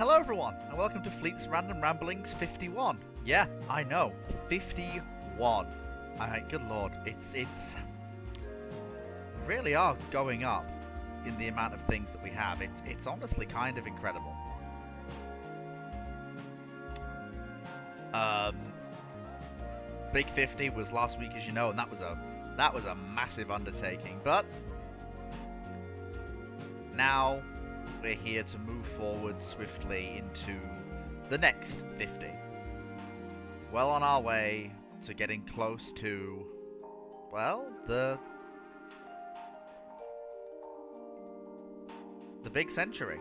Hello everyone, and welcome to Fleet's Random Ramblings 51. Yeah, I know, 51. Good lord, it's really are going up in the amount of things that we have. It's honestly kind of incredible. Big 50 was last week, as you know, and that was a massive undertaking. But now we're here to move forward swiftly into the next 50. Well on our way to getting close to, well, the big century.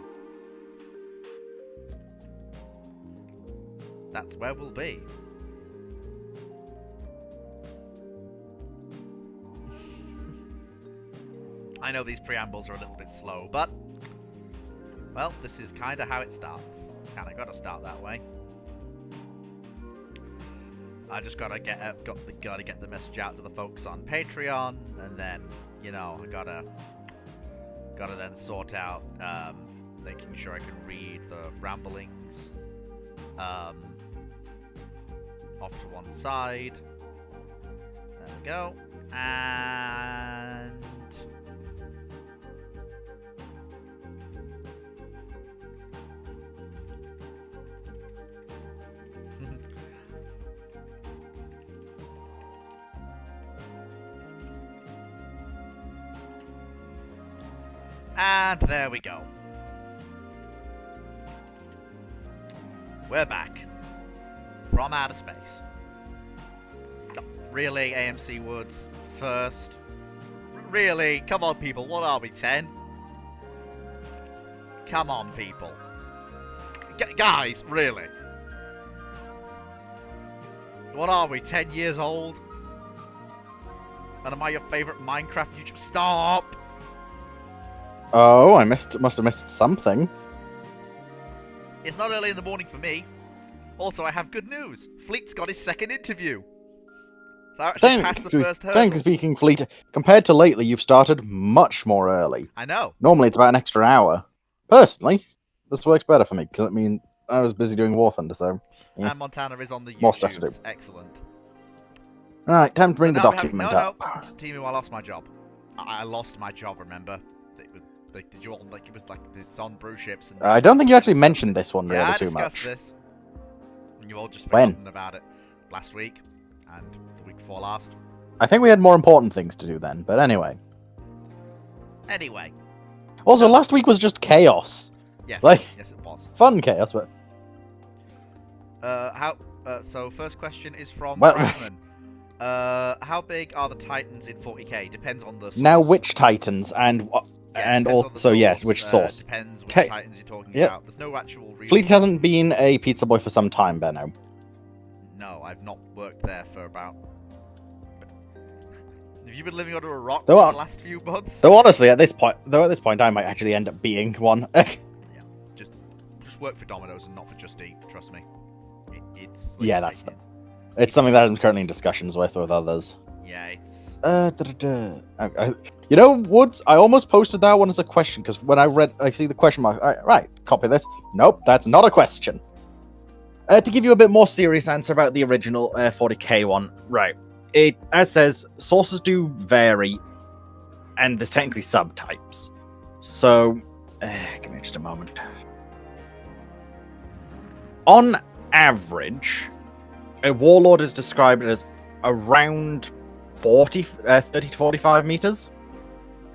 That's where we'll be. I know these preambles are a little bit slow, but well, this is kind of how it starts. Kind of got to start that way. I just gotta get the message out to the folks on Patreon, and then I gotta then sort out making sure I can read the ramblings off to one side. There we go, and and there we go. We're back from outer space. Really, AMC Woods first? Really? Come on, people. What are we, 10? Come on, people. Guys, really? What are we, 10 years old? And am I your favorite Minecraft YouTuber? Stop! Oh, I must have missed something. It's not early in the morning for me. Also, I have good news. Fleet's got his second interview. So I actually passed the first hurdle. Frankly speaking, Fleet, compared to lately, you've started much more early. I know. Normally, it's about an extra hour. Personally, this works better for me, because I mean, I was busy doing War Thunder, so... Yeah. And Montana is on the YouTube. More stuff to do. Excellent. Alright, time to bring the document up. No. Timu, I lost my job. I lost my job, remember? Did you all, it was like, it's on brew ships. And I don't think you actually mentioned this one really too much. This. And you all just forgotten about it last week and the week before last. I think we had more important things to do then, but anyway. Anyway. Also, last week was just chaos. Yes, yes it was. Fun chaos, but... So first question is from Brandman. How big are the Titans in 40k? Depends on the source. Now which Titans and also, yes, which source? Depends which Titans you're talking about. There's no actual reason. Fleet hasn't been a pizza boy for some time, Benno. No, I've not worked there for about... Have you been living under a rock for the last few months? Though honestly, at this point, I might actually end up being one. Yeah, just work for Domino's and not for Just Eat, trust me. It's something that I'm currently in discussions with others. Yeah, it's... You know, Woods, I almost posted that one as a question, because when I see the question mark, right, copy this. Nope, that's not a question. To give you a bit more serious answer about the original 40k one, right. It, as says, sources do vary, and there's technically subtypes. So, give me just a moment. On average, a warlord is described as around 30 to 45 meters.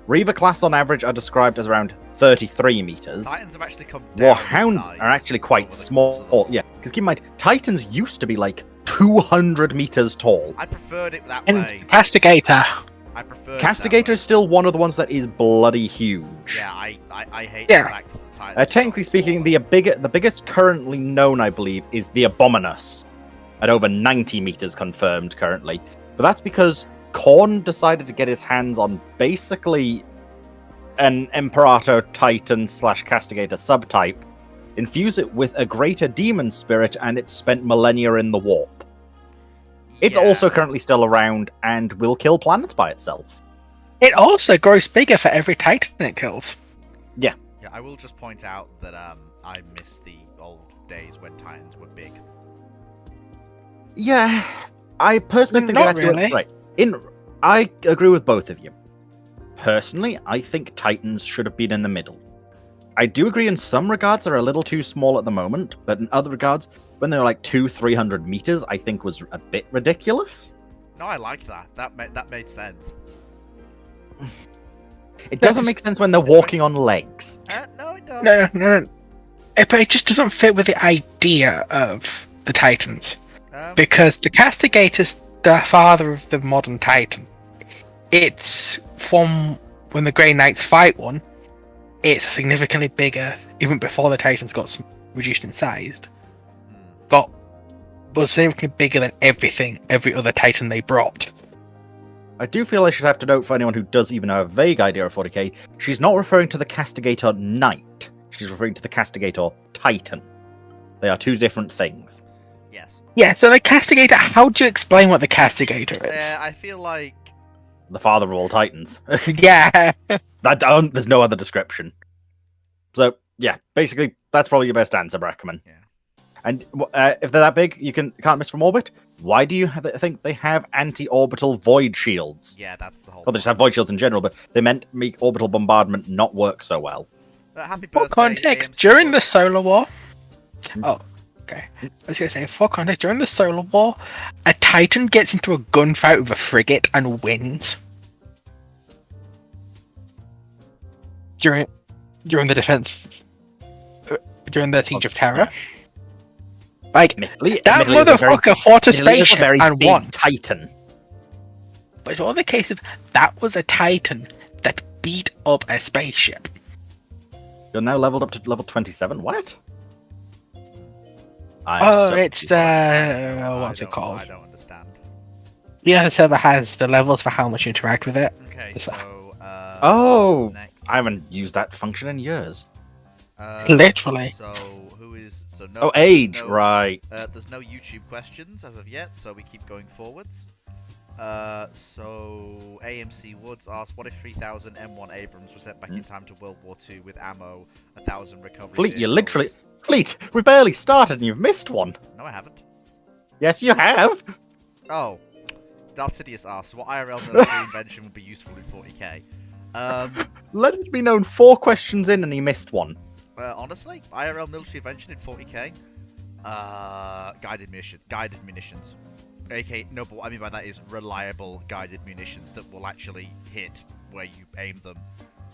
Reaver class on average are described as around 33 meters. Titans have actually come down. Warhounds are actually quite small. Yeah, because keep in mind, Titans used to be like 200 meters tall. I preferred it that and way. Castigator. I prefer. Castigator is still one of the ones that is bloody huge. Yeah, I hate the fact that the Titans technically speaking, the biggest currently known, I believe, is the Abominus, at over 90 meters confirmed currently. But that's because Khorne decided to get his hands on basically an Imperator Titan / Castigator subtype, infuse it with a greater demon spirit, and it spent millennia in the warp. It's also currently still around and will kill planets by itself. It also grows bigger for every Titan it kills. Yeah. Yeah, I will just point out that I miss the old days when Titans were big. Yeah, I personally think Not they actually really. right. I agree with both of you. Personally, I think Titans should have been in the middle. I do agree in some regards they're a little too small at the moment, but in other regards, when they're like 200-300 meters, I think was a bit ridiculous. No, I like that. That made sense. It doesn't make sense when they're walking on legs. No, it don't. No. But it just doesn't fit with the idea of the Titans. Because the Castigator's the father of the modern Titan. It's from when the Grey Knights fight one, it's significantly bigger, even before the Titans got reduced in size. Was significantly bigger than every other Titan they brought. I do feel I should have to note for anyone who does even have a vague idea of 40k, she's not referring to the Castigator Knight. She's referring to the Castigator Titan. They are two different things. Yes. Yeah, so the Castigator, how do you explain what the Castigator is? I feel like... The father of all Titans. Yeah. There's no other description. So, yeah, basically, that's probably your best answer, Brackerman. Yeah. And if they're that big, you can't miss from orbit. Why do you think they have anti-orbital void shields? Yeah, that's the whole. Well, they just have void shields in general, but they meant to make orbital bombardment not work so well. Happy For birthday, context, AMC during the Woods. Solar War... Oh, okay. I was going to say, for context, during the Solar War, a Titan gets into a gunfight with a frigate and wins. During the defense... during the Siege of Terror. Like, Admittedly, that it's a very- motherfucker fought a admittedly, it's spaceship very and big won. Titan. But it's one of the cases, that was a Titan that beat up a spaceship. You're now leveled up to level 27. What? It's the... what's it called? I don't understand. Yeah, the server has the levels for how much you interact with it. Okay, It's- so... Oh! next, I haven't used that function in years. Literally. So, who is... So no, Oh, age, no, right. There's no YouTube questions as of yet, so we keep going forwards. So AMC Woods asks, what if 3,000 M1 Abrams were sent back in time to World War II with ammo, 1,000 recovery Fleet, you vehicles? literally... Fleet, we barely started and you've missed one. No, I haven't. Yes, you have. Oh. Daltidius asks, what IRL military invention would be useful in 40k? Let it be known, 4 questions in and he missed one. Honestly, IRL military invention in 40k? Guided munitions. AK, no, but what I mean by that is reliable guided munitions that will actually hit where you aim them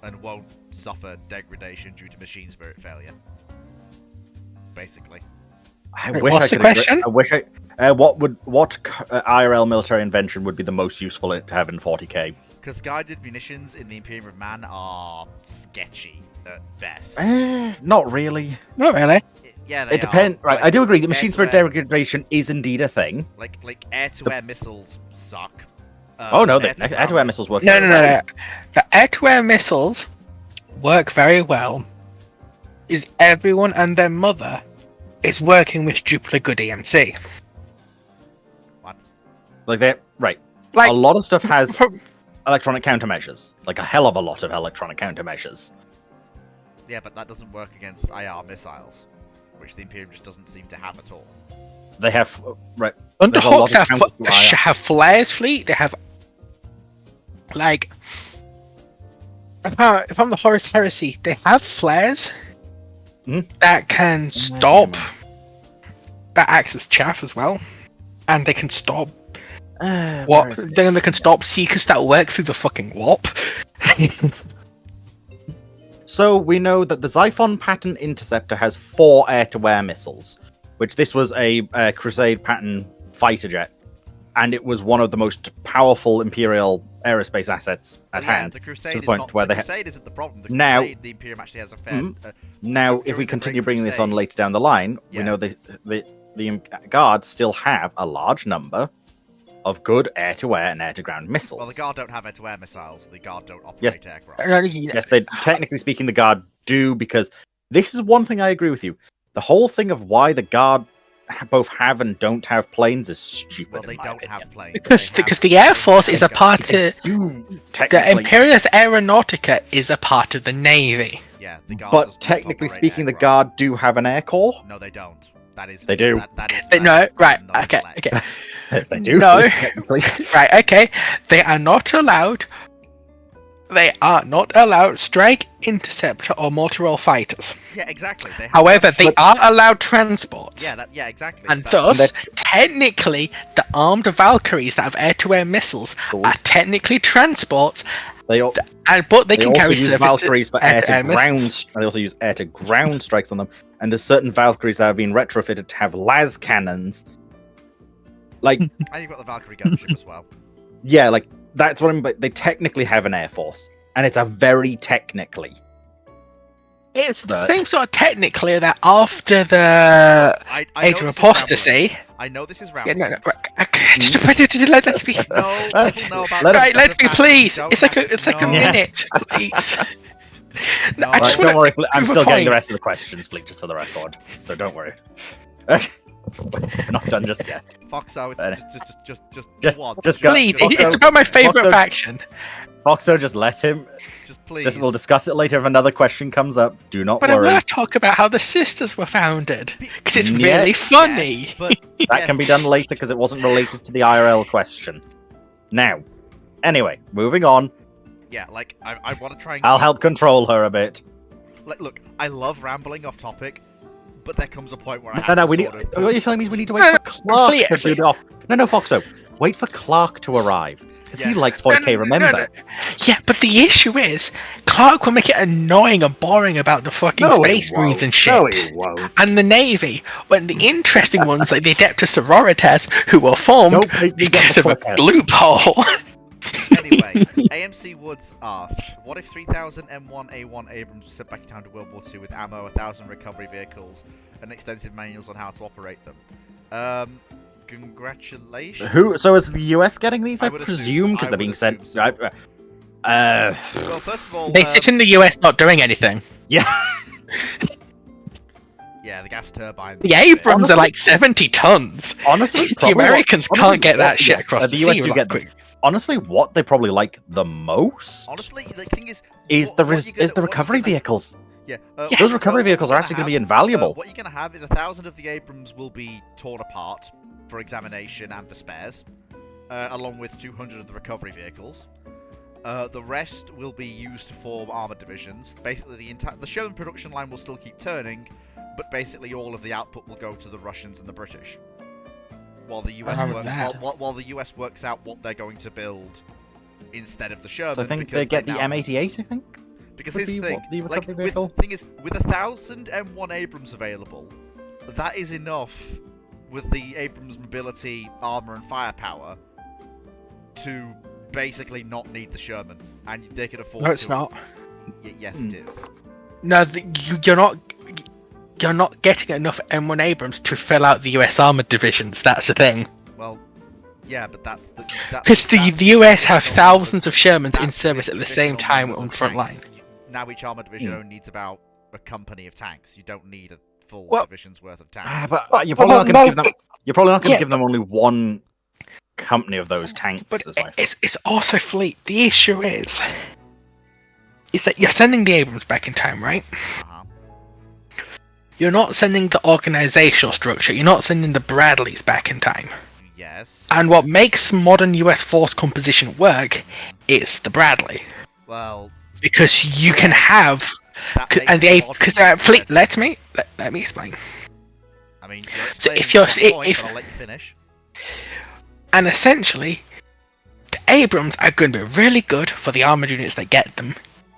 and won't suffer degradation due to machine spirit failure. Basically. I Wait, wish what's I the could. question? I wish I. What IRL military invention would be the most useful to have in 40k? Because guided munitions in the Imperium of Man are sketchy at best. Not really. Not really. Yeah, they It depends. are. Right, Like, I do agree. The machine spirit air-to-air- degradation is indeed a thing. Like air-to-air missiles suck. Oh no, the air-to-ground air-to-air missiles work. No. very well. The air-to-air missiles work very well. Is everyone and their mother is working with stupidly good EMC. Like they right. Like A lot of stuff has electronic countermeasures. Like a hell of a lot of electronic countermeasures. Yeah, but that doesn't work against IR missiles, which the Imperium just doesn't seem to have at all. They have right. There's a lot Underhawks of counters to IR. have flares fleet. They have like if I'm the Horus Heresy, they have flares Hmm? that can stop. That acts as chaff as well, and they can stop Where what? is it? Then they can stop seekers that work through the fucking warp. So we know that the Xiphon pattern interceptor has 4 air-to-air missiles, which this was a Crusade pattern fighter jet, and it was one of the most powerful Imperial aerospace assets at hand. The Crusade to the is point not, where the they Crusade isn't the problem. The Now- Crusade, the Imperium actually has a fair. Now, if during we the continue Great bringing this on Crusade- later down the line, Yeah. we know the Guards still have a large number of good air-to-air and air-to-ground missiles. Well, the Guard don't have air-to-air missiles. The Guard don't Yes. operate aircraft. Yes, they technically speaking, the Guard do, because this is one thing I agree with you. The whole thing of why the Guard both have and don't have planes is stupid. Well, they in my don't opinion. have planes. Because the Air Force is a part of Do the technically, Imperius Aeronautica is a part of the Navy. Yeah, the Guard does but not technically operate speaking, the aircraft. Guard do have an air corps. No, they don't. That is. They do. That is. No, fact. right, Not okay, flex. okay. They do. No. technically. Right, okay. They are not allowed. They are not allowed strike, interceptor, or mortar roll fighters. Yeah, exactly. They have However, they But- are allowed transports. Yeah, exactly. And That's- thus, They're- technically, the armed Valkyries that have air-to-air missiles are technically transports, They all. but they They can also carry use surface Valkyries for air-to-air air-to-ground. They also use air-to-ground strikes on them, and there's certain Valkyries that have been retrofitted to have las cannons. Like, And you've got the Valkyrie gunship as well. yeah, like that's what I'm. But they technically have an air force, and it's a very technically. It's the But- same sort of technically that after the I Age know of this is rambling. Apostasy. I know this is Yeah, rambling. no, no, just let me. No, Let's- people know about let us- Right, let me Past. please. Don't It's like have it's to- like a no. minute, please. No, No. I just Right, don't want worry, to. I'm prove a still getting the point. rest of the questions, Fleet, just for the record. So don't worry. We're not done just yet. Foxo, Uh, it's just just- one. just go- Please, Foxo- it's about my favorite Foxo- faction. Foxo, just let him. Just please. Just, we'll discuss it later if another question comes up. Do not But I worry. want to talk about how the sisters were founded because it's Yeah. really funny. Yes, but That can be done later because it wasn't related to the IRL question. Now, anyway, moving on. Yeah, like I want to try and. I'll help control her a bit. Like, look, I love rambling off topic, but there comes a point where I have No, to we need. sort of- What are you telling me? We need to wait No, for Clark to Fleet. do the off. No, Foxo. Wait for Clark to arrive because he Yeah. likes 40k. Remember? Yeah, but the issue is Clark will make it annoying and boring about the fucking space marines and shit. No, he won't. And the Navy, when the interesting ones like the Adeptus Sororitas, who were formed Don't make me get because the of a fuck out. loophole. Anyway, AMC Woods asks, what if 3,000 M1A1 Abrams were sent back in time to World War II with ammo, 1,000 recovery vehicles, and extensive manuals on how to operate them? Congratulations. Who? So is the US getting these? I I would presume because assume- they're I being would sent. assume so. Well, first of all, They sit in the US not doing anything. Yeah. yeah, the gas turbines. The Abrams are like 70 tons. Honestly, The probably Americans what- can't honestly, get that what- shit yeah, across the the US sea do like get quick. honestly what they probably like the most Honestly, the thing is, is what- the what you're is gonna- the what you're recovery gonna- vehicles. Yeah, Yeah. Those recovery what vehicles you're are actually going to be have- invaluable. what you're going to have is 1,000 of the Abrams will be torn apart for examination and for spares, along with 200 of the recovery vehicles. The rest will be used to form armored divisions. Basically, the Sherman production line will still keep turning, but basically all of the output will go to the Russians and the British. While the US How works, bad. while the US works out what they're going to build instead of the Sherman. So I think because they get the now- M88. I think. Because would here's the be thing, what the like, recovery with, vehicle- thing is, with 1,000 M1 Abrams available, that is enough with the Abrams mobility, armor, and firepower to basically not need the Sherman, and they can afford. No, it's to. not. Yes, Hmm. it is. No, you're not. You're not getting enough M1 Abrams to fill out the US armored divisions. That's the thing. Well, yeah, but that's the. Because the US have divisional thousands of numbers- Shermans in that's service at the same divisional time numbers on of front line. tanks. Now each armored division Hmm. only needs about a company of tanks. You don't need a full Well- division's worth of tanks. But you're probably not going to no, give them. You're probably not going to yeah, give them only one company of those tanks. But is my thought. it's also fleet. The issue is that you're sending the Abrams back in time, right? Uh-huh. You're not sending the organizational structure. You're not sending the Bradleys back in time. Yes. And what makes modern US force composition work is the Bradley, Well, because you can have and the because fleet. Let me explain. I mean, So you're if you're- explaining one point, if- but I'll let you finish. And essentially, the Abrams are going to be really good for the armored units that get them,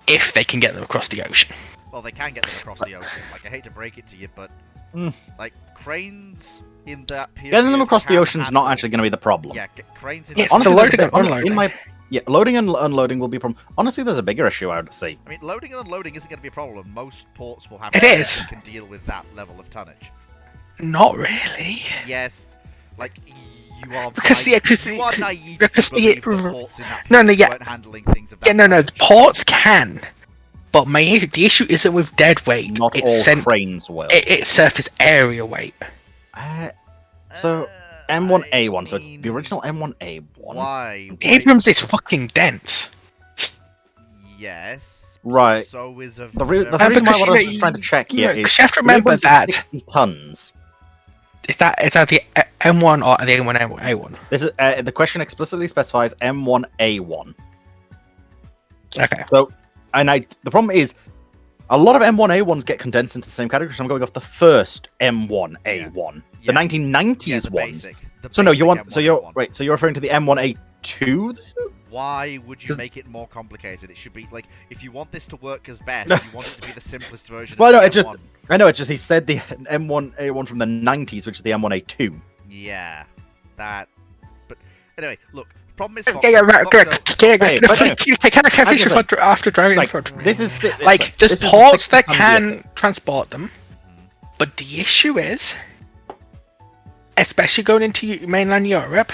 if they can get them across the ocean. Well, they can get them across the ocean. Like, I hate to break it to you, but Mm. like cranes in that period. Getting them across the can ocean's not handle- actually going to be the problem. Yeah, cranes in. Yes, that the Honestly, loading there's a and bit- unloading. in my loading and unloading will be a problem. Honestly, there's a bigger issue I would say. I mean, loading and unloading isn't going to be a problem. Most ports will have It areas is. that can deal with that level of tonnage. Not really. Yes, like you are. Because, yeah, 'cause you are the- naive because to the- believe that ports in that no, period yeah. weren't handling things of that Yeah, no, tonnage. the ports can, but the issue isn't with dead weight. Not it's all cranes will. it's surface area weight. So M1A1. So it's the original M1A1. Why? Abrams is fucking dense. Yes. Right. So is a. The reason because why what I was you- just trying to check here Yeah, is 'cause you have to remember Abrams is that 60 tons. is that the M1 or the A1? This is the question explicitly specifies M1A1. Okay. So, the problem is, a lot of M1A1s get condensed into the same category. So I'm going off the first M1A1, Yeah. the 1990s Yeah, the ones. basic- the So no, basic you want M1A1. So you're referring to the M1A2 then? Why would you 'Cause- make it more complicated? It should be like if you want this to work as best, you want it to be the simplest version. Well, of no, the it's just M1. I know it's just he said the M1A1 from the 90s, which is the M1A2. Yeah, that. But anyway, look. Problem is, Okay, right, Foxo- Can I finish after driving Like, for this is like this there's is the ports that 60 ton can vehicle. transport them, but the issue is, especially going into mainland Europe,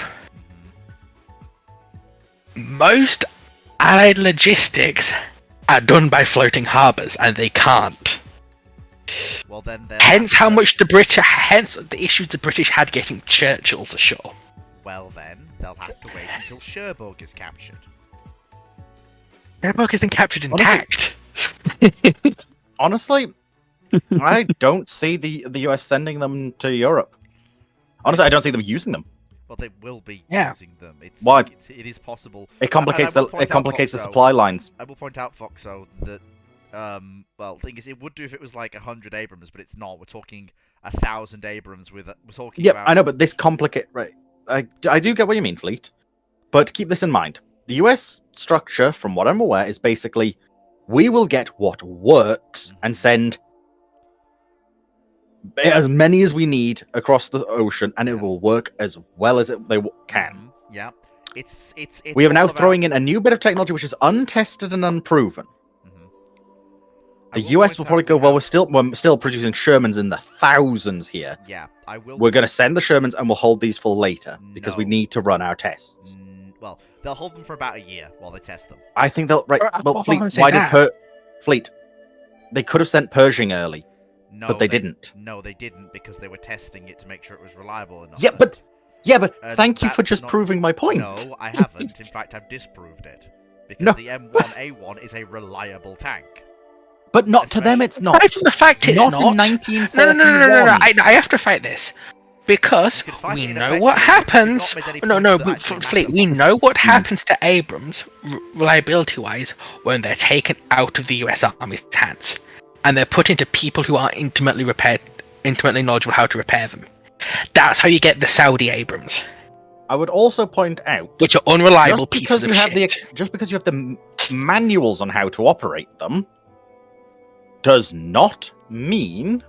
most allied logistics are done by floating harbours, and they can't. Well, then. Hence, how much hence the issues the British had getting Churchill's ashore. Well, then they'll have to wait until Cherbourg is captured. Their book isn't captured intact. Honestly, I don't see the US sending them to Europe. Honestly, I don't see them using them. Well, they will be Yeah. using them. It's, Why? It is possible. It complicates And I will point out, the Foxo, supply lines. I will point out, Foxo, that well, the thing is, it would do if it was like 100 Abrams, but it's not. We're talking 1,000 Abrams with. We're talking Yep, about. I know, but this complicate right. I do get what you mean, Fleet. But keep this in mind. The US structure, from what I'm aware, is basically we will get what works and send as many as we need across the ocean, and it Yes. will work as well as they can. Yeah, it's. We are now all about- throwing in a new bit of technology which is untested and unproven. Mhm. I The will US point will out probably go, we well, have- we're still producing Shermans in the thousands here. Yeah, I will. We're going to send the Shermans and we'll hold these for later because we No. need to run our tests. Well, they'll hold them for about a year while they test them. I think they'll right. I Well, wouldn't Fleet. say Why that. did Fleet? They could have sent Pershing early, No, but they didn't. No, they didn't because they were testing it to make sure it was reliable enough. Yeah, but And thank you for that's just not- proving my point. No, I haven't. In fact, I've disproved it because No. the M1A1 is a reliable tank. But not to them, it's not. Aside from the fact it's Not not. in 1941. No. I have to fight this because You can fight we it know what effectively, but happens. you've not made any No, points that but actually Fleet, matter. we know what happens to Abrams reliability-wise when they're taken out of the U.S. Army's hands and they're put into people who are intimately knowledgeable how to repair them. That's how you get the Saudi Abrams, I would also point out, which are unreliable just because pieces you of have shit. just because you have the manuals on how to operate them, does not mean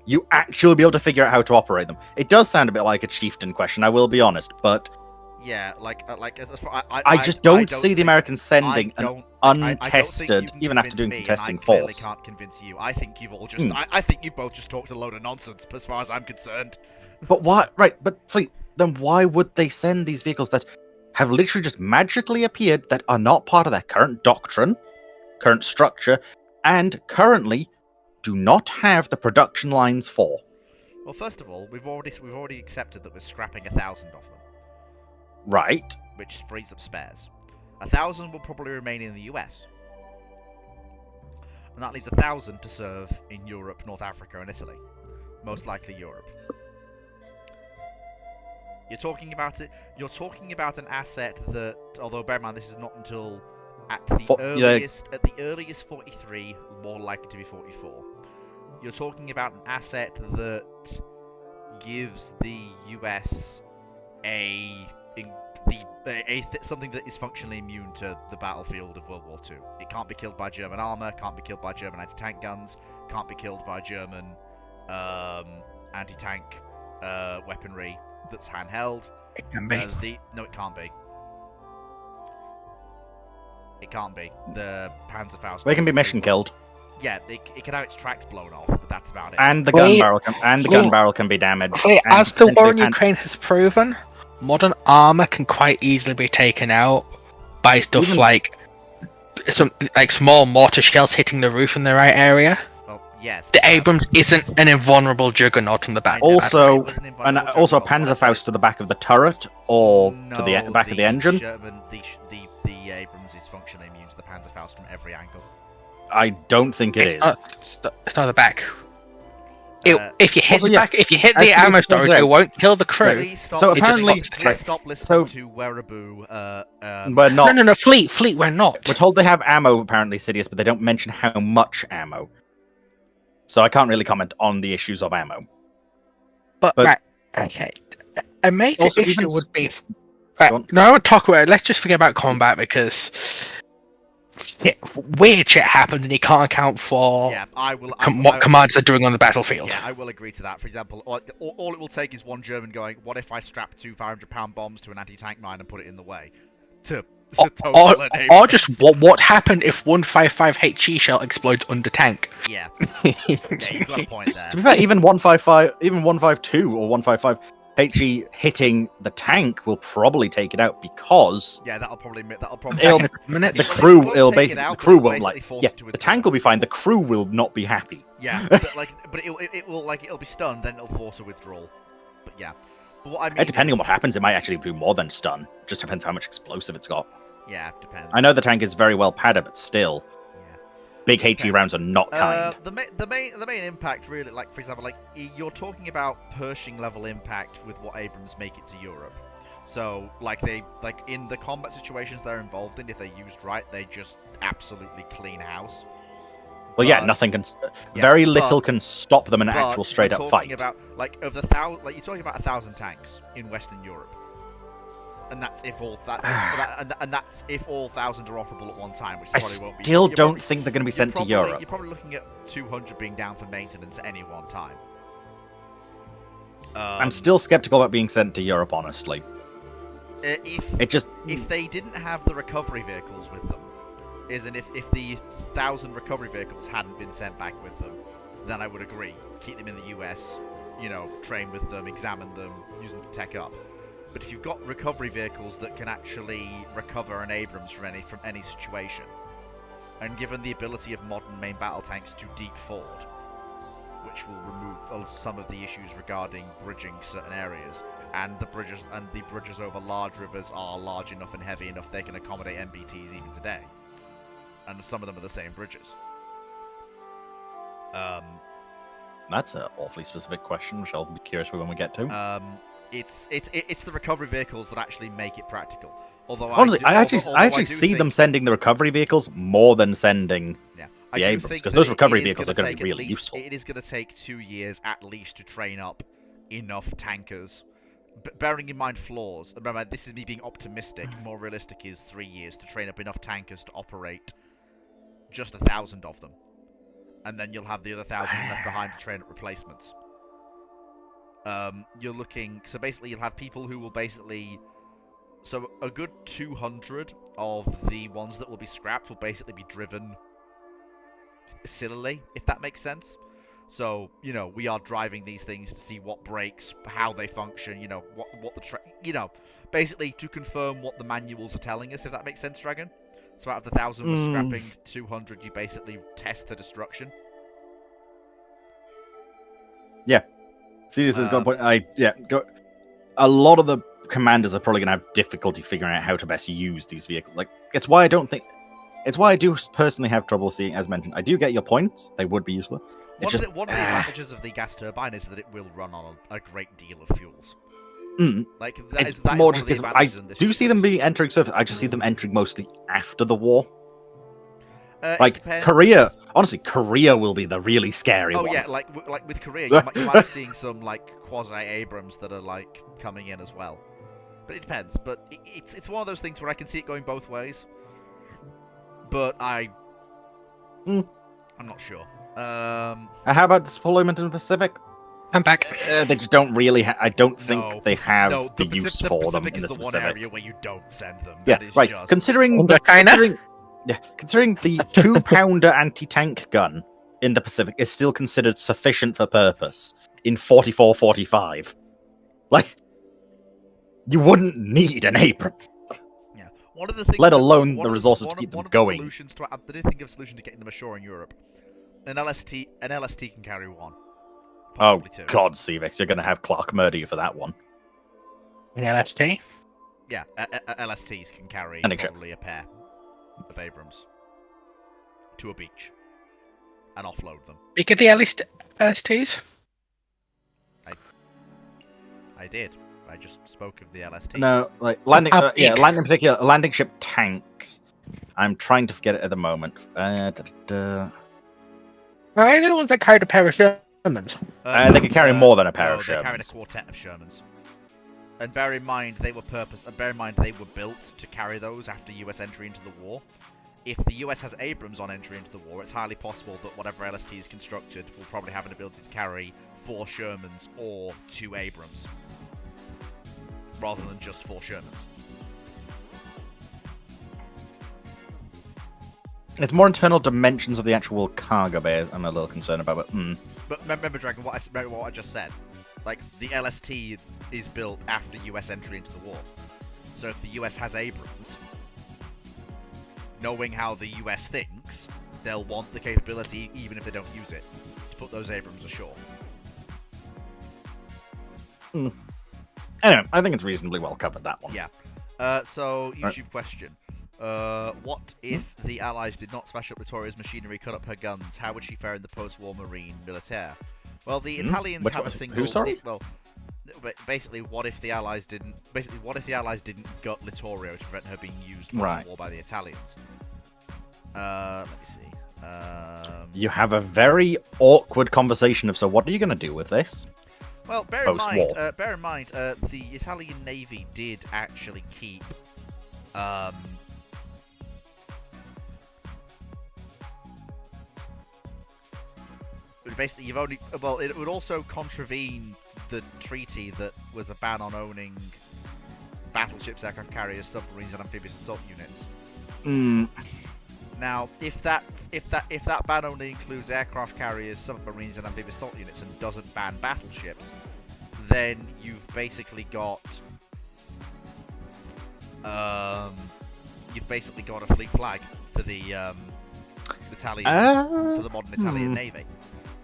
you actually be able to figure out how to operate them. It does sound a bit like a chieftain question, I will be honest, but Yeah, as far, I just don't see the think- Americans sending I an don't- I don't think untested, you can even after convince doing me, some and testing, I clearly force. can't convince you. I think you've all just. Hmm. I think you both just talked a load of nonsense, as far as I'm concerned. But why? Right, but Fleet, then why would they send these vehicles that have literally just magically appeared that are not part of their current doctrine, current structure, and currently do not have the production lines for? Well, first of all, we've already accepted that we're scrapping 1,000 of them, Right. which frees up spares. 1,000 will probably remain in the US, and that leaves 1,000 to serve in Europe, North Africa, and Italy. Most likely Europe. You're talking about an asset that, although bear in mind this is not until at the earliest 43, more likely to be 44. You're talking about an asset that gives the US something that is functionally immune to the battlefield of World War II. It can't be killed by German armor, can't be killed by German anti-tank guns, can't be killed by German anti-tank weaponry that's handheld. It can be. No, it can't be. It can't be. The Panzerfaust. They can be mission killed, Yeah, it can have its tracks blown off, but that's about it. and the Wait, gun barrel can be damaged. Wait, and as the war in potentially- Ukraine has proven, modern armor can quite easily be taken out by stuff Even- like small mortar shells hitting the roof in the right area. Well, Yes. The Abrams isn't an invulnerable juggernaut from the back. Also, It was an and invulnerable also a juggernaut, but I Panzerfaust to the back of the turret or to the No, back of the engine. Sherman, the Abrams is functionally immune to the Panzerfaust from every angle. I don't think it is. It's not the back. Uh, If you hit also, the yeah, back, if you hit as the we ammo said storage, then- it won't kill the crew. Please stop, So It just apparently- stops the please train. stop listening So- to Wereaboo. We're not. No, Fleet, we're not. We're told they have ammo, apparently, Sidious, but they don't mention how much ammo. So I can't really comment on the issues of ammo. But But- right, okay. A major Also, issue even would be. Go Right, on. no, I won't talk about it. Let's just forget about combat because weird shit happens and you can't account for Yeah, I will. what commanders are doing on the battlefield. Yeah, I will agree to that. For example, all it will take is one German going, "What if I strap two 500-pound bombs to an anti-tank mine and put it in the way?" To total an Or Abrams. just what happened if 155 HE shell explodes under tank? Yeah, you've got a point there. To be fair, even 155, even 152 or 155 HE hitting the tank will probably take it out because Yeah, that'll probably. It'll- Back in a couple minutes. the Well, crew they won't will take it basically out, the crew but won't they'll like. basically Yeah, force it to the withdraw. tank will be fine. The crew will not be happy. Yeah, but it will it'll be stunned, then it'll force a withdrawal. But yeah, but what I mean. Depending on is- what happens, it might actually do more than stun. Just depends how much explosive it's got. Yeah, depends. I know the tank is very well padded, but still, Yeah. big HE rounds are not kind. The main impact really, like for example, like you're talking about Pershing level impact with what Abrams make it to Europe. So like in the combat situations they're involved in, if they're used right, they just absolutely clean house. Well, yeah, but- nothing can. yeah, Very but- little can stop them in an But actual straight you're up talking fight. About like of the like you're talking about 1,000 tanks in Western Europe, and that's if all and that's if all 1,000 are operable at one time, which I probably won't be. still You're don't probably- think they're going to be you're sent to probably- Europe. You're probably looking at 200 being down for maintenance at any one time. I'm still skeptical about being sent to Europe, honestly. If It just they didn't have the recovery vehicles with them, if the 1,000 recovery vehicles hadn't been sent back with them, then I would agree. Keep them in the US, train with them, examine them, use them to tech up. But if you've got recovery vehicles that can actually recover an Abrams from any situation, and given the ability of modern main battle tanks to deep ford, which will remove some of the issues regarding bridging certain areas, and the bridges over large rivers are large enough and heavy enough they can accommodate MBTs even today, and some of them are the same bridges. that's an awfully specific question, which I'll be curious for when we get to. It's the recovery vehicles that actually make it practical. Although Honestly, I actually do see them think- sending the recovery vehicles more than sending. Yeah, the I do Abrams, think 'cause that those it recovery is vehicles gonna are gonna be take at really least- useful. It is going to take 2 years at least to train up enough tankers. Bearing in mind flaws, remember this is me being optimistic. More realistic is 3 years to train up enough tankers to operate just 1,000 of them, and then you'll have the other 1,000 left behind to train up replacements. You're looking, so basically you'll have people who will basically, so a good 200 of the ones that will be scrapped will basically be driven sillily, if that makes sense. So, we are driving these things to see what breaks, how they function, what the basically to confirm what the manuals are telling us, if that makes sense, Dragon. So out of the 1,000 we're scrapping 200, you basically test to destruction. Sirius has got a point. A lot of the commanders are probably going to have difficulty figuring out how to best use these vehicles. Like, it's why I do personally have trouble seeing, as mentioned. I do get your points; they would be useful. One of the advantages of the gas turbine is that it will run on a great deal of fuels. Like that It's is that more is just one of the because I advantages in this do see them universe. entering surface. I just see them entering mostly after the war. It Like depends. Korea, honestly, Korea will be the really scary Oh one. yeah, like with Korea, you might be seeing some like quasi Abrams that are like coming in as well. But it depends. But it's one of those things where I can see it going both ways. But I'm not sure. How about deployment in the Pacific? I'm back. They just don't really. I don't think No. they have No, the use for them Pacific in the is the one Pacific. area where you don't send them. Yeah, That is right. just- Considering China? considering the 2-pounder anti-tank gun in the Pacific is still considered sufficient for purpose in 44-45. Like, you wouldn't need an Abram. Yeah. One of the things Let that- alone one the of resources to one keep of- them one of the going. solutions to, I did think of a solution to getting them ashore in Europe An LST can carry one. Oh Possibly two. God, Cevix, you're going to have Clark murder you for that one. An LST? Yeah, LSTs can carry Landing ship. probably a pair of Abrams to a beach and offload them. You get the LSTs? I did. I just spoke of the LST. No, like landing. How Yeah, big? landing particular landing ship tanks. I'm trying to forget it at the moment. Right, the ones that carried a pair of Shermans. They could carry more than a pair no, of they're carrying a Shermans. quartet of Shermans. And bear in mind they were built to carry those after US entry into the war. If the US has Abrams on entry into the war, it's highly possible that whatever LST is constructed will probably have an ability to carry 4 Shermans or 2 Abrams, rather than just 4 Shermans. It's more internal dimensions of the actual cargo bay I'm a little concerned about, but But remember, Dragon, remember what I just said. Like, the LST is built after US entry into the war. So if the US has Abrams, knowing how the US thinks, they'll want the capability, even if they don't use it, to put those Abrams ashore. anyway, I think it's reasonably well covered, that one. Yeah. So, YouTube Right. question. What if the Allies did not smash up Littoria's machinery, cut up her guns? How would she fare in the post-war marine militaire? Well, the Italians Which have one? a single. Who, sorry? Well, basically, what if the Allies didn't? Basically, what if the Allies didn't gut Littorio to prevent her being used for Right. war by the Italians? Let me see. You have a very awkward conversation of, so what are you going to do with this? Well, bear Post-war. in mind, the Italian Navy did actually keep. Basically, you've only it would also contravene the treaty that was a ban on owning battleships, aircraft carriers, submarines, and amphibious assault units. Now, if that ban only includes aircraft carriers, submarines, and amphibious assault units, and doesn't ban battleships, then you've basically got a fleet flag for the Italian for the modern Italian Navy.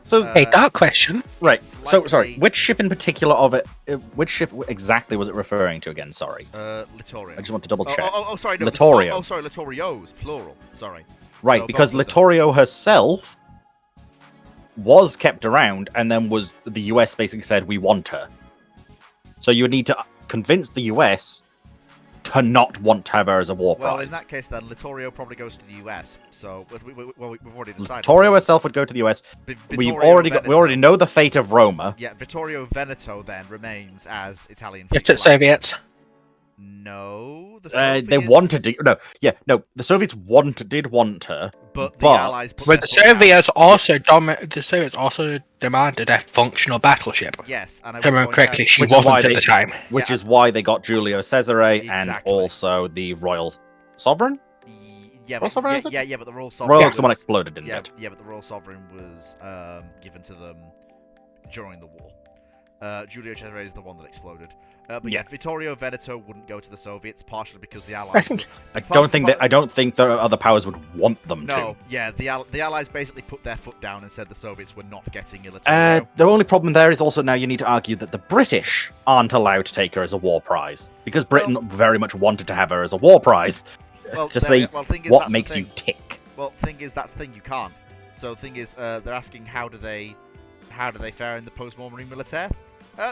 So, Hey, dark question. right. So, slightly- sorry. Which ship in particular of it? Which ship exactly was it referring to again? Sorry, Littorio. I just want to double check. Oh, sorry, no, Littorio. Oh, sorry, Littorio's plural. Sorry. Right, No, because both of them. Littorio herself was kept around, and then the US basically said we want her. So you would need to convince the US to not want to have her as a war Well, in prize. that case, then Littorio probably goes to the US. So we've already decided. Littorio herself would go to the US. We Vittorio already Veneto. know the fate of Roma. Yeah, Vittorio Veneto then remains as Italian. Yes, fleet flag. Soviets. No, the They Soviets- wanted to. No. The Soviets did want her. but the but- Allies. Put But their the foot down. Soviets also demanded a functional battleship. Yes, and I If I would remember point correctly, out- she Which is why wasn't at they- the time. Which Yeah. is why they got Giulio Cesare and Exactly. also the Royal Sovereign. Yeah, Royal but, Sovereign, is it? yeah, but the Royal Sovereign. Royal was- someone exploded, didn't yeah, it? yeah, but the Royal Sovereign was given to them during the war. Giulio Cesare is the one that exploded. But yeah, Vittorio Veneto wouldn't go to the Soviets, partially because the I Allies. think I don't think the other powers would want them No, to. yeah, the Allies basically put their foot down and said the Soviets were not getting Littorio. The only problem there is also now you need to argue that the British aren't allowed to take her as a war prize because Britain very much wanted to have her as a war prize. Well, to there say we- well, thing is, what that's the makes you thing. tick. Well, thing is, that's the thing, you can't. So the thing is, they're asking how do they fare in the post-war marine militaire?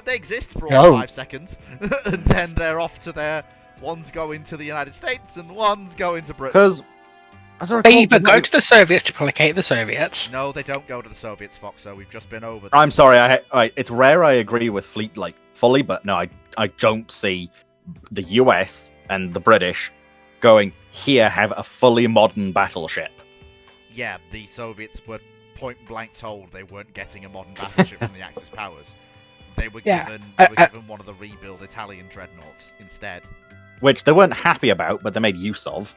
They exist for all No. 5 seconds, and then they're off to their. One's going to the United States and one's going to Britain. Because as I they recall, either go to the Soviets to placate the Soviets. No, they don't go to the Soviets, Foxo. We've just been over. I'm sorry. It's rare I agree with Fleet fully, but no, I don't see the US and the British going here have a fully modern battleship. Yeah, the Soviets were point blank told they weren't getting a modern battleship from the Axis powers. They were Yeah, given one of the rebuild Italian dreadnoughts instead. Which they weren't happy about, but they made use of.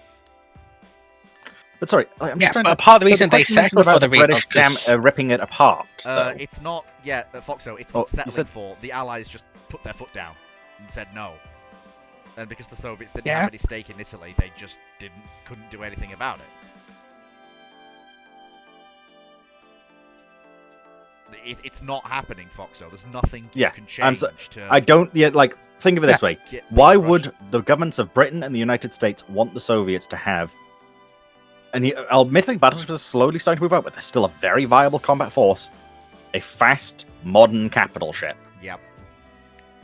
But sorry, I'm Yeah, just trying but to. part of the reason the they question mentioned settled for about the British rebuild ripping it apart. though. It's not. Yeah, Foxo. It's Oh, not you settling said- for. The Allies just put their foot down and said no. And because the Soviets didn't Yeah. have any stake in Italy, they just couldn't do anything about it. It's not happening, Foxo. There's nothing you Yeah, can I'm change so- to I don't yet like think of it this way. get Why Russia. would the governments of Britain and the United States want the Soviets to have? And admittedly, battleships are slowly starting to move out, but they're still a very viable combat force. A fast, modern capital ship. Yep.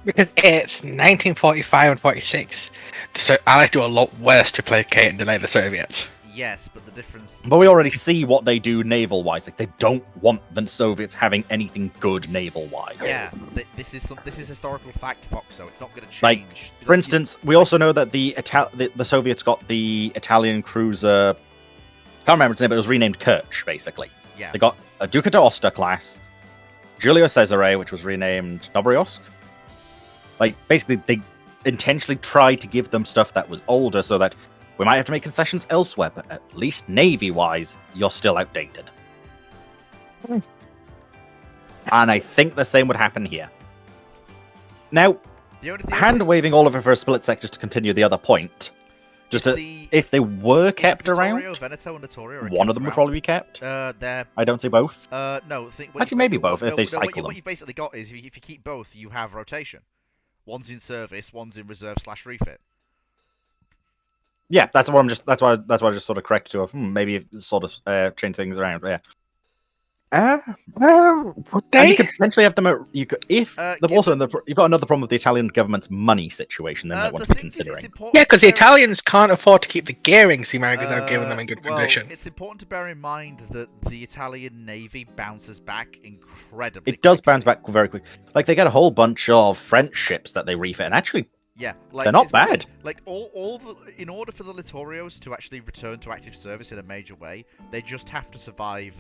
Because it's 1945 and 46. So Allies do a lot worse to placate and delay the Soviets. Yes, but the difference. But we already see what they do naval-wise. Like they don't want the Soviets having anything good naval-wise. Yeah, this is historical fact, Foxo. It's not going to change. Like, For instance, we also know that the Soviets got the Italian cruiser. Can't remember its name, but it was renamed Kerch, basically. Yeah. They got a Duca d'Aosta class, Giulio Cesare, which was renamed Nobriosk. Like, basically, they intentionally tried to give them stuff that was older so that we might have to make concessions elsewhere, but at least Navy-wise, you're still outdated. And I think the same would happen here. Now, The only thing hand-waving all of it for a split sec just to continue the other point. Just if they were kept Vittorio, around, Veneto, and Littorio are one of kept them would around. probably be kept. They're I don't see both. no. Actually, maybe both, if they cycle What them. you basically got is if you keep both, you have rotation. One's in service, one's in reserve/refit. Yeah, that's what I'm just. That's why I just sort of correct to. Maybe sort of change things around. Yeah. Would And you they? could potentially have them. You could if given- you've got another problem with the Italian government's money situation. Then they want to be thing is, it's considering. important Yeah, because to the bear- Italians can't afford to keep the gearings the Americans have given them in good well, condition. It's important to bear in mind that the Italian Navy bounces back incredibly. It does quickly. bounce back very quick. Like they get a whole bunch of French ships that they refit, and actually Yeah, like, they're not it's- bad. Like in order for the Littorios to actually return to active service in a major way, they just have to survive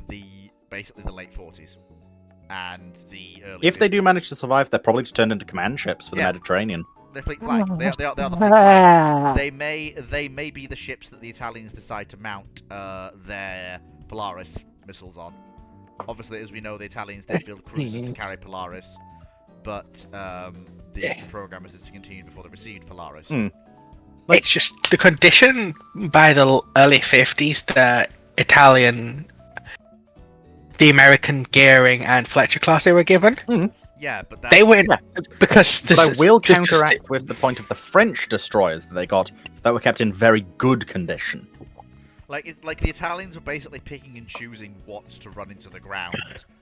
basically the late 40s and the early. If they 50s. do manage to survive, they're probably just turned into command ships for the Yeah. Mediterranean. They're fleet flank. They are the fleet flank. They may be the ships that the Italians decide to mount their Polaris missiles on. Obviously, as we know, the Italians did build cruisers to carry Polaris, but the program is discontinued before they received Polaris. It's just the condition by the early 50s, the American gearing and Fletcher class they were given. Yeah, but They were because But I will this is- counteract with the point of the French destroyers that they got that were kept in very good condition. like the Italians were basically picking and choosing what to run into the ground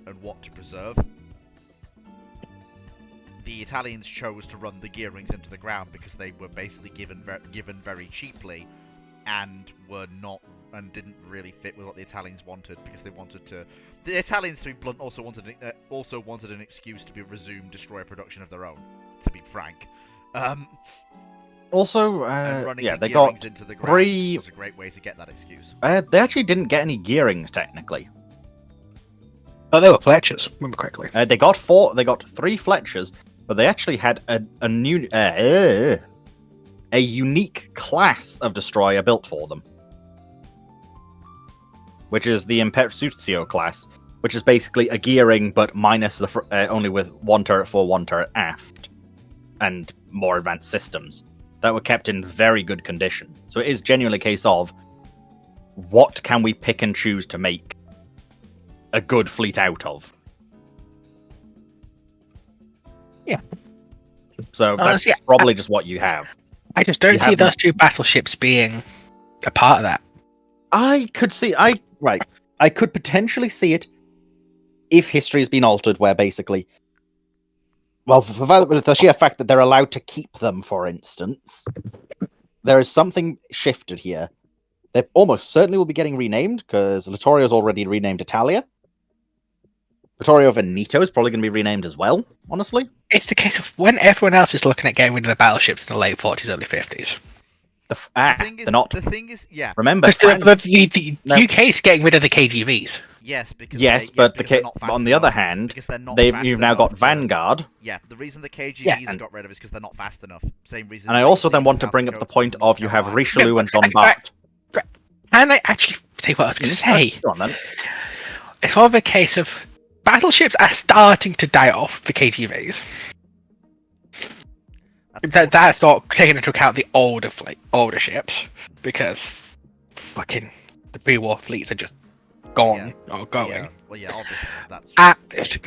and what to preserve. The Italians chose to run the gearings into the ground because they were basically given very cheaply, and didn't really fit with what the Italians wanted because they wanted to. The Italians, to be blunt, also wanted an excuse to resume destroyer production of their own. To be frank, Also, and running yeah, the they gearings got into the ground three. was a great way to get that excuse. They actually didn't get any gearings technically. Oh, they were Fletchers, remember correctly. They got four. They got 3 Fletchers, but they actually had a unique class of destroyer built for them, which is the Impersutio class, which is basically a gearing but minus the only with 1 turret fore, 1 turret aft, and more advanced systems that were kept in very good condition. So it is genuinely a case of what can we pick and choose to make a good fleet out of. Yeah. So that's Honestly, probably just what you have. I just don't You see have those 2 battleships being a part of that. I could potentially see it if history has been altered, where basically, well, for the sheer fact that they're allowed to keep them, for instance, there is something shifted here. They almost certainly will be getting renamed because Littorio's already renamed Italia. Littorio Veneto is probably going to be renamed as well. Honestly, It's the case of when everyone else is looking at getting rid of the battleships in the late 40s, early 50s. they're not. The thing is, yeah, Remember, Because the No. UK is getting rid of the KGVs. yes, because yes, but on the other hand, because they're not you've now got Vanguard. Yeah, the reason the KGVs Yeah, have got rid of it is because they're not fast enough. Same reason. And I also then want to bring up the point of you have Richelieu and Jean Bart. And I actually say what I was going to say. Go on then. It's more of a case of battleships are starting to die off the KGVs. That's not taking into account the older ships, because fucking the pre-war fleets are just gone or going. Yeah. Well, yeah, obviously that's. Keep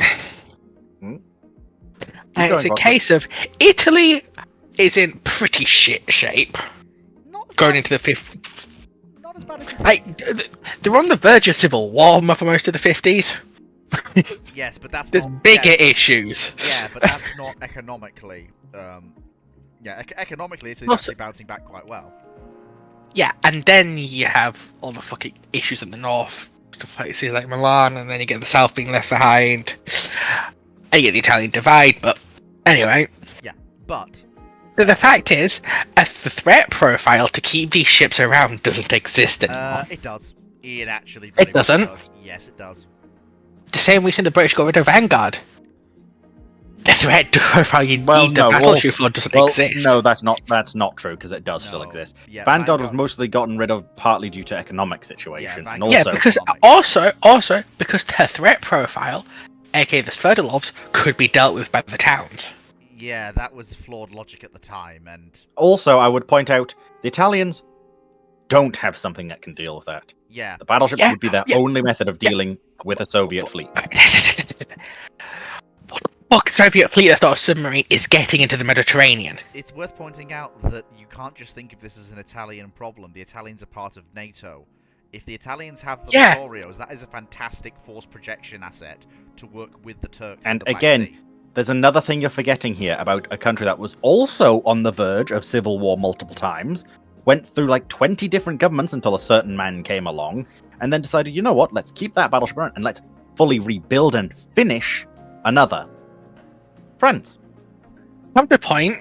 It's going, a Fox. case of Italy is in pretty shit shape Not as going bad- into the 50s. Not as bad as. They're on the verge of civil war for most of the 50s. Yes, but that's There's not, bigger yeah, issues. yeah, but that's not economically. Economically, it's Also- actually bouncing back quite well. Yeah, and then you have all the fucking issues in the north, stuff like places like Milan, and then you get the south being left behind. And you get the Italian divide, but anyway. But The fact is, as the threat profile to keep these ships around doesn't exist anymore. it does. It actually. It very much doesn't? does. Yes, it does. The same reason the British got rid of Vanguard. The threat profile you Well, need the no, battleship for doesn't exist. No, that's not true because it does still No, exist. Yeah, Vanguard was mostly gotten rid of partly due to economic situation, Yeah, and Vanguard- Yeah, also because economic. also because their threat profile, aka the Sverdalovs, could be dealt with by the towns. Yeah, that was flawed logic at the time, and I would point out the Italians don't have something that can deal with that. yeah, The battleships Yeah, would be their yeah, only method of dealing with a Soviet fleet. What the fuck Soviet fleet that's not a submarine is getting into the Mediterranean? it's worth pointing out that you can't just think of this as an Italian problem. The Italians are part of NATO. If the Italians have the Yeah. Littorios, that is a fantastic force projection asset to work with the Turks. And the Black again, Sea. There's another thing you're forgetting here about a country that was also on the verge of civil war multiple times, went through like 20 different governments until a certain man came along, and then decided, you know what, let's keep that battleship around and let's fully rebuild and finish another. France. Come to point.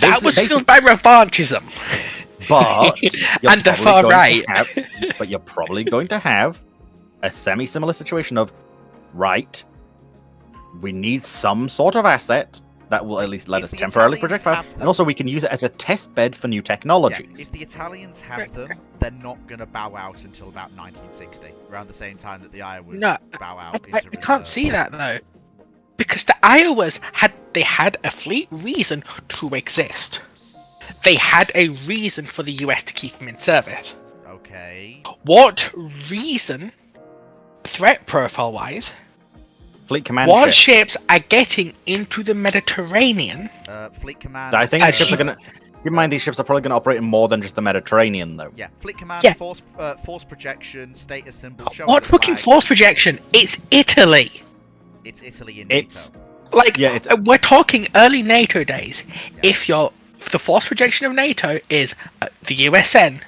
That was Basic- fueled by revanchism. But you're And the probably far going to right. but you're probably going to have a semi-similar situation of, right, we need some sort of asset that will at least let If us the temporarily Italians project fire, have and them- also we can use it as a test bed for new Yeah, technologies. if the Italians have them, they're not going to bow out until about 1960, around the same time that the Iowas No, bow I, out into I can't reserve. see that though, because the Iowas had a fleet reason to exist. They had a reason for the US to keep them in service. Okay. What reason, threat profile wise, Fleet command ship. warships are getting into the Mediterranean? Fleet command. I think these ships are Actually- going to... Keep in mind, these ships are probably going to operate in more than just the Mediterranean, though. Yeah, fleet command, Yeah. force projection, status symbol. Show What the fucking flag. force projection? It's Italy. It's Italy in It's... NATO. Like, Yeah, it's- we're talking early NATO days. If the force projection of NATO is the USN,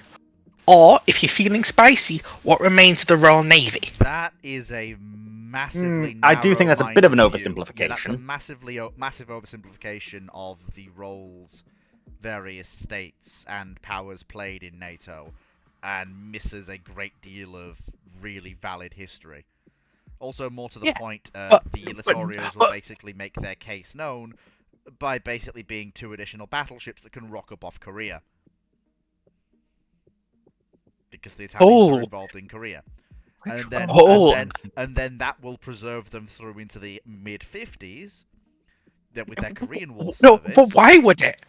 or if you're feeling spicy, what remains of the Royal Navy? That is a massively. I do think that's a bit of an narrow-minded view. Yeah, that's a oversimplification. massive oversimplification of the roles various states and powers played in NATO, and misses a great deal of really valid history. Also, more to the Yeah, point, but- the but- Littorios will but- basically make their case known by basically being 2 additional battleships that can rock up off Korea. Because the Italians are Oh. involved in Korea. Which And then, one? Oh. and then that will preserve them through into the mid-50s with their Korean War No, service. but why would it?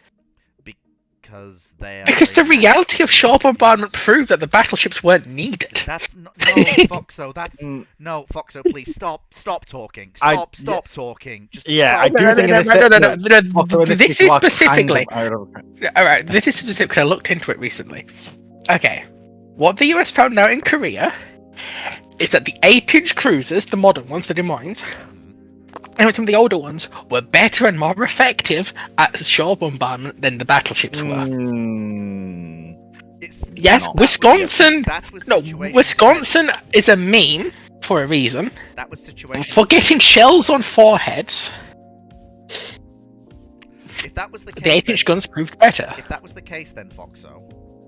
Because they are Because the a- reality of shore bombardment proved that the battleships weren't needed. That's no, Foxo. That's Mm. no, Foxo. Please stop talking. I- Stop talking. Just Yeah, I stop. do think in this... Octo, in This case is you are kind specifically. of out of- Alright, this is specific because I looked into it recently. Okay. What the US found out in Korea is that the 8-inch cruisers, the modern ones, the Des Moines, and some of the older ones, were better and more effective at shore bombardment than the battleships were. Mm. It's, Yes, not. Wisconsin. That was No, situation- Wisconsin is a meme for a reason. That was situation. For getting shells on foreheads, If that was the case, the 8-inch then- guns proved better. If that was the case, then Foxo,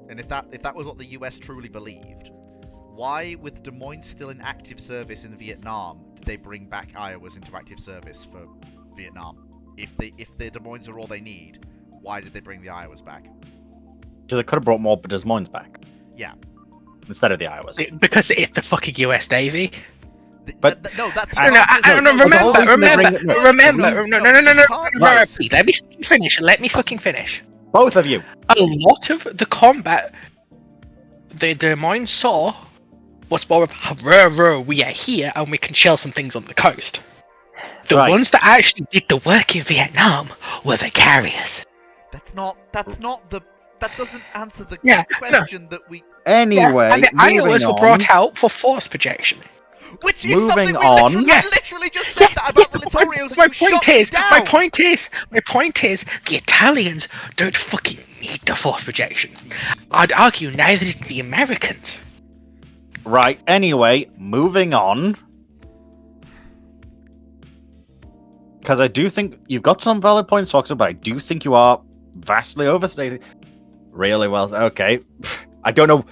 and if that was what the US truly believed, why, with Des Moines still in active service in Vietnam, did they bring back Iowas into active service for Vietnam? If the Des Moines are all they need, why did they bring the Iowas back? Because they could have brought more Des Moines back. Yeah. Instead of the Iowas. Because it's the fucking US Navy. But- no, that's No, no, remember, please, let me fucking finish. Both of you. A lot of the combat the Des Moines saw was more of, hurrah, we are here and we can shell some things on the coast. The Right. ones that actually did the work in Vietnam were the carriers. That doesn't answer the Yeah, question that we. Anyway, and the moving Iowas were on. brought out for force projection. Which is Moving something we on. I literally just said that about the Littorials and My you shot point is, me down. my point is, the Italians don't fucking need the force projection. I'd argue neither did the Americans. Right, anyway, moving on. Because I do think you've got some valid points, Foxer, but I do think you are vastly overstating. Really well. Okay. I don't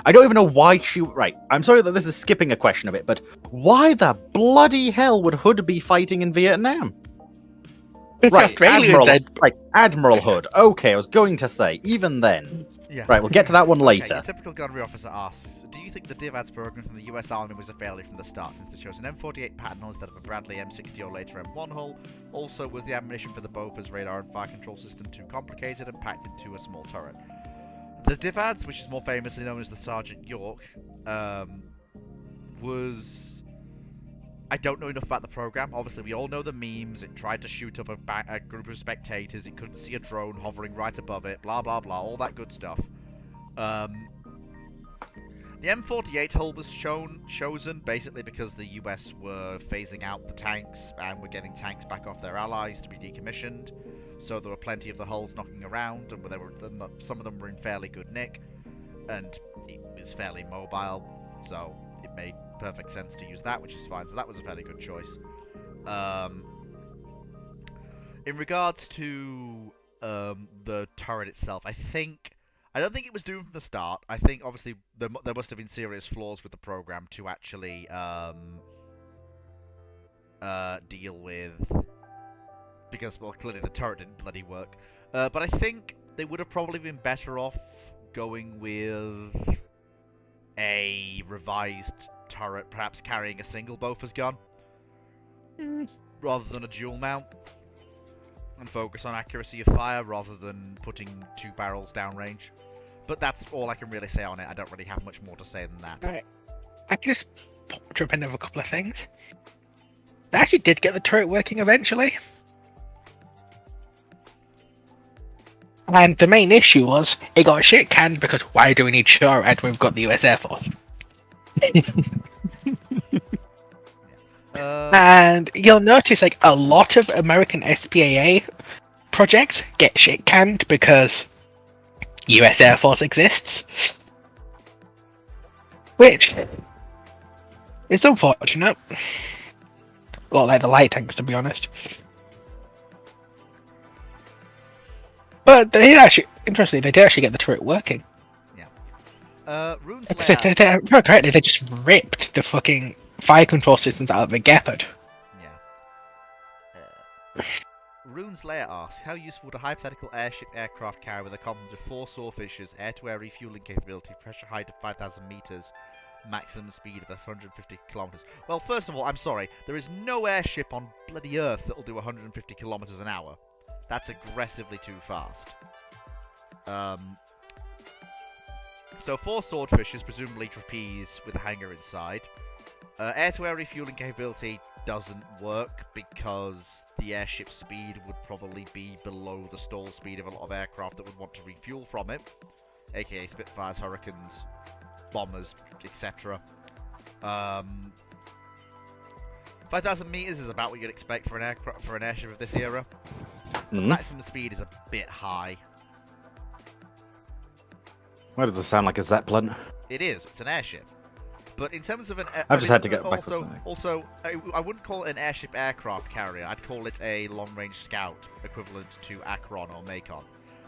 even know why she. Right. I'm sorry that this is skipping a question a bit, but why the bloody hell would Hood be fighting in Vietnam? Right, Admiral Hood. Okay, I was going to say, even then. Yeah. Right, we'll get to that one later. Okay, typical gunnery officer asks, do you think the DivAds program from the US Army was a failure from the start, since they chose an M48 pattern hull instead of a Bradley M60 or later M1 hull? Also, was the ammunition for the Bofors radar and fire control system too complicated and packed into a small turret? The DivAds, which is more famously known as the Sergeant York, was... I don't know enough about the program. Obviously, we all know the memes. It tried to shoot up a group of spectators. It couldn't see a drone hovering right above it. Blah, blah, blah. All that good stuff. The M48 hull was chosen basically because the US were phasing out the tanks and were getting tanks back off their allies to be decommissioned. So there were plenty of the hulls knocking around, and some of them were in fairly good nick, and it was fairly mobile, so it made perfect sense to use that, which is fine. So that was a fairly good choice. In regards to the turret itself, I don't think it was doomed from the start. I think obviously there must have been serious flaws with the program to actually deal with, because well clearly the turret didn't bloody work. But I think they would have probably been better off going with a revised turret, perhaps carrying a single Bofors gun rather than a dual mount, and focus on accuracy of fire rather than putting 2 barrels downrange. But that's all I can really say on it. I don't really have much more to say than that. Right. I can just jump in with a couple of things. They actually did get the turret working eventually. And the main issue was, it got shit canned because why do we need SHORAD when we've got the US Air Force? And you'll notice like a lot of American SPAA projects get shit canned because US Air Force exists. Which is unfortunate. Well, like the light tanks, to be honest. But they did actually, interestingly, they did actually get the turret working. Runes Correctly, they just ripped the fucking fire control systems out of the Gepard. Yeah. Runes Lair asks, how useful would a hypothetical aircraft carrier with a complement of 4 Swordfishes, air-to-air refueling capability, pressure height of 5,000 meters, maximum speed of 150 kilometers? Well, first of all, I'm sorry, there is no airship on bloody Earth that will do 150 kilometers an hour. That's aggressively too fast. So 4 Swordfishes, presumably trapeze with a hangar inside. Air-to-air refueling capability doesn't work because the airship speed would probably be below the stall speed of a lot of aircraft that would want to refuel from it, aka Spitfires, Hurricanes, bombers, etc. 5,000 meters is about what you'd expect for an airship of this era. The maximum speed is a bit high. Why does it sound like a Zeppelin? It is. It's an airship. But in terms of an... I've just had to get back to Also, I wouldn't call it an airship aircraft carrier. I'd call it a long-range scout, equivalent to Akron or Macon.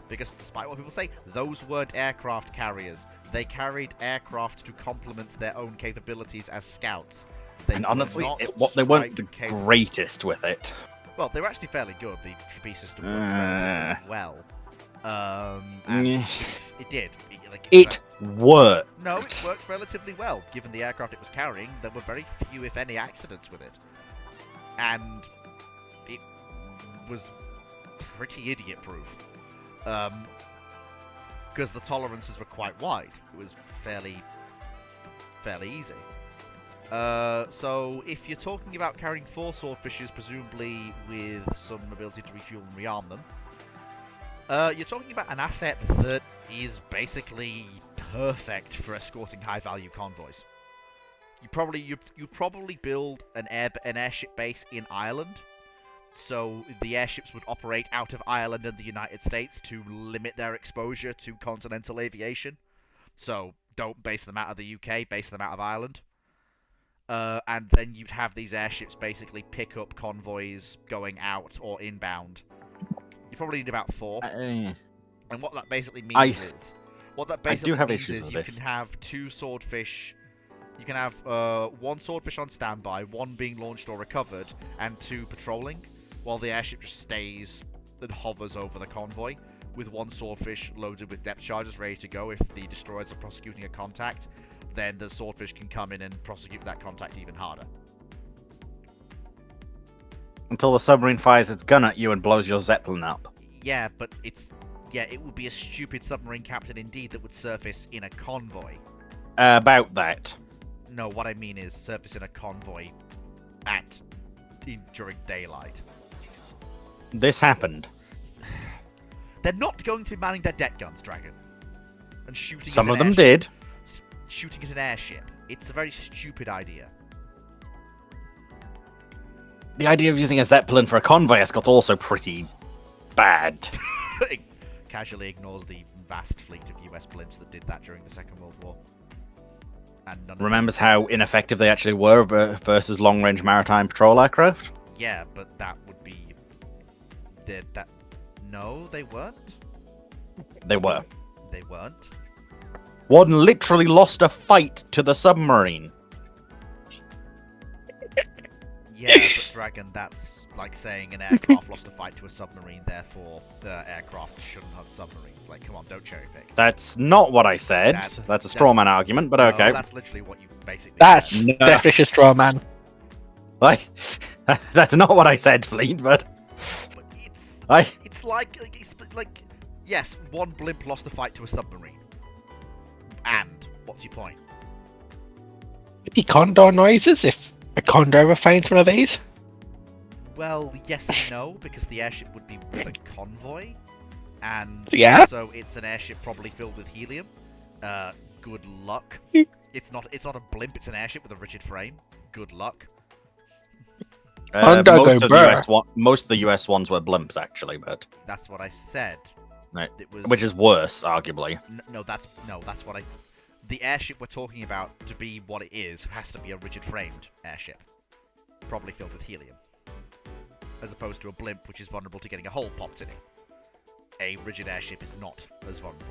Because despite what people say, those weren't aircraft carriers. They carried aircraft to complement their own capabilities as scouts. And honestly, they weren't the greatest with it. Well, they were actually fairly good. The trapeze system worked relatively well. And it did. It worked. No, it worked relatively well. Given the aircraft it was carrying, there were very few, if any, accidents with it. And it was pretty idiot-proof. Because the tolerances were quite wide. It was fairly fairly easy. So if you're talking about carrying 4 swordfishes, presumably with some ability to refuel and rearm them, you're talking about an asset that is basically perfect for escorting high-value convoys. You'd probably build an airship base in Ireland, so the airships would operate out of Ireland and the United States to limit their exposure to continental aviation. So don't base them out of the UK, base them out of Ireland. And then you'd have these airships basically pick up convoys going out or inbound. You probably need about 4. And what that basically means is... I do have issues with you this. can have 2 swordfish... You can have 1 swordfish on standby, 1 being launched or recovered, and 2 patrolling, while the airship just stays and hovers over the convoy, with 1 swordfish loaded with depth charges ready to go if the destroyers are prosecuting a contact. Then the swordfish can come in and prosecute that contact even harder. Until the submarine fires its gun at you and blows your Zeppelin up. Yeah, but it would be a stupid submarine captain indeed that would surface in a convoy. About that. No, what I mean is surface in a convoy during daylight. This happened. They're not going to be manning their deck guns, Dragon. And shooting. Some at of an them airship. did. Shooting at an airship. It's a very stupid idea. The idea of using a Zeppelin for a convoy escort's also pretty bad. Casually ignores the vast fleet of US blimps that did that during the Second World War. And Remembers how ineffective they actually were versus long-range maritime patrol aircraft? Yeah, but that would be... No, they weren't? They were. They weren't? One literally lost a fight to the submarine. Yeah, but Dragon, that's like saying an aircraft lost a fight to a submarine, therefore the aircraft shouldn't have submarines. Like, come on, don't cherry pick. That's not what I said. That's a straw man argument, but okay. No, that's literally what you basically That's said. definitely a straw man. Like, that's not what I said, Fleet, but... But it's like, yes, 1 blimp lost a fight to a submarine. And, what's your point? The condor noises if a condor ever finds one of these? Well, yes and no, because the airship would be with a convoy, and Yeah? so it's an airship probably filled with helium. Good luck. It's not a blimp, it's an airship with a rigid frame. Good luck. most of the US ones were blimps, actually, but... That's what I said. Right. It was... Which is worse, arguably. No, that's what I... The airship we're talking about, to be what it is, has to be a rigid-framed airship. Probably filled with helium. As opposed to a blimp, which is vulnerable to getting a hole popped in it. A rigid airship is not as vulnerable.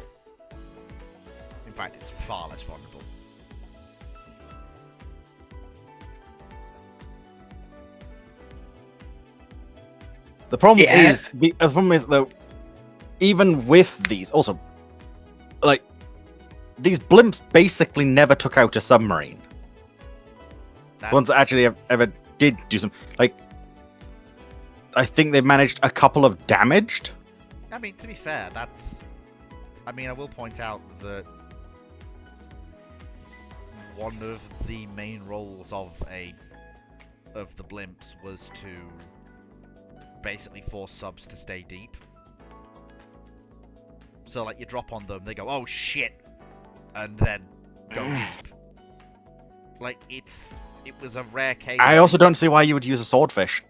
In fact, it's far less vulnerable. The problem is though, even with these, also, like, these blimps basically never took out a submarine. The ones that actually ever did do some, like, I think they managed a couple of damaged. I mean, to be fair, I will point out that one of the main roles of the blimps was to basically force subs to stay deep. So, like, you drop on them, they go, "Oh shit," and then go deep. Like, it was a rare case. I also don't see why you would use a swordfish.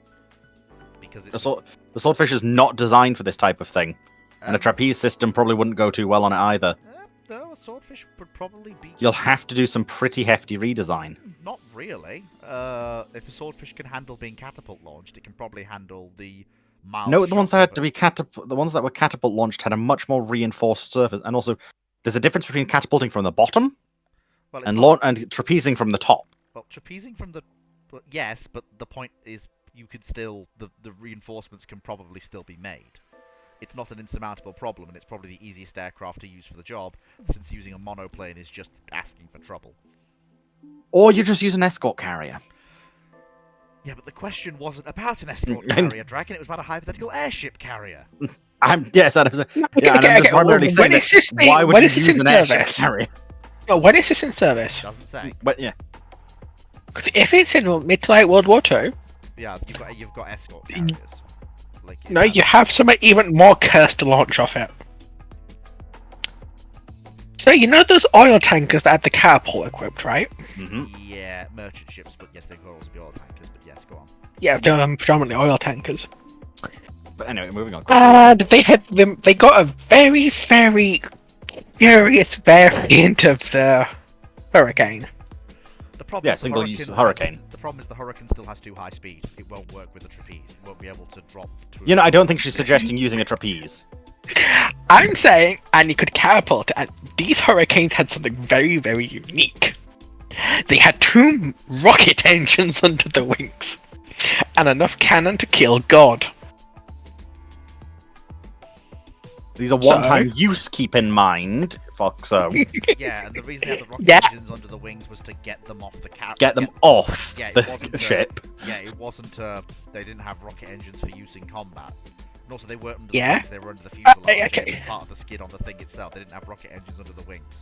Because it's... The swordfish is not designed for this type of thing, and a trapeze system probably wouldn't go too well on it either. No, a swordfish would probably be... You'll have to do some pretty hefty redesign. Not really. If a swordfish can handle being catapult launched, it can probably handle the mild... No, the ones that had to be the ones that were catapult launched had a much more reinforced surface, and also there's a difference between catapulting from the bottom and trapezing from the top. Well, trapezing from the... Well, yes, but the point is you could still... The reinforcements can probably still be made. It's not an insurmountable problem, and it's probably the easiest aircraft to use for the job, since using a monoplane is just asking for trouble. Or you just use an escort carrier. Yeah, but the question wasn't about an escort carrier, Dragon. It was about a hypothetical airship carrier. I'm just primarily saying that, why would you use an airship carrier? Oh, when is this in service? Doesn't say. But yeah, Because if it's in mid to late World War II, Yeah, you've got escort carriers. Like it no, has- you have something even more cursed to launch off it. So you know those oil tankers that had the catapult equipped, right? hmm Yeah, merchant ships, but yes, they could also be oil tankers. But yes, go on. Yeah, they're predominantly oil tankers. but anyway, moving on. And they had them. They got a very, very curious variant of the Hurricane. The problem Yeah, is the single-use Hurricane Hurricane. The problem is the Hurricane still has too high speed. It won't work with a trapeze. It won't be able to drop. To I don't think she's suggesting using a trapeze. I'm saying, and you could catapult, and these Hurricanes had something very, very unique. They had 2 rocket engines under the wings, and enough cannon to kill God. These are one-time use. Keep in mind, Foxo. Yeah, and the reason they had the rocket Yeah. engines under the wings was to get them off the car. Get them off Yeah, it wasn't the a- ship. Yeah, it wasn't. They didn't have rocket engines for use in combat. And also, they weren't under Yeah. the wings. They were under the fuselage. okay. It was part of the skid on the thing itself. They didn't have rocket engines under the wings.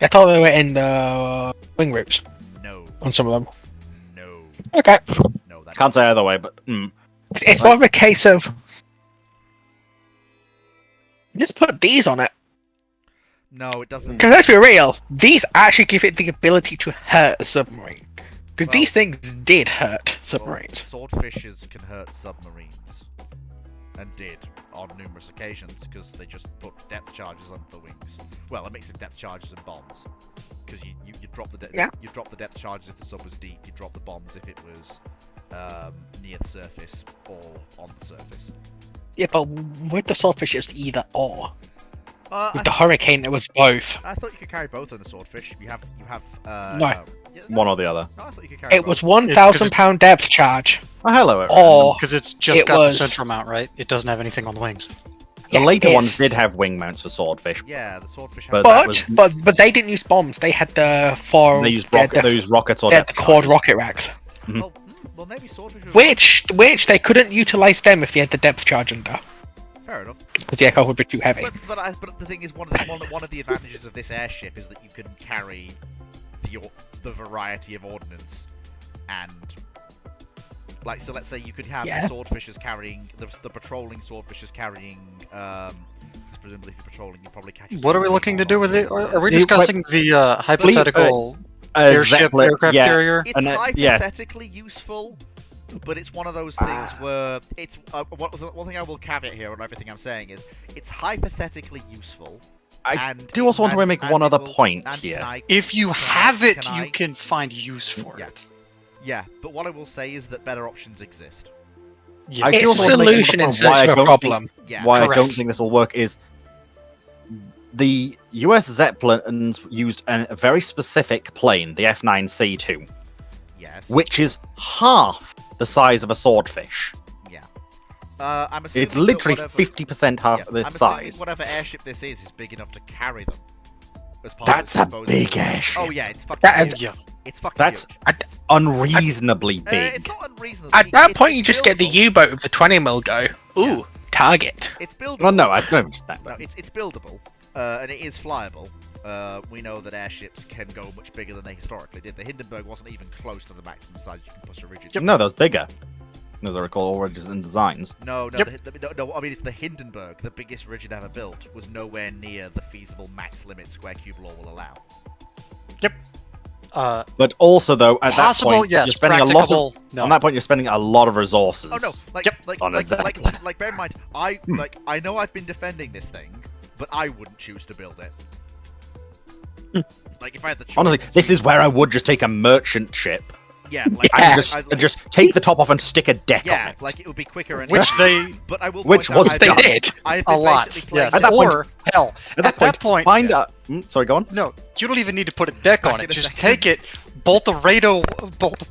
I thought they were in the wing roots No, on some of them. no, Okay. no. That Can't say either way, but It's more of a case of just put these on it. No, it doesn't. Because let's be real, these actually give it the ability to hurt a submarine. Because Well- these things did hurt Well, submarines. swordfishes can hurt submarines, and did on numerous occasions because they just put depth charges under the wings. Well, a mix of depth charges and bombs. Because you drop the Yeah. you drop the depth charges if the sub was deep. You drop the bombs if it was near the surface or on the surface. Yeah, but with the swordfish, it's either or. I, With the hurricane, it was both. I thought you could carry both on the swordfish. You have No. yeah, one or the other. No, I thought you could carry It both. was £1,000 depth charge, Oh, hello. everyone. or Because it's just It got was- the central mount, right? It doesn't have anything on the wings. The yeah, later it's- ones did have wing mounts for swordfish. Yeah, the swordfish. But have that But, was- but they didn't use bombs. They had the four. They used they had rockets or they had the depth quad charges. rocket racks, well, maybe swordfish. was- which they couldn't utilize them if they had the depth charge under, Fair enough. because the echo would be too heavy. But the thing is, one of the advantages of this airship is that you can carry the variety of ordnance, and so let's say you could have Yeah. the swordfishers carrying the patrolling swordfishers carrying. 'Cause presumably, if you're patrolling, you probably catch. What are we looking to do with it? Are we Yeah, discussing the hypothetical airship Zeppelin- aircraft yeah. carrier? It's And, yeah. hypothetically useful, but it's one of those things where it's one thing I will caveat here on everything I'm saying is it's hypothetically useful. I and, do also want to and- make and one it other will- point and here. can I- If you can I- have it, can you I- can find use for Yeah. it. Yeah, but what I will say is that better options exist. Yeah. I do It's also a want to make another solution in point why I search of a don't problem. Yeah. why I don't Correct. think this will work is the US Zeppelins used a very specific plane, the F9C2, Yes. which is half the size of a swordfish. Yeah. I'm assuming It's literally that whatever, 50% half yeah, the I'm assuming size. whatever airship this is big enough to carry them. As part That's of a its disposable- big airship. Oh yeah, it's fucking. That huge. Yeah. It's fucking. That's huge. Unreasonably big. It's not unreasonable. At that It's point, you just get the buildable. U-boat with the 20 mil go. Ooh, Yeah. target. It's buildable. Well, no, I don't understand. No, it's buildable, and it is flyable. We know that airships can go much bigger than they historically did. The Hindenburg wasn't even close to the maximum size you can push a rigid. No, that was bigger. As I recall, already in designs. No, Yep. no. I mean, it's the Hindenburg, the biggest rigid ever built, was nowhere near the feasible max limit Square Cube law will allow. But also, though, at Possible, that point, yes. you're spending a lot of Practicable, no. on that point. You're spending a lot of resources. Oh no, like, Yep. On a Zeppelin. bear in mind, I know I've been defending this thing, but I wouldn't choose to build it. Like if I had the choice. Honestly, this is where I would just take a merchant ship yeah, like Yeah. and just take the top off and stick a deck on yeah, it. like it would be quicker and Which they But I will. which point out was I've They done. been- did. I've a been lot. basically playing Yes. At that point- Or hell, At that point, find a. Sorry, go on. No, you don't even need to put a deck Back on in it. a Just second. take it, bolt the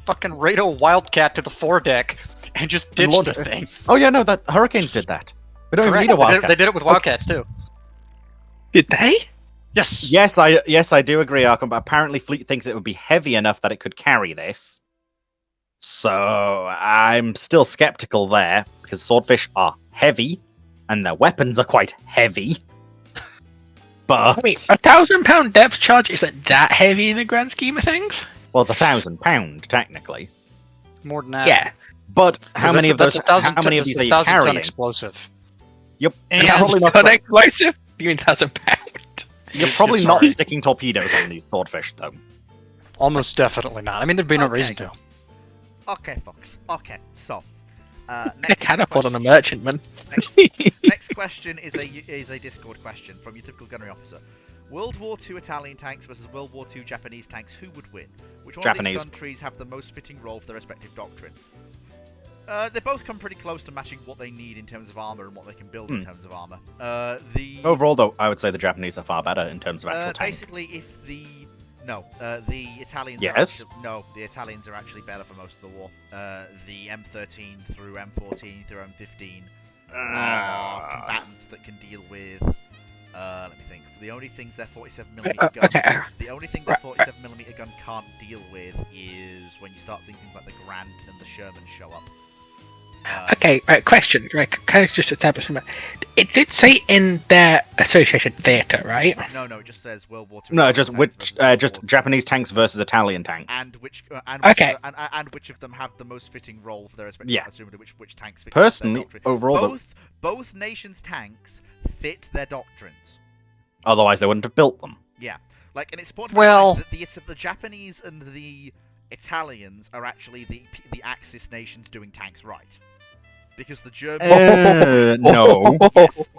fucking Rado Wildcat to the foredeck, and just ditch Lord- the thing. Oh yeah, no, that Hurricanes did that. We don't Correct. even need a They did- wildcat. They did it with Wildcats too. Did they? Yes. Yes, I do agree, Arkham. But apparently, Fleet thinks it would be heavy enough that it could carry this. So I'm still skeptical there because swordfish are heavy, and their weapons are quite heavy. But I mean, £1,000 depth charge isn't that heavy in the grand scheme of things. well, it's £1,000 technically. More than that. Yeah. But how many of those? How many of that's these a are you 1,000 ton carrying? explosive. Yep. And You're probably not. explosive. You mean £1,000? You're probably not Sorry. sticking torpedoes on these swordfish, though. Almost definitely not. I mean, there'd be no Okay. reason to. Okay, folks. Okay, so A next catapult on a question. merchantman. Next question is a Discord question from your typical gunnery officer. World War II Italian tanks versus World War II Japanese tanks. Who would win? Which one of Japanese. these countries have the most fitting role for their respective doctrine? They both come pretty close to matching what they need in terms of armor and what they can build in terms of armor. Overall, though, I would say the Japanese are far better in terms of actual tank. basically, if the Italians. Yes. The Italians are actually better for most of the war. The M13 through M14 through M15 are combatants that can deal with. Let me think. The only things their 47mm gun. Okay. The only thing their 47mm gun can't deal with is when you start seeing things like the Grant and the Sherman show up. Okay, question. Right, can I just establish a minute? It did say in their associated theatre, right? No, it just says World War II. No, tanks just versus which, World just War II. Japanese tanks versus Italian tanks. And which Okay. and which of them have the most fitting role for their respective? Yeah. Assuming which tanks fit Personally, their doctrine. overall, both nations' tanks fit their doctrines. otherwise they wouldn't have built them. Yeah, like, and it's important. Well- to realize that the Japanese and the Italians are actually the Axis nations doing tanks right, because the Germans. No.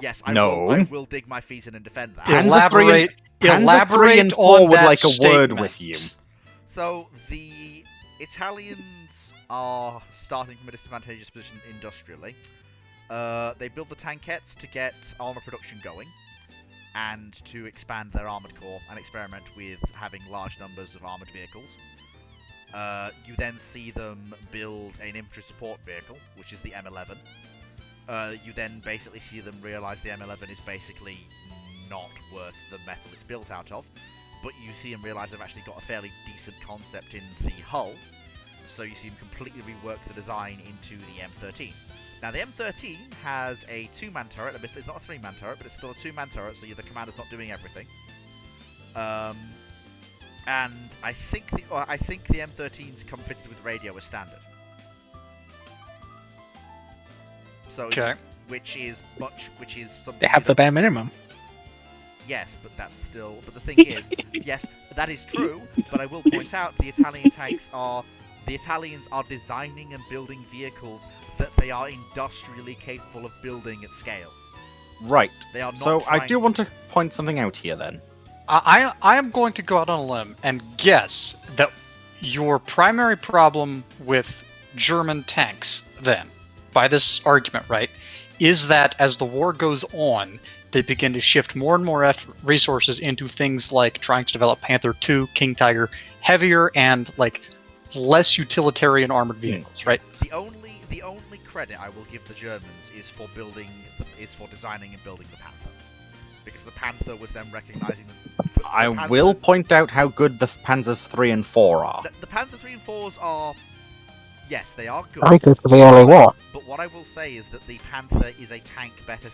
Yes, No. I will dig my feet in and defend that. Panzer III Panzer III and IV on would that like a word statement. with you. So the Italians are starting from a disadvantageous position industrially. They build the tankettes to get armor production going, and to expand their armored corps and experiment with having large numbers of armored vehicles. You then see them build an infantry support vehicle, which is the M11. You then basically see them realize the M11 is basically not worth the metal it's built out of, but you see them realize they've actually got a fairly decent concept in the hull, so you see them completely rework the design into the M13. Now, the M13 has a 2-man turret. It's not a 3-man turret, but it's still a 2-man turret, so the commander's not doing everything. And I think the M13s come fitted with radio as standard. So, Okay. which is something. They have the bare minimum. Yes, but that's still. But the thing is, yes, that is true. But I will point out the Italians are designing and building vehicles that they are industrially capable of building at scale. Right. They are not. So I trying do want to point something out here then. I am going to go out on a limb and guess that your primary problem with German tanks, then, by this argument, right, is that as the war goes on, they begin to shift more and more resources into things like trying to develop Panther II, King Tiger, heavier and like less utilitarian armored vehicles, right? The only credit I will give the Germans is for designing and building the Panther, because the Panther was them recognizing that. I will point out how good the Panzers 3 and 4 are. The Panzer 3 and 4s are. Yes, they are good. Very good for the early war. But what I will say is that the Panther is a tank better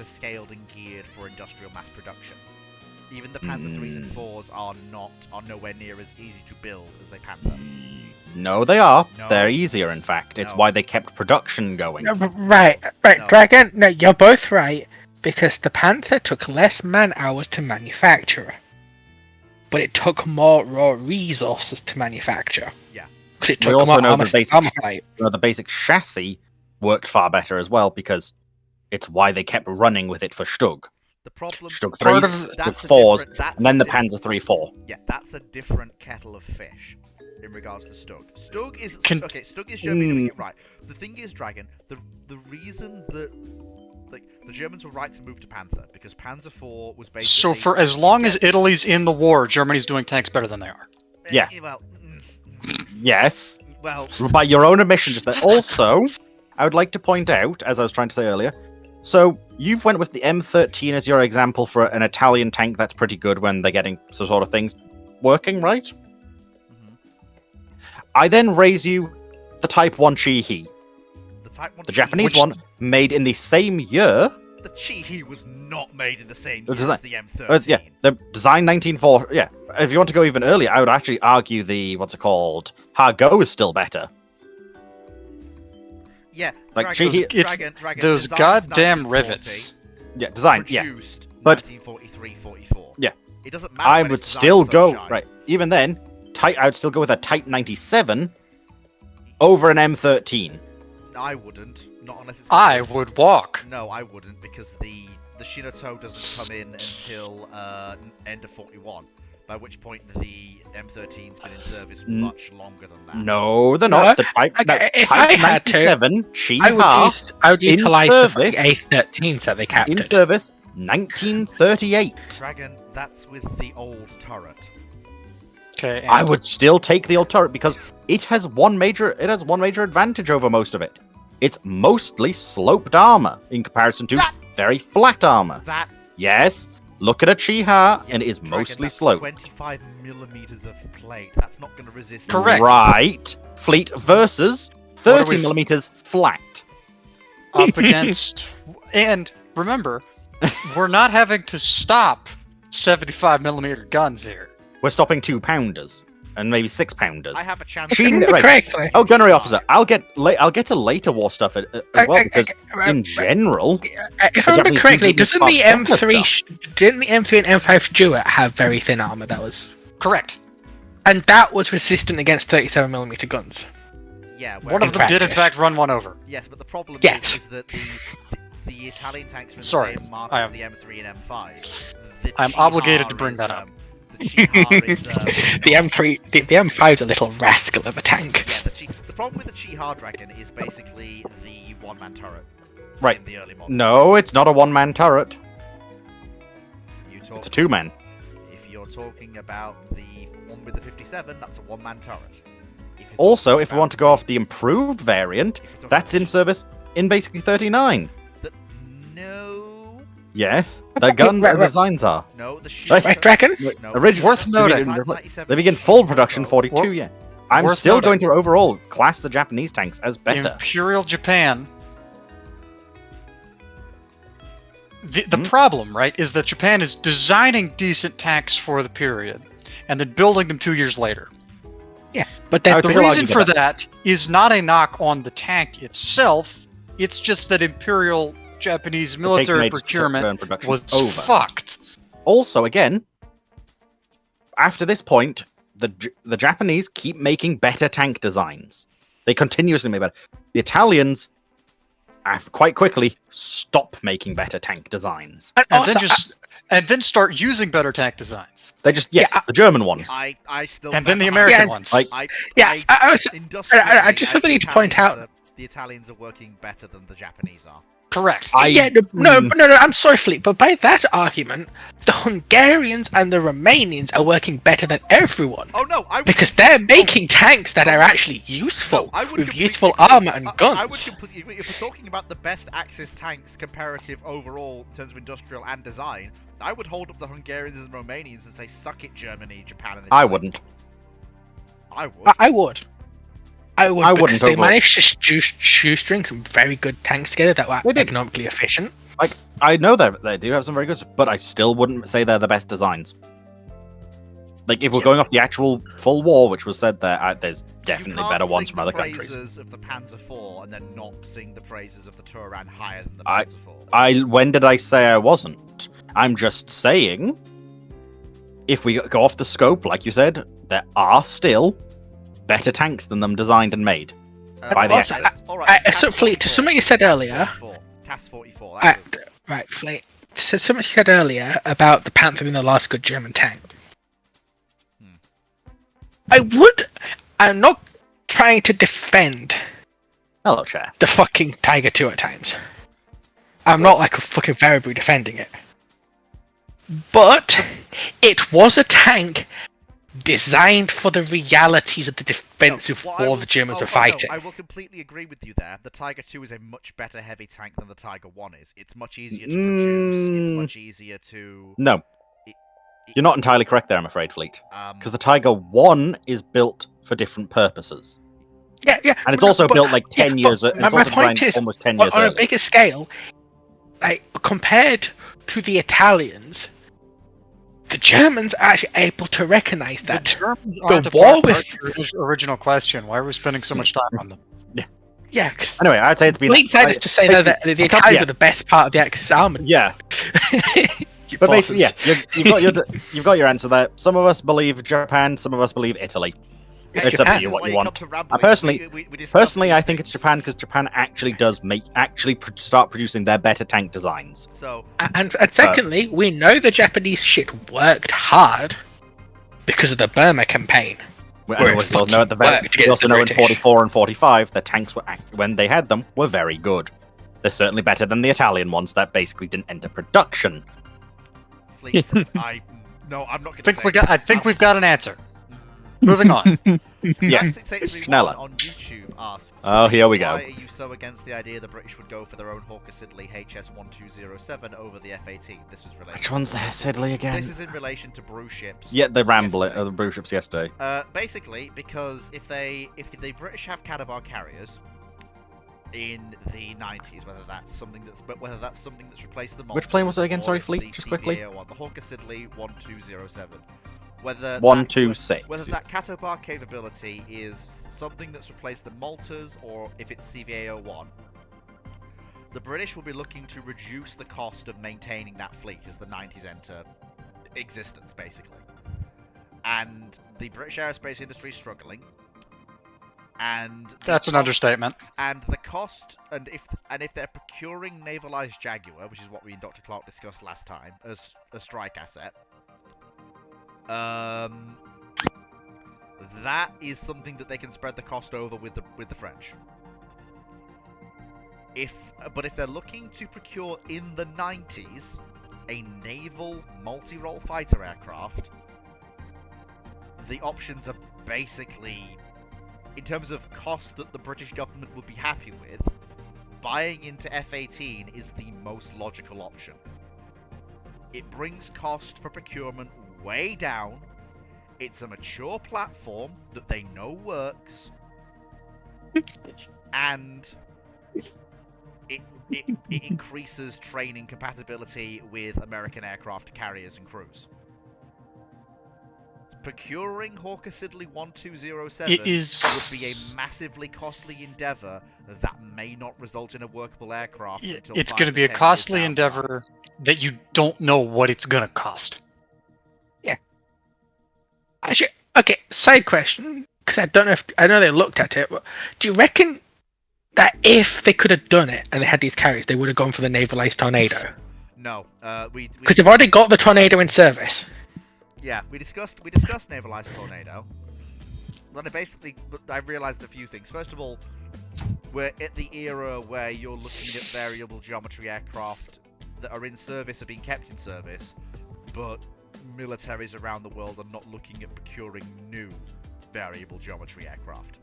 scaled and geared for industrial mass production. Even the Panzer 3s and 4s are nowhere near as easy to build as the Panther. No, they are. No. They're easier, in fact. It's No. why they kept production going. Right, No. Dragon. No, you're both right, because the Panther took less man hours to manufacture, but it took more raw resources to manufacture. Yeah. Because it We took also more know armor the basic- armor plate. The basic chassis worked far better as well, because it's why they kept running with it for Stug. The problem. Stug Part 3s, of- Stug that's a 4s, different- that's and then a the di- Panzer 3-4. Yeah, that's a different kettle of fish in regards to Stug. Stug is Can- okay. Stug is Germany doing it right. The thing is, Dragon. The reason that the Germans were right to move to Panther because Panzer IV was basically. So for as long as Italy's in the war, Germany's doing tanks better than they are. Yeah. Well. Yes, Well. by your own admission just there. Also, I would like to point out, as I was trying to say earlier, so you've went with the M13 as your example for an Italian tank that's pretty good when they're getting sort of things working, right? Mhm. I then raise you the Type 1 Chi-He, The Type 1. the Japanese Which- one, made in the same year The Chi-He was not made in the same The year design- as the M13. Yeah, the design 1940. Yeah, if you want to go even earlier, I would actually argue the what's it called? Ha-Go is still better. Yeah, Like, Dragon, Chi-He- Dragon Those designed goddamn 1940, rivets. Yeah, design. Yeah, produced but- 1943-44. Yeah. It doesn't matter. I when would it's still designed go so shy. right. Even then, I would still go with a Type 97 over an M13. I wouldn't. Not unless it's. I would walk. No, I wouldn't because the Shinoto doesn't come in until end of 41. By which point the M13's been in service much longer than that. No, they're not. The Type, Okay, no, if Type I had to, 97 I would Chi-Ha I would in utilize the service- A13s that they in captured. service 1938. Dragon, that's with the old turret. Okay. I would still take the old turret because it has one major advantage over most of it. It's mostly sloped armor in comparison to very flat armor. That Yes, look at a Chi-Ha yeah, and it is Dragon, mostly that's sloped. 25 millimeters of plate. That's not going to resist. Correct. Right. Fleet versus What are 30 we- millimeters flat. Up against. And remember, we're not having to stop 75mm guns here. We're stopping 2-pounders and maybe 6-pounders. I have a chance. She- to- Remember right. correctly. Oh, gunnery officer. I'll get to later war stuff as well because in general, If I remember Japanese correctly, people use doesn't the fast M3 didn't the M3 and M5 Stuart have very thin armor that was, Correct. and that was resistant against 37mm guns? Yeah, One of In them did, in practice. fact, run one over. Yes, but the problem Yes. is that the Italian tanks are in Sorry, the same mark I as am- the M3 and M5. The I'm Chi-Ha obligated to bring is, that up. The Chi-Ha is, The M3, the M5's a little rascal of a tank. yeah, the problem with the Chi-Ha Dragon is basically the one-man turret. Right. In the early model. no, it's not a one-man turret. You talk, It's a 2-man. If you're talking about the one with the 57, that's a one-man turret. If you're Also, talking if we want to go off the improved variant, if you're talking that's in service in basically 39. No, Yes, the gun Right, right. designs are. no, the Right. Right, Dragon? No, Original. Worth noting. They begin full production 42, yeah. I'm Worth still noting. going to overall class the Japanese tanks as better. Imperial Japan. The Hmm? problem, right, is that Japan is designing decent tanks for the period and then building them 2 years later. But I then would The still reason argue for that. that is not a knock on the tank itself, it's just that Imperial Japanese It takes military mates to procurement turn production was over. fucked. Also, again, after this point, the Japanese keep making better tank designs. They continuously make better. The Italians, quite quickly, stop making better tank designs. And then start using better tank designs. They just the German ones. I still. And then stand the behind American that. ones. Like- I was- Industrially, I just really need to point Italians out- the Italians are working better than the Japanese are. Correct. no, I'm sorry, Fleet, but by that argument, the Hungarians and the Romanians are working better than everyone. Oh no, I would Because they're making tanks that are actually useful, No, I would with completely useful agree. armor and I would guns. completely agree. If we're talking about the best Axis tanks comparative overall in terms of industrial and design, I would hold up the Hungarians and Romanians and say, "Suck it, Germany, Japan." And I Italy." wouldn't. I would. I would. I would, I because wouldn't they overall. managed to shoestring some very good tanks together that were They did. economically efficient. I know that they do have some very good stuff, but I still wouldn't say they're the best designs. Like, if we're going off the actual full war, which was said there, there's definitely You better can't ones sing from other the countries. praises of the Panzer IV and then not sing the praises of the Turan higher than the I- Panzer IV. When did I say I wasn't? I'm just saying, if we go off the scope, like you said, there are still better tanks than them designed and made. by the also, Axis. So, Fleet, to something you said earlier, CAS 44. That's it. right, Fleet, so something you said earlier about the Panther being the last good German tank. I'm not trying to defend Hello, Chef. the fucking Tiger 2 at times. I'm not like a fucking Varibu defending it. But it was a tank designed for the realities of the defensive No, what I war will- the Germans oh, were oh, no, fighting. I will completely agree with you there. The Tiger 2 is a much better heavy tank than the Tiger 1 is. It's much easier to produce. It's much easier to... No, you're not entirely correct there, I'm afraid, Fleet. Um, Because the Tiger 1 is built for different purposes. Yeah. And it's but- also but- built like 10 yeah, years... but It's my also point designed is, almost 10 years on a early. bigger scale, like compared to the Italians, the Germans are actually able to recognize that. The Germans The aren't war part with- of your original question. Why are we spending so much time on them? Yeah, Anyway, I'd say it's been. Bleak said is to say that the Italians yeah. are the best part of the Axis army. Yeah, You but basically, yeah, bosses. you've got your answer there. Some of us believe Japan, some of us believe Italy. It's up to you what you want. Personally, I think it's Japan because Japan actually does start producing their better tank designs. So And secondly, we know the Japanese shit worked hard because of the Burma campaign. And Where it we also know at the fucking very, worked we against also the know in British. 44 and 45, the tanks were when they had them were very good. They're certainly better than the Italian ones that basically didn't enter production. fleet. I'm not going to say. I think we've got an answer. Moving on. Yes, Schneller. on YouTube asks, Oh, here we why go. are you so against the idea the British would go for their own Hawker Siddeley HS-1207 over the F-18? This is related. Which one's there, Sidley again? This is in relation to brew ships. Yeah, the Yesterday. the brew ships yesterday. Basically, because if the British have Cadavar carriers in the 90s, whether that's something that's replaced the Which plane was it again? or Sorry, it's Fleet, the just quickly. CVA one, the Hawker Siddeley 1207. Whether 126. whether that Catabar capability is something that's replaced the Maltas or if it's CVA-01, the British will be looking to reduce the cost of maintaining that fleet as the 90s enter existence, basically. And the British aerospace industry is struggling. And That's an understatement. and the cost, and if they're procuring navalized Jaguar, which is what we and Dr. Clark discussed last time, as a strike asset, that is something that they can spread the cost over with the French. But if they're looking to procure in the 90s a naval multi-role fighter aircraft, the options are basically, in terms of cost that the British government would be happy with, buying into F-18 is the most logical option. It brings cost for procurement way down. It's a mature platform that they know works, and it increases training compatibility with American aircraft carriers and crews. Procuring Hawker Siddeley 1207 It is- would be a massively costly endeavor that may not result in a workable aircraft until It's 5 going to be a 10 years costly down the line. endeavor that you don't know what it's going to cost. Actually, okay, side question, because I know they looked at it, but do you reckon that if they could have done it and they had these carriers, they would have gone for the navalized Tornado? No, Because they've already got the Tornado in service. yeah, we discussed navalized Tornado. But I realised a few things. First of all, we're at the era where you're looking at variable geometry aircraft that are in service, are being kept in service, but militaries around the world are not looking at procuring new variable geometry aircraft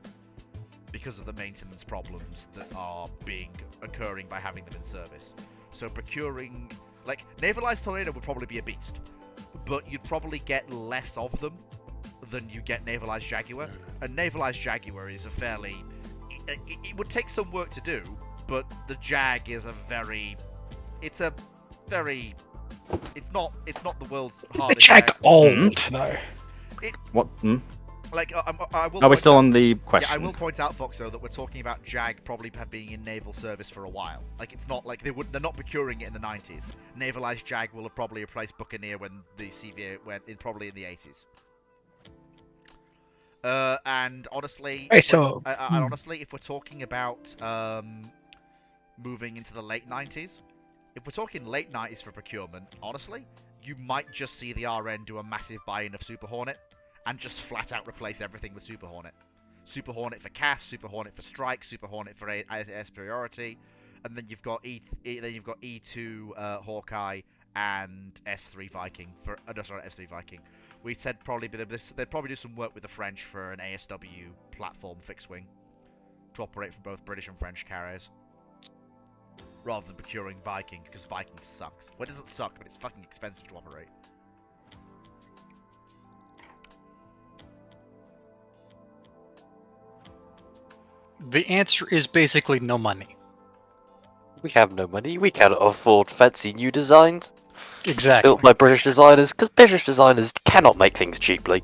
because of the maintenance problems that are occurring by having them in service. So procuring, like, navalized Tornado would probably be a beast, but you'd probably get less of them than you get navalized Jaguar. And navalized Jaguar is a fairly, it would take some work to do, but the Jag is it's not the world's The hardest. Jag air- old, though. What? Hmm? Like, I will. Are we point still out- on the Yeah, question? I will point out, Foxo, that we're talking about Jag probably being in naval service for a while. Like, it's not like they're not procuring it in the 90s. Navalized Jag will have probably replaced Buccaneer when the CVA probably in the 80s. And honestly, Right, so- honestly, if we're talking about moving into the late 90s, if we're talking late 90s for procurement, honestly, you might just see the RN do a massive buy-in of Super Hornet and just flat out replace everything with Super Hornet. Super Hornet for CAS, Super Hornet for Strike, Super Hornet for air superiority, and then you've got E2 Hawkeye and S3 Viking for S3 Viking. We said they'd probably do some work with the French for an ASW platform fixed wing to operate for both British and French carriers, rather than procuring Viking, because Viking sucks. Well, it doesn't suck, but it's fucking expensive to operate. The answer is basically no money. We have no money. We cannot afford fancy new designs Exactly. built by British designers, because British designers cannot make things cheaply.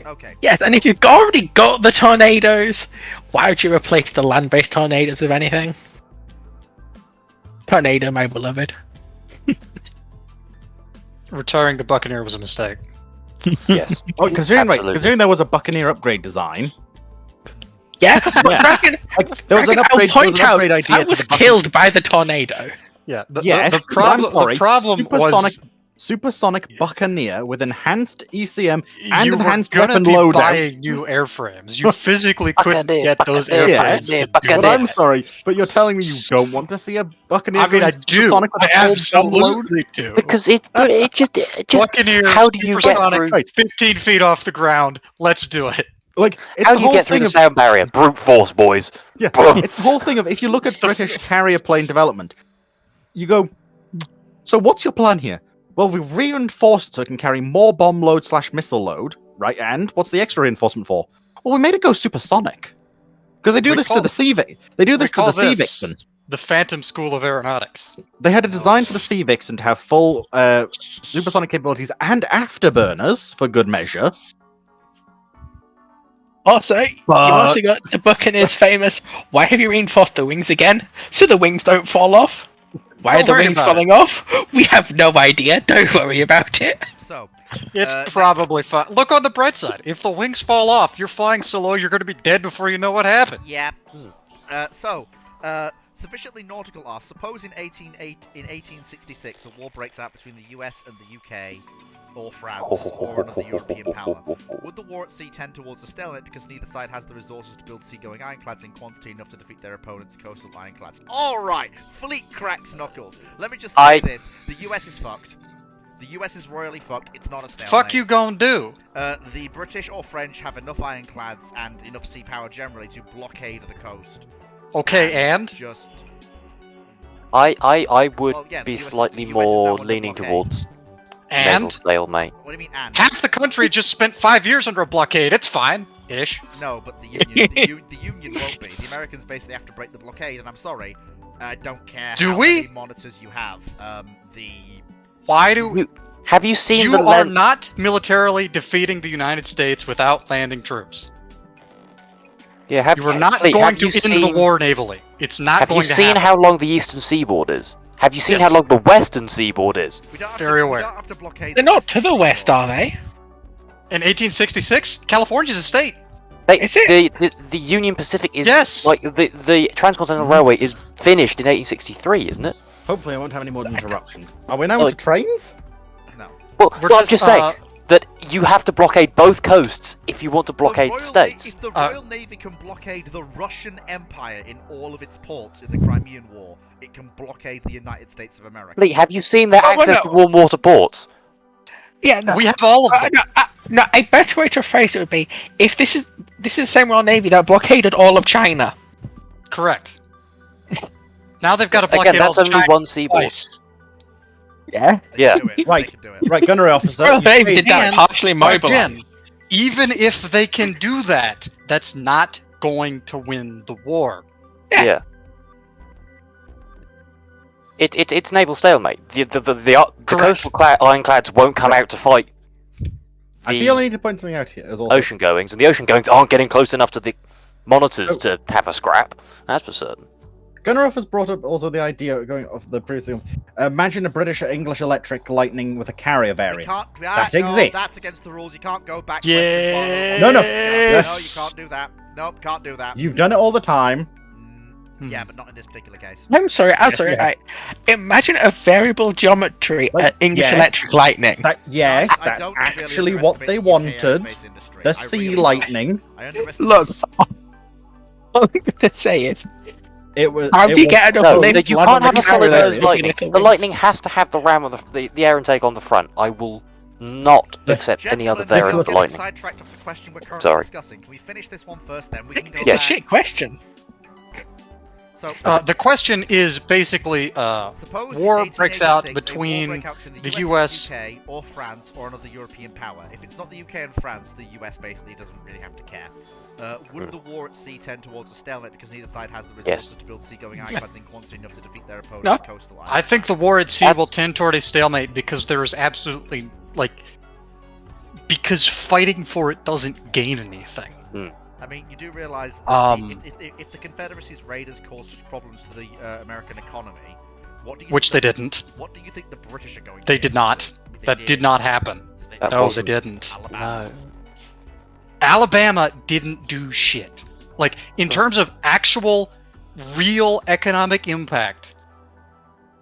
Okay. Yes, and if you've already got the tornadoes, why would you replace the land-based tornadoes with anything? Tornado, my beloved. Retiring the Buccaneer was a mistake. Yes. Oh, considering Absolutely. considering there was a Buccaneer upgrade design, Yeah, but Kraken, like there was an Kraken, upgrade, I'll point out, idea. I was to the Buccaneer. killed by the tornado. Yeah. Yes, The but I'm problem. sorry, The problem was Supersonic Buccaneer with enhanced ECM and you enhanced were gonna weapon be loadout. buying new airframes. You physically couldn't Buccaneer, get those Buccaneer, airframes. Buccaneer, to do Buccaneer. But it. I'm sorry, but you're telling me you don't want to see a Buccaneer I mean, going I do. supersonic with I a full bomb load? absolutely do. Because it just Buccaneer, how do you get supersonic, through? 15 feet off the ground. Let's do it. Like it's How the do you whole get through thing the of sound barrier? Brute force, boys. yeah, it's the whole thing of if you look at British carrier plane development, you go, so what's your plan here? Well, we've reinforced it so it can carry more bomb load / missile load, right? And what's the extra reinforcement for? Well, we made it go supersonic because they do this to Recall- the Sea. They do this to recall the Sea this. Vixen. The Phantom School of Aeronautics. They had a design for the Sea Vixen to have full supersonic capabilities and afterburners for good measure. Also, you also got the Buccaneers famous, why have you reinforced the wings again? So the wings don't fall off? Why Don't are the worry wings about falling off? We have no idea, don't worry about it. So, It's Uh, probably fine. Look on the bright side. If the wings fall off, you're flying so low, you're going to be dead before you know what happened. yep. Sufficiently nautical are. Suppose in 1866 a war breaks out between the US and the UK, or France, or another European power. Would the war at sea tend towards a stalemate because neither side has the resources to build seagoing ironclads in quantity enough to defeat their opponent's coastal ironclads? Alright, fleet cracks knuckles. Let me just say this. The US is fucked. The US is royally fucked. It's not a stalemate. Fuck you gonna do? The British or French have enough ironclads and enough sea power generally to blockade the coast. Okay, and? Just I would Well, yeah, be the US slightly is now more under leaning blockade. towards naval And? stalemate. what do you mean and? Half the country just spent 5 years under a blockade. It's fine. Ish. No, but the Union, the Union won't be. The Americans basically have to break the blockade, and I'm sorry, I don't care Do how we? many monitors you have. Why do... Have you seen You the are length? not militarily defeating the United States without landing troops. Yeah, have You are not actually, going have to you end seen, the war navally. It's not Have going you to seen happen. how long the eastern seaboard is? Have you seen Yes. how long the western seaboard is? We don't have Very to, aware. We don't have to blockade. They're not to the west, are they? In 1866, California's a state. Is it? The Union Pacific is Yes. like the Transcontinental Railway is finished in 1863, isn't it? Hopefully, I won't have any more interruptions. Are we now Like- into trains? No. Well, We're I'm just saying that you have to blockade both coasts if you want to blockade the states. If the Royal Navy can blockade the Russian Empire in all of its ports in the Crimean War, it can blockade the United States of America. Lee, have you seen their Oh, well, access no. to warm water ports? Yeah, no. We have all of them. No, a better way to phrase it would be, if this is the same Royal Navy that blockaded all of China. Correct. Now they've got to blockade Again, all that's of only China one seaboard. twice. Yeah. They Yeah. can do it. Right. They can do it. Right, gunnery officer. Royal you Navy paid- did that And, partially Again, mobilized. even if they can do that, that's not going to win the war. Yeah. Yeah. It's naval stalemate. The Correct. coastal ironclads won't come out to fight I the feel I need to point something out here as well. ocean goings, and the ocean goings aren't getting close enough to the monitors Oh. to have a scrap. That's for certain. Gunner has brought up also the idea going off the previous thing. Imagine a British or English electric lightning with a carrier We variant. can't, That no, exists. That's against the rules. You can't go back. Yes. No, no. No, Yes. you can't do that. Nope, can't do that. You've done it all the time. Yeah, but not in this particular case. I'm sorry, Yeah. right. Imagine a variable geometry Like, English yes. electric lightning. Yes, I that's don't really actually what underestimate they the UK wanted. aerospace industry. The I sea really lightning. don't. I underestimate. Look, all I'm gonna say is, It was. how it do you was- get enough No, lift you to land can't on have the a solid carrier nose if lightning. it The wins? lightning has to have the ram of the air intake on the front. I will not accept any other Gentlemen, variant Nicholas- of we're lightning. sidetracked off the question we're currently Sorry. discussing. Can we finish this one first, then we can go It's a back. shit question. So The question is basically, suppose war in breaks out 1886, between a war break out between the US UK, or France, or another European power. If it's not the UK and France, the US basically doesn't really have to care. Would the war at sea tend towards a stalemate because neither side has the resources to build seagoing ironclads in quantity enough to defeat their opponent's coastal line? I think the war at sea will tend toward a stalemate because there is absolutely, because fighting for it doesn't gain anything. I mean, you do realize if the Confederacy's raiders caused problems to the American economy, which they didn't. What do you think the British are going to do? They did not. That did not happen. No, they didn't. Alabama. No. Alabama didn't do shit. In terms of actual, real economic impact,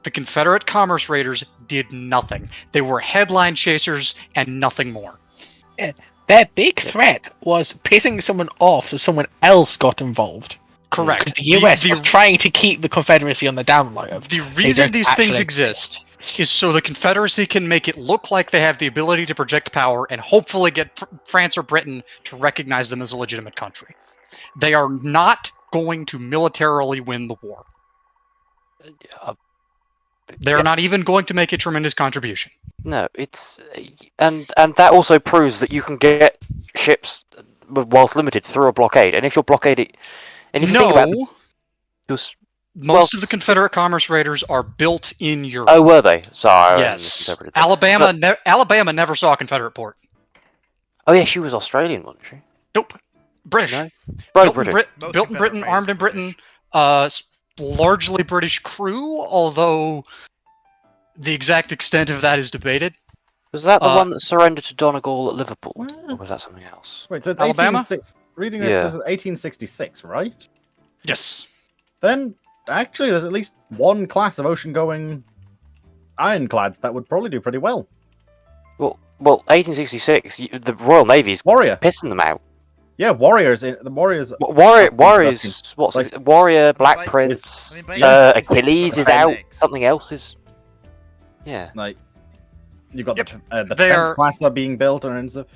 the Confederate commerce raiders did nothing. They were headline chasers and nothing more. Their big threat was pissing someone off so someone else got involved. Correct. The US was trying to keep the Confederacy on the down low. The reason these things exist is so the Confederacy can make it look like they have the ability to project power and hopefully get France or Britain to recognize them as a legitimate country. They are not going to militarily win the war. They're not even going to make a tremendous contribution. No, it's and that also proves that you can get ships whilst limited through a blockade. And if you're blockaded, and if you think about most of the Confederate commerce raiders are built in Europe. Oh, were they? Sorry. Yes. Alabama never saw a Confederate port. Oh yeah, she was Australian, wasn't she? Nope. British. No? Built in Britain, armed in Britain. Largely British crew, although the exact extent of that is debated. Was that the one that surrendered to Donegal at Liverpool? Or was that something else? Wait, so it's Alabama? Reading this says 1866, right? Yes. Then, actually, there's at least one class of ocean-going ironclads that would probably do pretty well. Well, 1866, the Royal Navy's Warrior. pissing them out. Yeah, Warriors. The Warriors. Warriors. What's Warrior, Black Like, Prince, I mean, basically, Achilles is out. Something else is. Yeah. You've got the They defense are- class that are being built and stuff.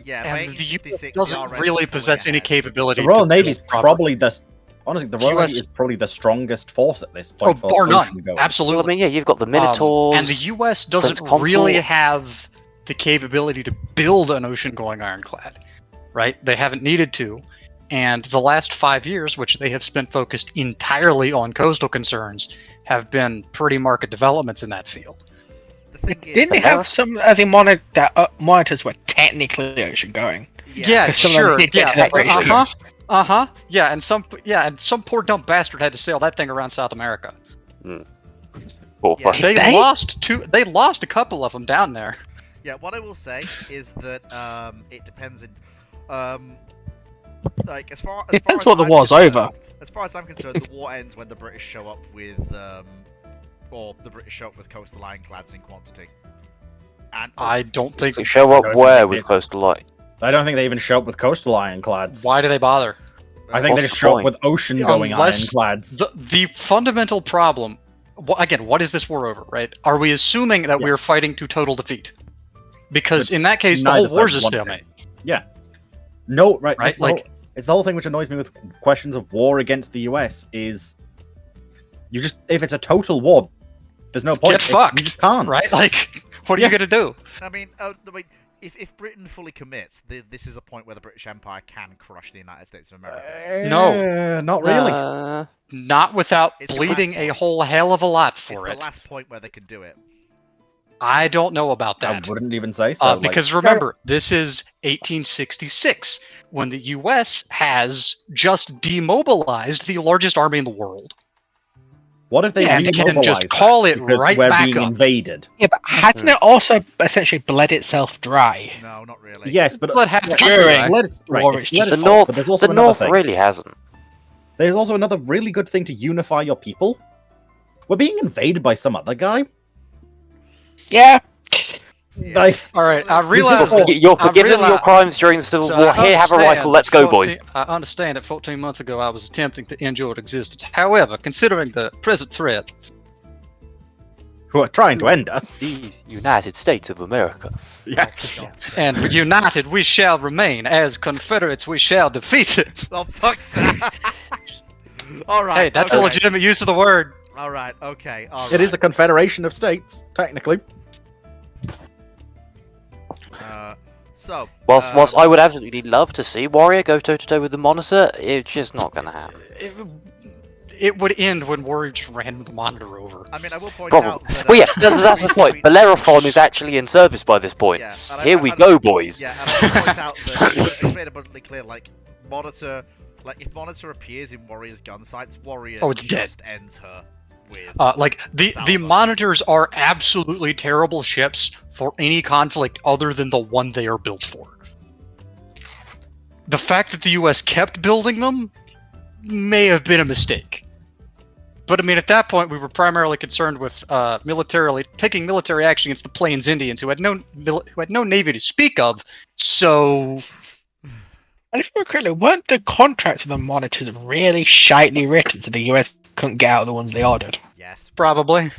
Yeah, And by the US 1866, doesn't already really way possess any ahead. capability. The Royal to Navy's build properly. probably the Royal US Navy is probably the strongest force at this Oh, point. for bar none. ocean-going. Absolutely. Well, I mean, yeah, you've got the Minotaurs. And the US doesn't Prince Consort. really have the capability to build an ocean-going ironclad, right? They haven't needed to. And the last 5 years, which they have spent focused entirely on coastal concerns, have been pretty marked developments in that field. The thing is, Didn't they have some of the monitors were technically ocean going? Yeah, Because some of them sure. did Yeah, get British ships. Yeah, and some poor dumb bastard had to sail that thing around South America. Poor Yeah. fuck. They They? lost a couple of them down there. Yeah, what I will say is that it depends. As far Depends as what the I'm war's concerned- over. As far as I'm concerned, the war ends when the British show up with, or the British show up with coastal ironclads in quantity. And I don't think. They show I up don't where think with they- coastal light? I don't think they even show up with coastal ironclads. Why do they bother? I think they What's just the show up point? with ocean-going Unless ironclads. The fundamental problem. Again, what is this war over? Right? Are we assuming that we are fighting to total defeat? Because But in that case, the neither whole war's a side wants stalemate. No, right. Right, It's the whole thing which annoys me with questions of war against the US is if it's a total war, there's no point. Get fucked, You just can't. Right? What are you gonna do? I mean, if Britain fully commits, this is a point where the British Empire can crush the United States of America. No. Not really. Not without It's the bleeding last a one. whole hell of a lot It's for the it. last point where they can do it. I don't know about I that. wouldn't even say so. Because remember, this is 1866, when the U.S. has just demobilized the largest army in the world. what if they and can remobilize just that call it because right we're back being up. invaded? Yeah, but hasn't it also essentially bled itself dry? No, not really. Yes, but Let have During let it, right, war, it's it's let just it The fall, North, but there's also the another North thing. really hasn't. There's also another really good thing to unify your people. We're being invaded by some other guy. Yeah. Yeah. Like, All right, I just- realize. You're forgiving them your realize- crimes during the Civil So War. I Here, have a understand rifle. Let's go, that boys. I understand that 14 months ago I was attempting to end your existence. However, considering the present threat, who are trying to end us. These United States of America. Yeah. and united we shall remain, as Confederates we shall defeat it. Oh, fuck's sake. All right. Hey, that's a okay. legitimate use of the word. All right. Okay. All right. It is a confederation of states, technically. Whilst I would absolutely love to see Warrior go toe-to-toe with the Monitor, it's just not going to happen. It would end when Warrior just ran the Monitor over. I mean, I will point Probably. out that. Well, yeah, that's the point. Bellerophon is actually in service by this point. Yeah, and Here we go, boys. Yeah, and I will point out that it's made abundantly clear, like, Monitor, like, if Monitor appears in Warrior's gun sights, Warrior Oh, it's dead. just ends her with. Like the Salvo. Monitors are absolutely terrible ships for any conflict other than the one they are built for. The fact that the U.S. kept building them may have been a mistake. But I mean, at that point, we were primarily concerned with taking military action against the Plains Indians, who had no navy to speak of. So, And if I remember correctly, weren't the contracts of the Monitors really shitely written so the US couldn't get out of the ones they ordered? Yes. probably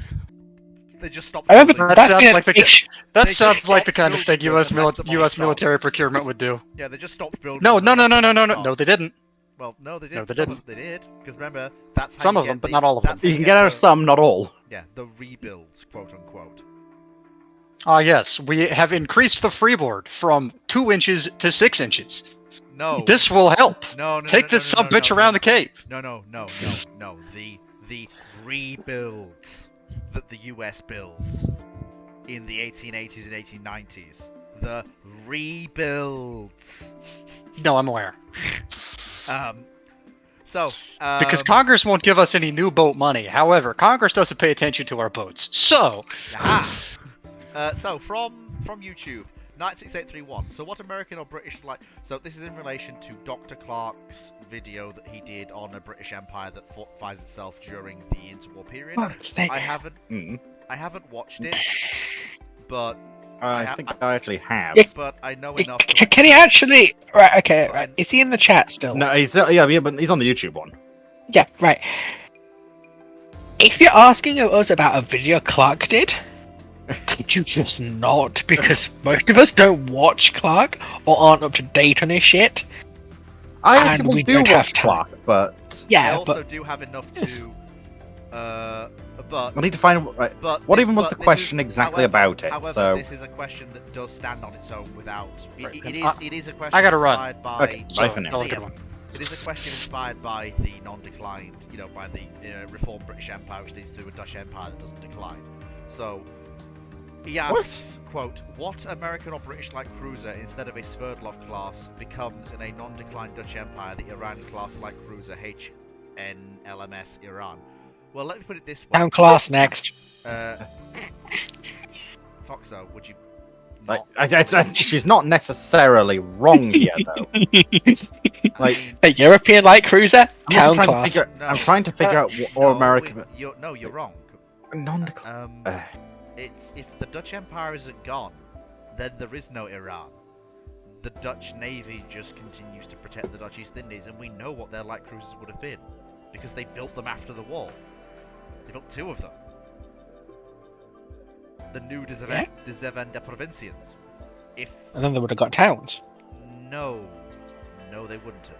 They just stopped. I remember building That that's sounds been like a the- big that They sounds just like the stopped kind of thing building U.S. them and left U.S. them on military stock. procurement would do. Yeah, they just stopped building. No, them no, and no, left no, them no, on no, no, stock. they didn't. Well, no, they did. No, they Some didn't. of them they did, because remember, that's how Some you of them, get but the- not all of them. that's how You can get out of the- some, not all. Yeah, the rebuilds, quote unquote. Ah, yes, we have increased the freeboard from 2 inches to 6 inches. No. This will help. No, no. Take no, this no, some bitch around the Cape. No. The rebuilds that the US builds in the 1880s and 1890s. The rebuilds. No, I'm aware. Because Because Congress won't give us any new boat money. However, Congress doesn't pay attention to our boats. So, so from YouTube, 96831. So what American or British like? So this is in relation to Dr. Clark's video that he did on a British Empire that finds itself during the interwar period. I haven't watched it, but I think I actually have. but I know enough. To Can he actually? Right. Okay. Right. Is he in the chat still? No, yeah, but he's on the YouTube one. Yeah. Right. If you're asking us about a video Clark did, could you just not? Because most of us don't watch Clark or aren't up to date on his shit. I And actually we do don't have watch time. Clark, but I Yeah, also but do have enough to. But I need to find right. But What this- even was but the this question is- exactly however- about it? However, So this is a question that does stand on its own without. Right. It is a question. I gotta run. inspired by. Okay, so bye for now. another good one. It is a question inspired by the non-declined, by the reformed British Empire, which leads to a Dutch Empire that doesn't decline. So, he asks, quote, what American or British-like cruiser, instead of a Sverdlov class, becomes in a non-declined Dutch Empire the Iran class-like cruiser HNLMS Iran? Well, let me put it this way. down class next. Foxo, would you like, she's not necessarily wrong here, though. Like, A European light cruiser, I'm town also trying to class. figure- I'm trying to figure out what or American you're wrong. non-decline. It's if the Dutch Empire isn't gone, then there is no Iran. The Dutch Navy just continues to protect the Dutch East Indies, and we know what their light cruisers would have been because they built them after the war. They built 2 of them. The new de Zeven de Provincians. If And then they would have got towns. no, they wouldn't have.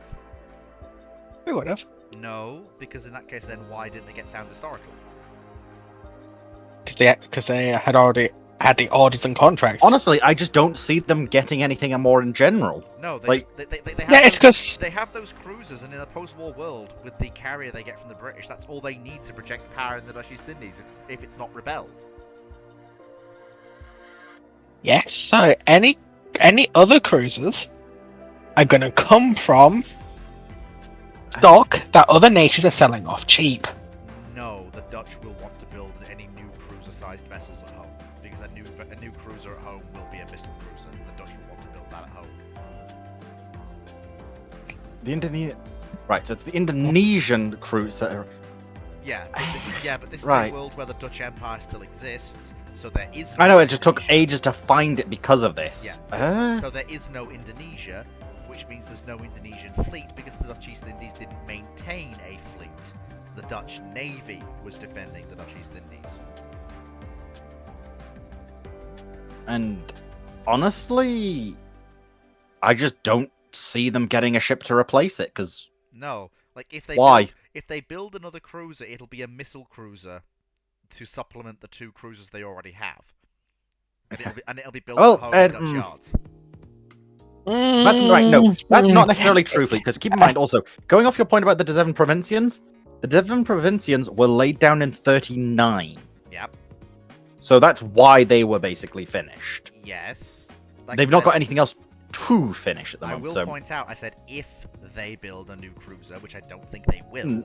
We would have. No, because in that case, then why didn't they get towns historical? Because they had already had the orders and contracts. Honestly, I just don't see them getting anything more in general. No, they Like- they have Yeah, it's because they have those cruisers, and in a post-war world, with the carrier they get from the British, that's all they need to project power in the Dutch East Indies if it's not rebelled. yes, so any other cruisers are going to come from stock that other nations are selling off cheap. No, the Dutch will want to build any new cruiser-sized vessels at home, because a new cruiser at home will be a missile cruiser, and the Dutch will want to build that at home. The Indonesian, right? So it's the Indonesian cruiser. Yeah, but this is Right. a world where the Dutch Empire still exists, so there is. I know it just took Indonesia. ages to find it because of this. So there is no Indonesia, which means there's no Indonesian fleet because the Dutch East Indies didn't maintain a fleet. The Dutch Navy was defending the Dutch East Indies. And honestly, I just don't see them getting a ship to replace it. Because No, like if they Why? if they build another cruiser, it'll be a missile cruiser to supplement the 2 cruisers they already have. And it'll be built Well, at home in Dutch yards. That's right. No, that's not necessarily true, Fleet, because keep in mind also, going off your point about the Devon Provincians, the Devon Provincians were laid down in 39. Yep. So that's why they were basically finished. Yes. Like They've I not said, got anything else to finish at the I moment. will So point out, I said if they build a new cruiser, which I don't think they will.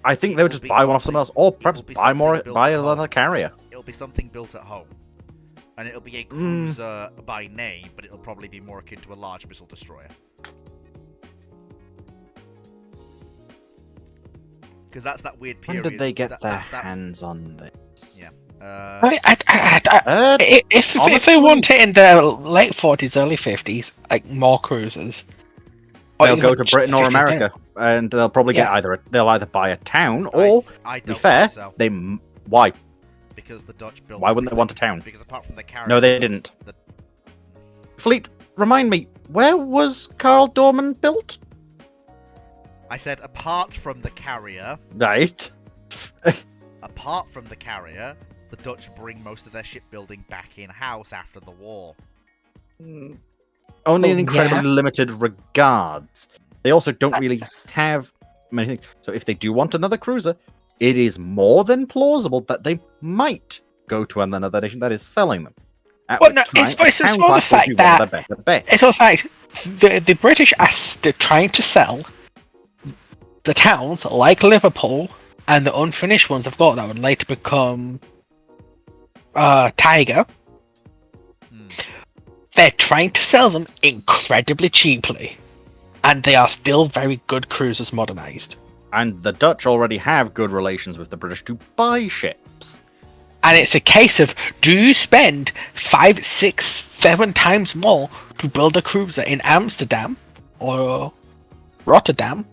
I think they would just buy one off someone else, or perhaps buy another carrier. It'll be something built at home. And it'll be a cruiser by name, but it'll probably be more akin to a large missile destroyer. Because that's that weird When period. did they get their hands on this? Yeah. If they want it in the late 40s, early 50s, like more cruisers, They'll go to Britain or America, and they'll probably get they'll either buy a town, or I to be don't fair, think so. why? Because the Dutch built. Why wouldn't they want a town? Because apart from the carrier. No, they didn't. Fleet, remind me, where was Karl Dorman built? I said apart from the carrier. Right. Apart from the carrier, the Dutch bring most of their shipbuilding back in-house after the war. Only in incredibly limited regards. They also don't really have many things. So if they do want another cruiser, it is more than plausible that they might go to another nation that is selling them. Well, no, it's more the fact that it's all the fact the British they're trying to sell the towns like Liverpool and the unfinished ones they've got that would later become Tiger. They're trying to sell them incredibly cheaply, and they are still very good cruisers modernized. And the Dutch already have good relations with the British to buy ships. And it's a case of, do you spend 5, 6, 7 times more to build a cruiser in Amsterdam or Rotterdam,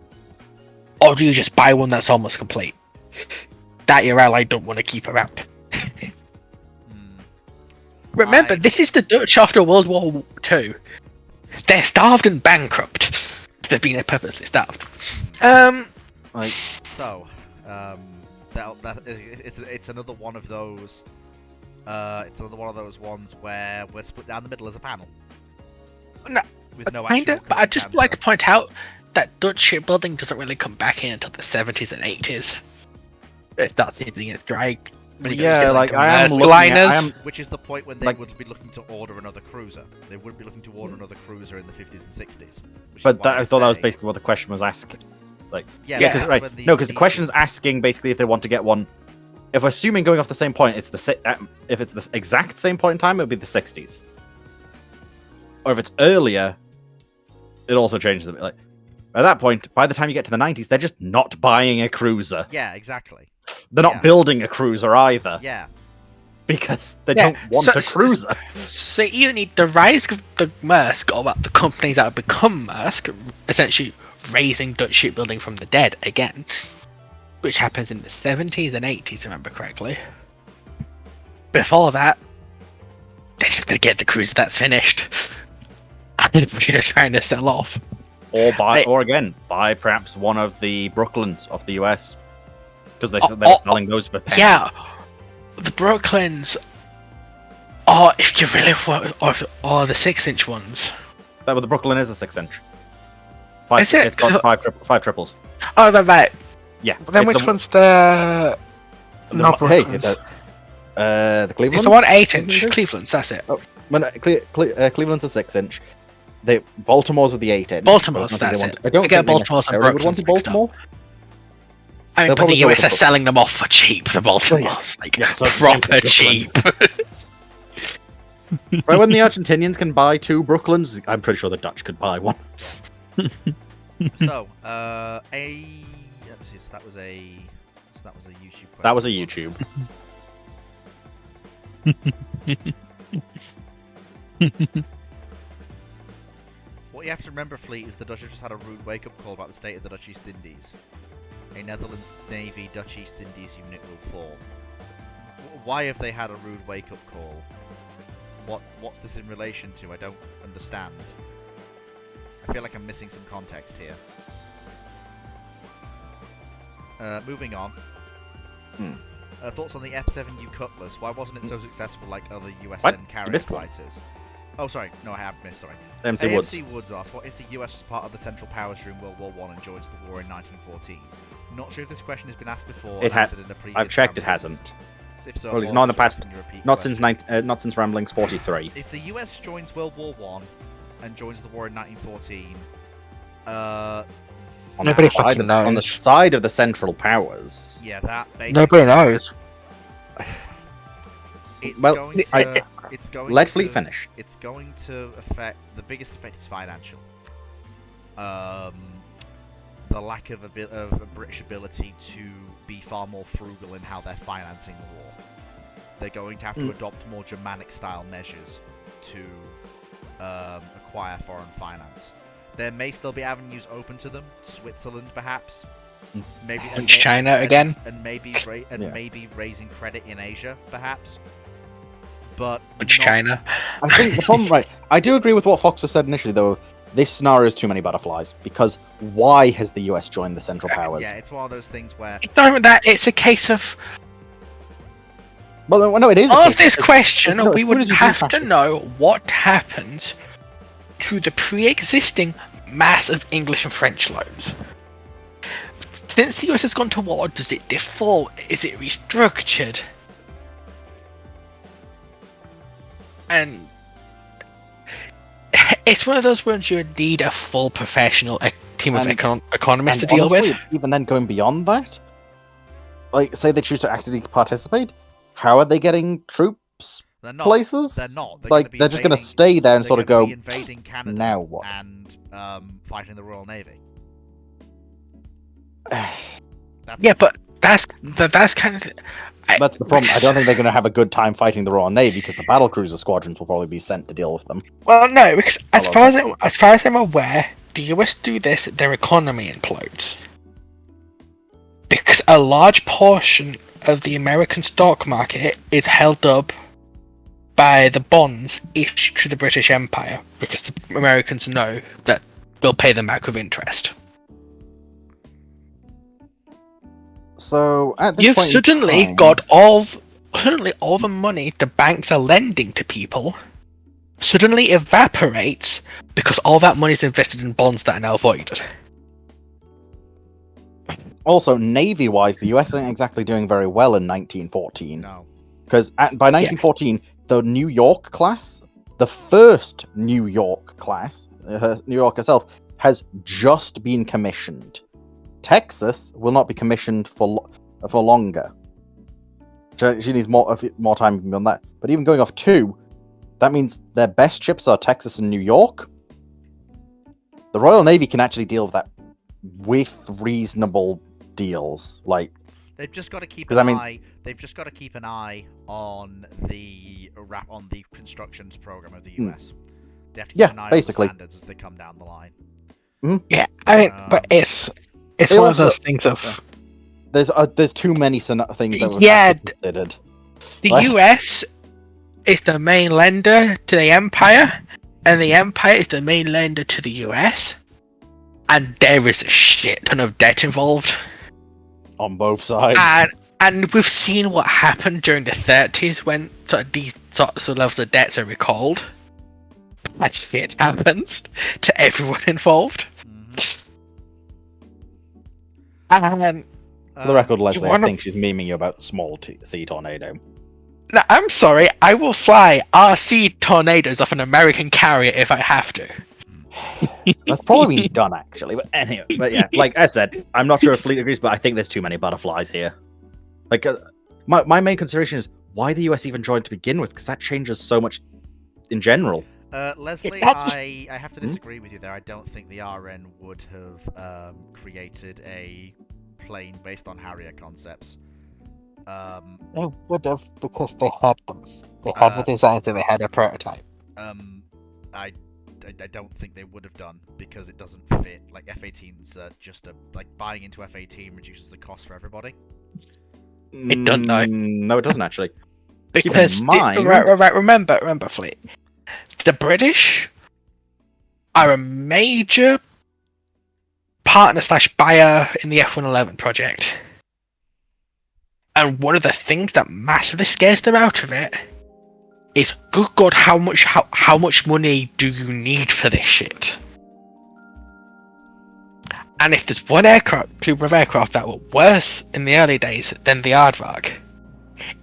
or do you just buy one that's almost complete that your ally don't want to keep around? Remember, this is the Dutch after World War II. They're starved and bankrupt. They've been purposely starved. It's another one of those. It's another one of those ones where we're split down the middle as a panel. No, with no kinda. But I'd just like to point out that Dutch shipbuilding doesn't really come back in until the 70s and 80s. It starts hitting its strike. Yeah, like I am looking at, which is the point when they would be looking to order another cruiser. They wouldn't be looking to order another cruiser in the 50s and 60s. But I thought that was basically what the question was asking. Like, because the question is asking basically if they want to get one. If assuming going off the same point, if it's the exact same point in time, it would be the 60s. Or if it's earlier, it also changes a bit. Like at that point, by the time you get to the 90s, they're just not buying a cruiser. Yeah, exactly. They're not building a cruiser either. Yeah. Because they don't want a cruiser. So you need the rise of the Maersk, or the companies that have become Maersk, essentially raising Dutch shipbuilding from the dead again, which happens in the 70s and 80s, if I remember correctly. Before that, they're just going to get the cruiser that's finished. And we're trying to sell off. Or buy perhaps one of the Brooklyns of the US. Because they're selling those for pennies. Yeah, the Brooklyns, or if you really want, or the 6-inch ones. The Brooklyn is a 6-inch. Is it? It's got five triples. Oh, they're right. Yeah. Then which one's the? Not Brooklyns. The Clevelands. It's the one 8-inch. Clevelands. That's it. Oh, Cleveland's a 6-inch. Baltimore's are the 8-inch. Baltimore's. That's it. I don't think Baltimore's and would want to Baltimore. I mean, but the US are selling them off for cheap. The Baltimore's proper cheap. Right when the Argentinians can buy 2 Brooklyns, I'm pretty sure the Dutch could buy one. So, that was a YouTube question. That was a YouTube. What you have to remember, Fleet, is the Dutch have just had a rude wake-up call about the state of the Dutch East Indies. A Netherlands Navy Dutch East Indies unit will form. Why have they had a rude wake-up call? What's this in relation to? I don't understand. I feel like I'm missing some context here. Moving on. Thoughts on the F-7U Cutlass? Why wasn't it so successful like other USN carrier missed one. fighters? Oh, sorry. No, I have missed. Sorry. MC Woods. AFC Woods asked, what if the US was part of the Central Powers during World War I and joins the war in 1914? Not sure if this question has been asked before. It has. I've checked. It Ramblings. hasn't. If so, Well, it's not in the past. can you repeat Not question? since Ramblings 43. If the US joins World War I and joins the war in 1914, Nobody fucking knows. On the side of the Central Powers. yeah, that basically, Nobody knows. It's Well, going to, I- it's going Let to, Fleet finish. It's going to affect the biggest effect is financial. The lack of a British ability to be far more frugal in how they're financing the war. They're going to have to adopt more Germanic-style measures to acquire foreign finance. There may still be avenues open to them. Switzerland, perhaps. Maybe And China again. and maybe Yeah. maybe raising credit in Asia, perhaps. But Which not- China? I think the problem, right? I do agree with what Fox has said initially, though. This scenario is too many butterflies because why has the US joined the Central Powers? Yeah, it's one of those things where It's not even that. It's a case of Well, no, it is. a of case this because- question. no, as We soon would as you do have factor- to know what happened to the pre-existing massive English and French loans. Since the US has gone to war, does it default? Is it restructured? And it's one of those ones you would need a full professional team of And- economists And to deal honestly, with. even then, going beyond that, like, say they choose to actively participate, how are they getting troops they're not. places? They're not. They're Like, gonna be they're just going to invading- stay there and they're sort of gonna go, be invading Canada now what? and fighting the Royal Navy. That's Yeah, but that's kind of. That's the problem. I don't think they're going to have a good time fighting the Royal Navy because the battle cruiser squadrons will probably be sent to deal with them. Well, no, because as Hello. far as I'm aware, the US do this, their economy implodes. Because a large portion of the American stock market is held up by the bonds issued to the British Empire, because the Americans know that they'll pay them back with interest. So at this You've point in suddenly time- got all the money the banks are lending to people suddenly evaporates because all that money is invested in bonds that are now voided. Also, navy-wise, the US ain't exactly doing very well in 1914. no. Because by 1914, the New York class, the first New York class, New York herself, has just been commissioned. Texas will not be commissioned for longer. She needs more time beyond that. But even going off 2, that means their best ships are Texas and New York. The Royal Navy can actually deal with that with reasonable deals. Like, They've just got to keep 'Cause, an I mean- eye. They've just got to keep an eye on the constructions program of the US. They have to keep Yeah, an eye basically. on the standards as they come down the line. Yeah, I mean, but it's They one of also- those things of there's too many things that would Yeah, have to be considered. the Right. US is the main lender to the Empire, and the Empire is the main lender to the US, and there is a shit ton of debt involved. On both sides. And we've seen what happened during the 30s when sort of these sorts of levels of debts are recalled. That shit happens to everyone involved. Mhm. And For the record, Leslie, I wanna- think she's memeing you about small sea tornado. now, I'm sorry, I will fly RC tornadoes off an American carrier if I have to. That's probably been done actually, but anyway, but yeah, like I said, I'm not sure if Fleet agrees, but I think there's too many butterflies here. Like, my main consideration is why the US even joined to begin with, because that changes so much in general. Leslie, that's- I have to disagree with you there. I don't think the RN would have created a plane based on Harrier concepts. They would have, because they had them. They had the designs and they had a prototype. I don't think they would have done because it doesn't fit. Like F-18's just like buying into F-18 reduces the cost for everybody. It doesn't, no. No, it doesn't actually. Because mind- remember, Fleet. The British are a major partner / buyer in the F-111 project. And one of the things that massively scares them out of it is, good God, how much money do you need for this shit? And if there's one group of aircraft that were worse in the early days than the Aardvark,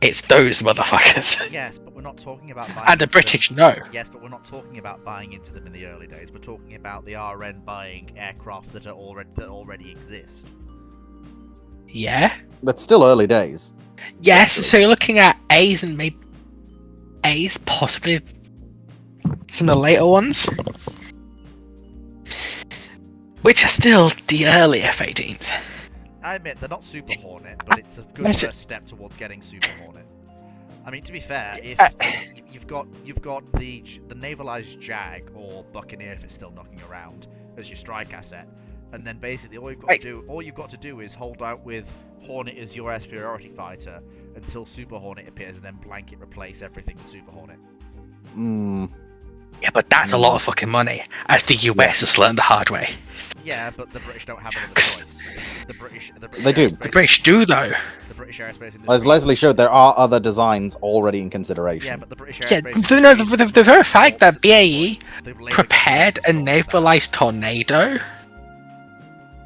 it's those motherfuckers. Yes, but we're not talking about buying And the into British them. know. Yes, but we're not talking about buying into them in the early days. We're talking about the RN buying aircraft that already exist. Yeah. That's still early days. Yes, so you're looking at A's and maybe A's, possibly some of the later ones. Which are still the early F-18s. I admit they're not Super Hornet, but it's a good That's first step towards getting Super Hornet. I mean, to be fair, if you've got the navalized Jag or Buccaneer if it's still knocking around as your strike asset, and then basically all you've got to do is hold out with Hornet as your superiority fighter until Super Hornet appears, and then blanket replace everything with Super Hornet. Yeah, but that's a lot of fucking money, as the US has learned the hard way. Yeah, but the British don't have another choice. The British They do. The British do, though. The British aerospace industry. As Leslie showed, there are other designs already in consideration. Yeah, but the British Yeah, aerospace the very fact that BAE they've labour prepared a governments to solve navalized Tornado, that.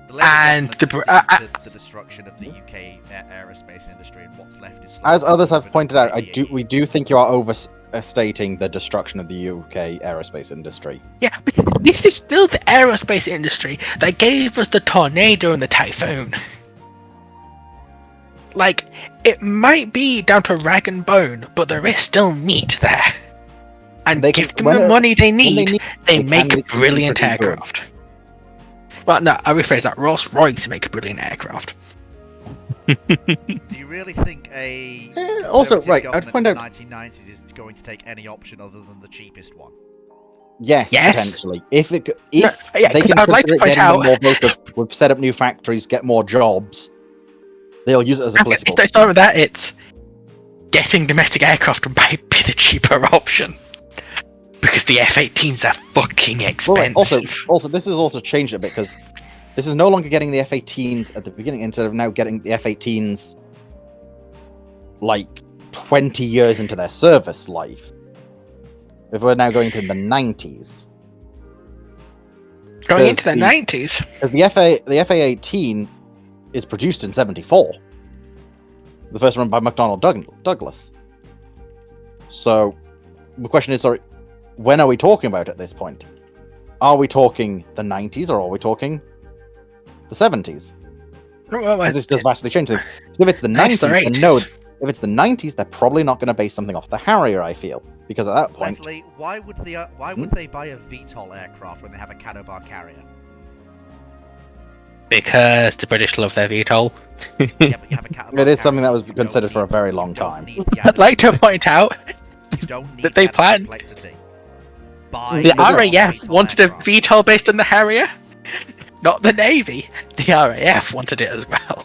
The Labour and government has seen the destruction of the UK aerospace industry, and what's left is As others have slowly pointed out, BAE. we do think you are overstating the destruction of the UK aerospace industry. yeah, but this is still the aerospace industry that gave us the Tornado and the Typhoon. Like, it might be down to rag and bone, but there is still meat there. And They give can- them the when- money they when need, they can make make something brilliant pretty good. aircraft. Well, no, I rephrase that. Rolls-Royce make a brilliant aircraft. Do you really think a Also, conservative right, I'd government find in out. the 1990s is going to take any option other than the cheapest one? Yes, Yes. potentially. If No, they 'cause can I'd like to consider it point getting out. more vote of, we've set up new factories, get more jobs. They'll use it as a political. It's not that, it's getting domestic aircraft might be the cheaper option. Because the F-18s are fucking Well, expensive. also, this has also changed a bit because this is no longer getting the F-18s at the beginning instead of now getting the F-18s like 20 years into their service life. If we're now going to the 90s, Going into the the- 90s. because the FA-18 is produced in '74, the first one by McDonnell Douglas. So the question is, sorry, when are we talking about at this point? Are we talking the 90s or are we talking the 70s? Because this does vastly change things. So if it's the 90s, then no. If it's the 90s, they're probably not going to base something off the Harrier, I feel. Because at that point, Leslie, why would they buy a VTOL aircraft when they have a Canobar carrier? Because the British love their VTOL. Yeah, but you have a Canobar it is something that carrier, was you don't considered for a need- very you long don't time. need the I'd like to added- point out you don't need that they the added plan- complexity. Buy the a RAF VTOL wanted a aircraft. VTOL based on the Harrier, not the Navy. The RAF wanted it as well.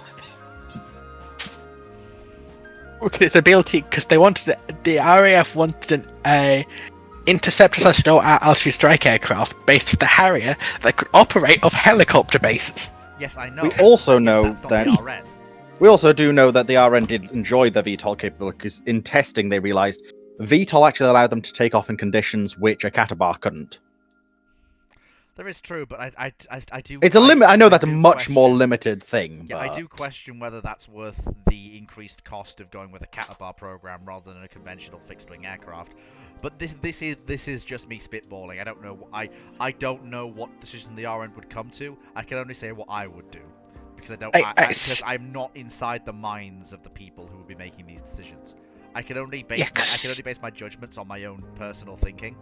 Look at its ability, because they wanted it, the RAF wanted an interceptor/low altitude strike aircraft based off the Harrier that could operate off helicopter bases. Yes, I know. We also but know that's not that- the RN. We also do know that the RN did enjoy the VTOL capability because in testing they realized VTOL actually allowed them to take off in conditions which a Catabar couldn't. There is true, but I do. It's a limit. I know that's a do much more question- limited thing. Yeah, I do but- question whether that's worth the increased cost of going with a Catabar program rather than a conventional fixed-wing aircraft. But this is just me spitballing. I don't know. I don't know what decision the RN would come to. I can only say what I would do because because I'm not inside the minds of the people who would be making these decisions. I can only base my judgments on my own personal thinking.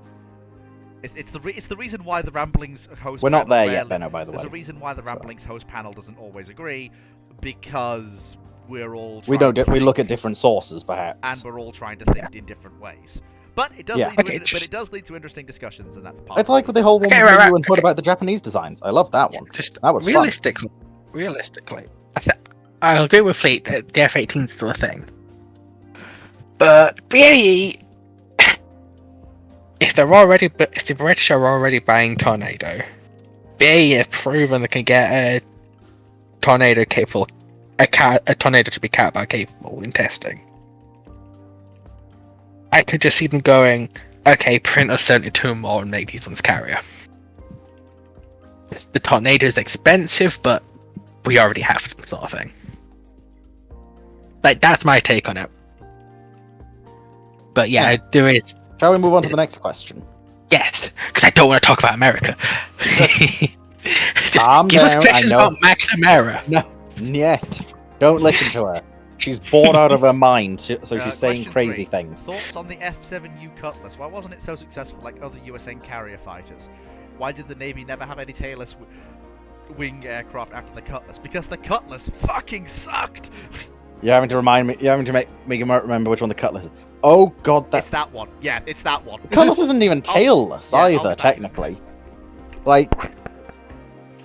It's the reason why the Ramblings host. We're not panel there yet, rarely- Benno, by the There's way. a reason why the Ramblings host panel doesn't always agree, because we're all We trying don't. to We look think, at different sources, perhaps. and we're all trying to think in different ways. But it does, Yeah. lead to, Okay, but it does lead to interesting discussions, and that's part. It's of like it. with the whole one Okay, with right, you and Hood okay. about the Japanese designs. I love that one. Just That was fun. realistically, I'll agree with Fleet that the F-18 is still a thing. But BAE, if the British are already buying Tornado, BAE have proven they can get a Tornado capable a tornado to be cat bar capable in testing. I could just see them going, okay, print us 72 more and make these ones carrier. The tornado is expensive, but we already have them, sort of thing. Like, that's my take on it. But yeah, there is. Shall we move on to the next question? Yes, because I don't want to talk about America. Just Calm give us down, questions I know. about Max Amara. No, yet. Don't listen to her. She's bored out of her mind, so she's saying question crazy 3. things. Thoughts on the F-7U Cutlass? Why wasn't it so successful like other USN carrier fighters? Why did the Navy never have any tailless wing aircraft after the Cutlass? Because the Cutlass fucking sucked! You're having to remind me. You're having to make me remember which one the Cutlass is. Oh God, that It's that one. Yeah, it's that one. Cutlass isn't even tailless yeah, I'll be either, back. technically. Like,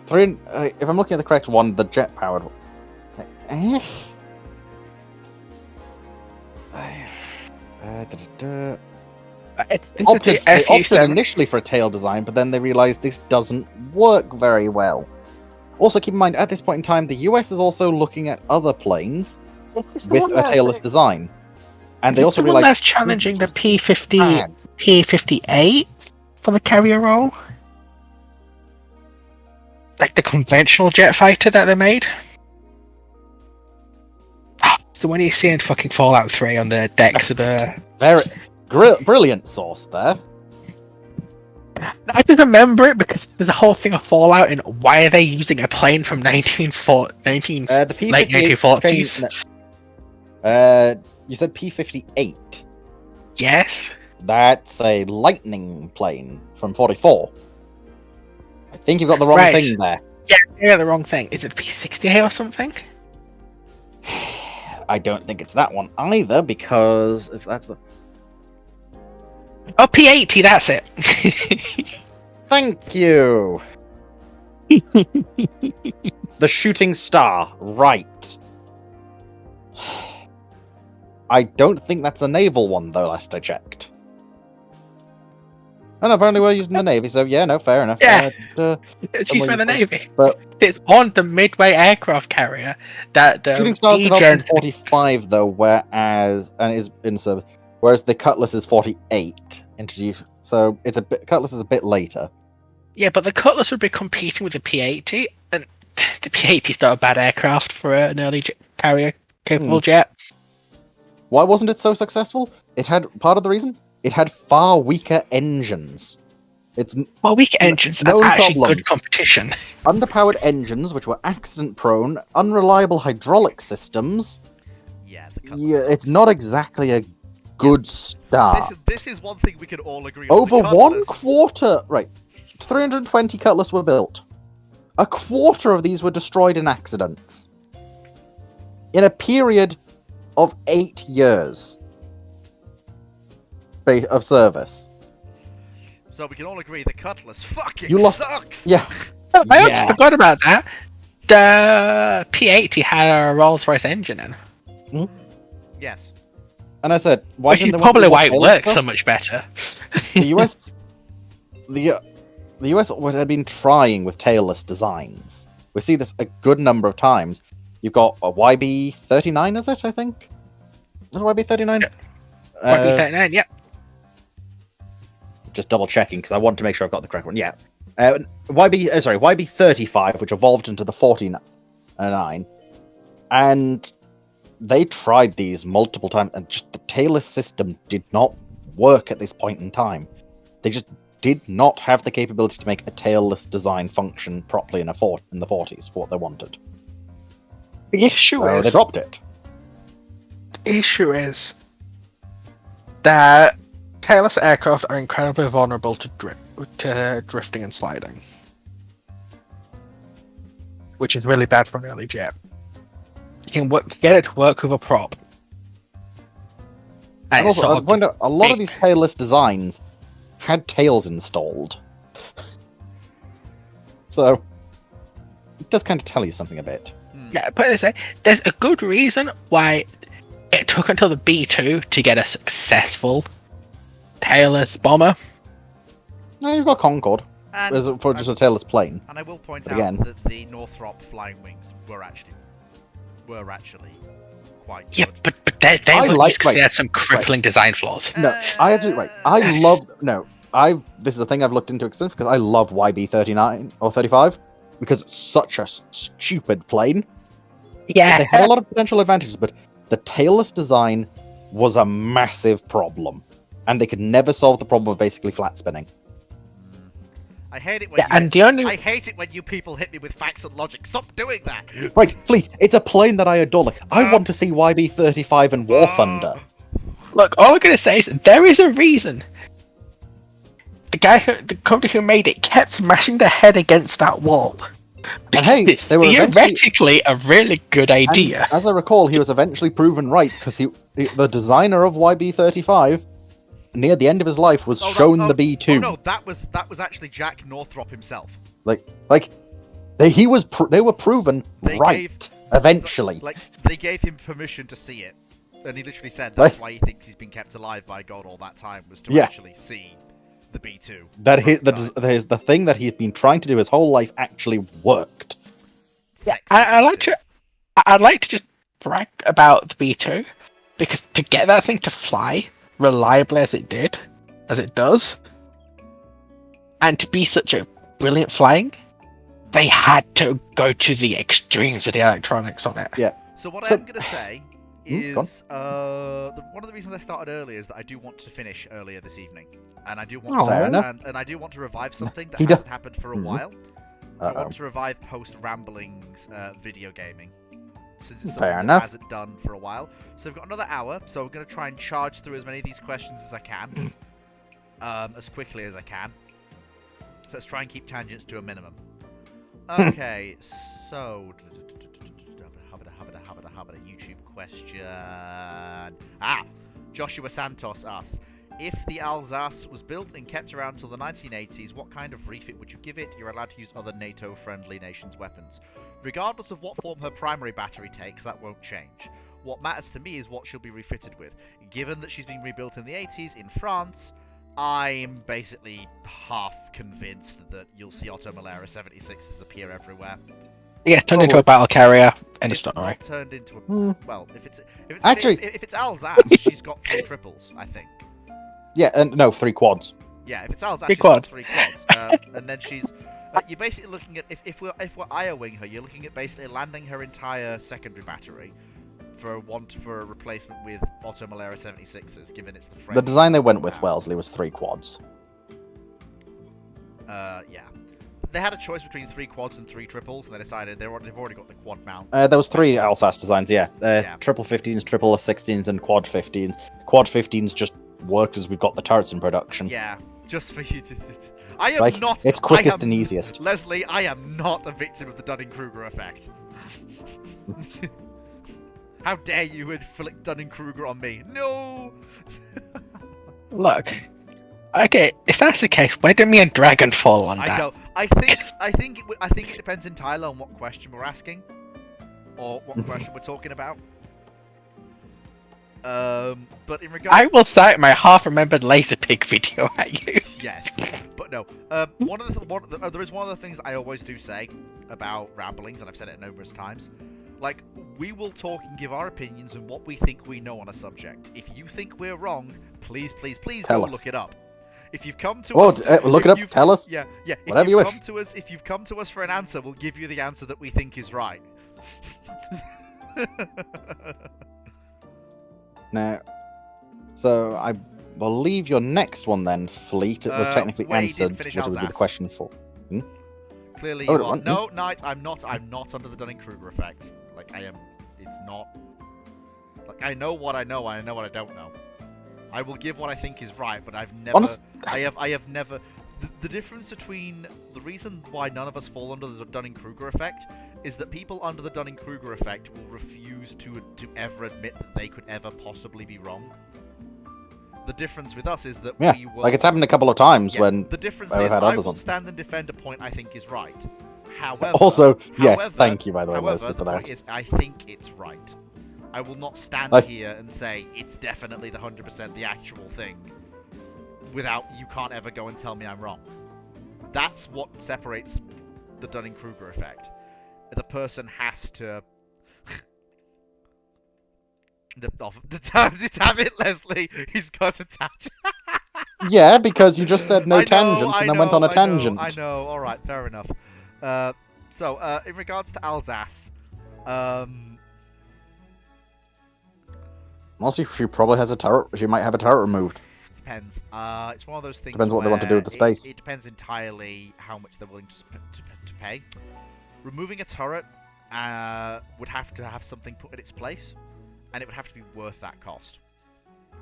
if I'm looking at the correct one, the jet-powered one. Eh? They opted initially for a tail design, but then they realized this doesn't work very well. Also, keep in mind, at this point in time, the US is also looking at other planes with a tailless design. And they also the one realized that's challenging the P-50, P-58 for the carrier role? Like the conventional jet fighter that they made? So when you see in fucking Fallout 3 on the decks of the... very brilliant source there. I just remember it because there's a whole thing of Fallout and why are they using a plane from 1940, The P-58 late 1940s? You said P-58. Yes. That's a Lightning plane from 44. I think you've got the wrong Right. thing there. Yeah, the wrong thing. Is it P-60A or something? I don't think it's that one either, because if that's the... Oh, P-80, that's it. Thank you! The Shooting Star, right. I don't think that's a naval one, though, last I checked. And apparently we're using the Navy, so yeah, no, fair enough. Yeah. It's Someone used by the used Navy. but- It's on the Midway aircraft carrier that the Shooting Star's developed in Regent- 45, though, whereas is in service, whereas the Cutlass is 48 introduced. So it's Cutlass is a bit later. Yeah, but the Cutlass would be competing with the P-80, and the P-80 is not a bad aircraft for an early carrier capable jet. Why wasn't it so successful? It had part of the reason. It had far weaker engines. It's Well, weak engines no are actually problems. good competition. underpowered engines, which were accident-prone, unreliable hydraulic systems. Yeah, the Cutlass. Yeah, it's not exactly a good start. This is one thing we can all agree on. Over The Cutlass- one quarter, right? 320 Cutlass were built. A quarter of these were destroyed in accidents. In a period of 8 years of service. So we can all agree the Cutlass fucking You lost- sucks! Yeah. Oh, I Yeah. forgot about that. The P-80 had a Rolls-Royce engine in, Yes. And I said, why which didn't is they want to probably do why it more works stuff? so much better. The US, the US had been trying with tailless designs. We see this a good number of times. You've got a YB-39, is it? I think. Is it YB-39? Yeah. YB-39, yep. Just double checking because I want to make sure I've got the correct one. Yeah, YB-35, which evolved into the 49, and they tried these multiple times, and just the tailless system did not work at this point in time. They just did not have the capability to make a tailless design function properly in the 40s for what they wanted. The issue So they dropped it. that tailless aircraft are incredibly vulnerable to drifting and sliding, which is really bad for an early jet. You can get it to work with a prop. And And it's also, sort I'd of point out, a lot of big. these tailless designs had tails installed. So, it does kind of tell you something a bit. Yeah, put it this way, there's a good reason why it took until the B-2 to get a successful tailless bomber. No, you've got Concorde And, for just a tailless plane. and I will point But out again- that the Northrop flying wings were actually were actually quite good. Yeah, but they I were like- because they right, had some crippling design flaws. No, I had to right. I love no. This is a thing I've looked into extensively because I love YB39 or 35 because it's such a stupid plane. Yeah, They had a lot of potential advantages, but the tailless design was a massive problem, and they could never solve the problem of basically flat spinning. I hate it when yeah, and the only I hate it when you people hit me with facts and logic. Stop doing that. Right, Fleet, it's a plane that I adore. Like, I want to see YB35 and War Thunder. look, all I'm gonna say is there is a reason. The company who made it kept smashing their head against that wall. And hey, It's they were eventually, theoretically a really good and idea. as I recall, he was eventually proven right because the designer of YB35, near the end of his life, was shown the B2. Oh no, that was actually Jack Northrop himself. They were proven They right eventually. Like they gave him permission to see it, and he literally said that's why he thinks he's been kept alive by God all that time was to actually see the B2. That the thing that he's been trying to do his whole life actually worked. Yeah, I'd like to just brag about the B2 because to get that thing to fly reliably as it does, and to be such a brilliant flying, they had to go to the extremes with the electronics on it. Yeah. So what So- I'm going to say is, one of the reasons I started early is that I do want to finish earlier this evening, and I do want Oh, fair enough. and I do want to revive something that He hasn't happened for a Mhm. while. I Uh-oh. want to revive post ramblings video gaming, since it's Fair something enough. that hasn't done for a while. So we've got another hour, so we're going to try and charge through as many of these questions as I can, as quickly as I can. So let's try and keep tangents to a minimum. Okay, so YouTube question. Joshua Santos asks, if the Alsace was built and kept around till the 1980s, what kind of refit would you give it? You're allowed to use other NATO-friendly nations' weapons. Regardless of what form her primary battery takes, that won't change. What matters to me is what she'll be refitted with. Given that she's been rebuilt in the 80s in France, I'm basically half convinced that you'll see Otto Malera 76s appear everywhere. Yeah, turned into a battle carrier. End of It's story. not turned into a Hmm. well. If it's Actually- if it's Alsace, she's got 3 triples, I think. Yeah, and no, 3 quads. Yeah, if it's Alsace, 3 she's got quads. 3 quads, and then she's. You're basically looking at if we're IO-wing her, you're looking at basically landing her entire secondary battery for a replacement with Otto Malera 76s, given it's the French. The design they went with, Wellesley, was 3 quads. Yeah. They had a choice between 3 quads and 3 triples, and they decided they've already got the quad mount. There was 3 Alsace designs, yeah. Yeah. Triple 15s, triple 16s, and quad 15s. Quad 15s just work as we've got the turrets in production. Yeah, just for you to. I am Like, not. it's quickest and easiest. Leslie, I am not a victim of the Dunning-Kruger effect. How dare you inflict Dunning-Kruger on me? No. Look, okay, if that's the case, why didn't me and Dragon fall on I that? don't. I think it depends entirely on what question we're asking, or what question we're talking about. But in regards, I will cite my half-remembered laser pig video at you. yes, but no. There is one of the things I always do say about ramblings, and I've said it numerous times. Like, we will talk and give our opinions on what we think we know on a subject. If you think we're wrong, please Tell go us. look it up. If you've come to Well, us, look if it up, you've- tell us. Yeah. Whatever you wish. If you've come to us for an answer, we'll give you the answer that we think is right. Now, so I believe your next one then, Fleet, it was technically Wade didn't answered, finish which would be Alsace. the question 4. Clearly, Oh, you it are. wasn't. No, Knight, I'm not under the Dunning-Kruger effect. Like, I am. It's not. Like, I know what I know, and I know what I don't know. I will give what I think is right, but I've never. I have never. The difference between the reason why none of us fall under the Dunning-Kruger effect is that people under the Dunning-Kruger effect will refuse to ever admit that they could ever possibly be wrong. The difference with us is that Yeah, we will. like it's happened a couple of times Yeah, when the difference we've is had I others will on. stand and defend a point I think is right. However, Also, yes, however- thank you, by the way, however, Leslie, for the point that. is, I think it's right. I will not stand Like- here and say it's definitely the 100% the actual thing without you can't ever go and tell me I'm wrong. That's what separates the Dunning-Kruger effect. The person has to Damn it, Leslie! He's got a tangent. Yeah, because you just said no tangents and then went on a I tangent. I know. All right, fair enough. So, in regards to Alsace, Also, she probably has a turret. She might have a turret removed. depends. It's one of those things. Depends what they want to do with the space. It depends entirely how much they're willing to pay. Removing a turret would have to have something put in its place, and it would have to be worth that cost,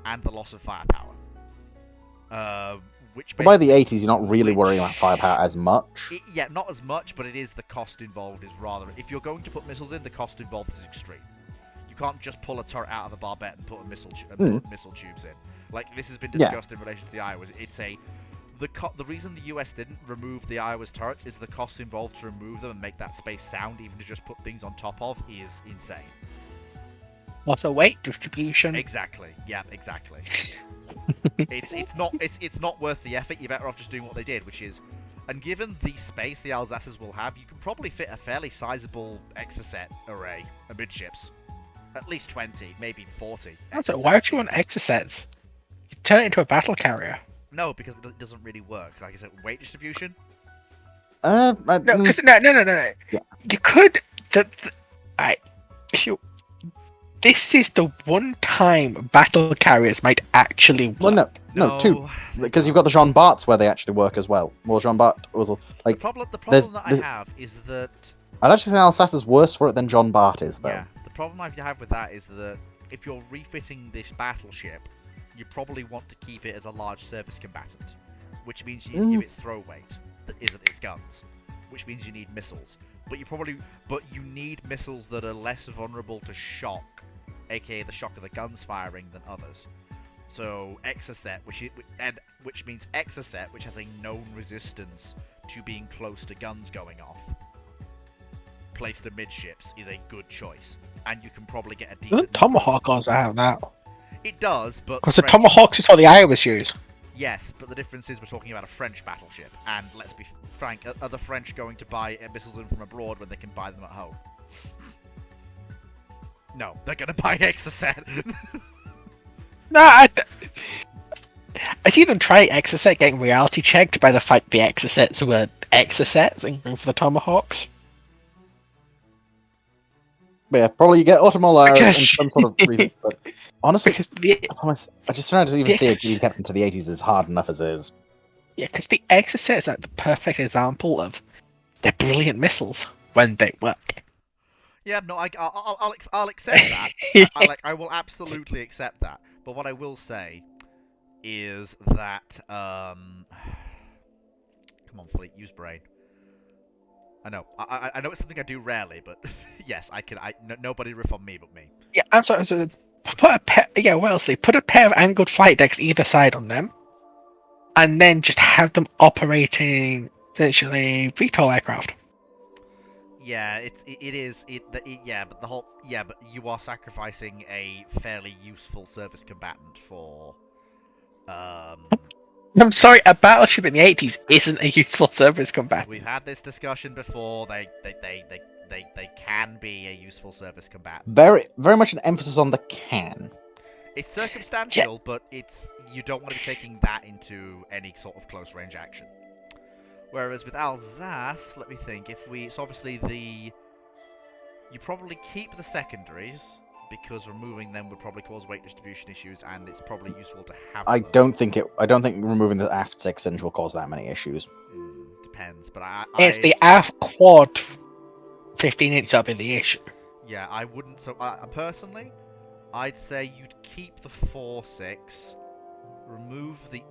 and the loss of firepower. Which But by the 80s, you're not really worrying about firepower as much. yeah, not as much, but it is the cost involved is rather. If you're going to put missiles in, the cost involved is extreme. You can't just pull a turret out of a barbette and put a missile put missile tubes in. Like this has been discussed in relation to the Iowas. It's the reason the US didn't remove the Iowa's turrets is the cost involved to remove them and make that space sound, even to just put things on top of, is insane. Also, weight distribution. Exactly. Yeah, exactly. it's not worth the effort. You're better off just doing what they did, which is, and given the space the Alsaces will have, you can probably fit a fairly sizable Exocet array amidships. At least 20, maybe 40. Also, why would you want Exocets? You turn it into a battle carrier. No, because it doesn't really work. Like I said, weight distribution. No. Yeah. You could. This is the one time battle carriers might actually work. Well, no, two. Because you've got the Jean Bart's where they actually work as well. Well, Jean Bart was like. The problem that I have is that. I'd actually say Alsace is worse for it than Jean Bart is, though. Yeah, the problem I have with that is that if you're refitting this battleship, you probably want to keep it as a large service combatant, which means you need to give it throw weight that isn't its guns, which means you need missiles. But you need missiles that are less vulnerable to shock, aka the shock of the guns firing, than others. So Exocet, which means Exocet, which has a known resistance to being close to guns going off, placed amidships, is a good choice, and you can probably get a decent. Doesn't Tomahawk also have that? It does, but Because the Tomahawks is what the Iowas use. Yes, but the difference is we're talking about a French battleship, and let's be frank, are the French going to buy missiles in from abroad when they can buy them at home? No, they're going to buy Exocet. No, I see them try Exocet getting reality checked by the fact the Exocets were Exocets and going for the Tomahawks. But yeah, probably you get Automolaris and some sort of reason. But honestly, I just trying to even see it being kept into the 80s is hard enough as is. Yeah, because the Exocet is like the perfect example of they're brilliant missiles when they work. Yeah, no, I'll accept that. I will absolutely accept that. But what I will say is that come on, Fleet, use brain. I know, I know it's something I do rarely, but yes, I can. Nobody riff on me but me. Yeah, I'm sorry. So Wellesley, put a pair of angled flight decks either side on them, and then just have them operating essentially VTOL aircraft. Yeah, but you are sacrificing a fairly useful service combatant for. I'm sorry, a battleship in the 80s isn't a useful service combatant. We've had this discussion before. They can be a useful service combatant. Very much an emphasis on the can. It's circumstantial, but you don't want to be taking that into any sort of close range action. Whereas with Alsace, let me think. You probably keep the secondaries, because removing them would probably cause weight distribution issues, and it's probably useful to have. I don't think removing the aft 6-inch will cause that many issues. Depends, but it's the aft quad 15-inch that'll be the issue. Yeah, I wouldn't. So personally, I'd say you'd keep the 4.6, remove the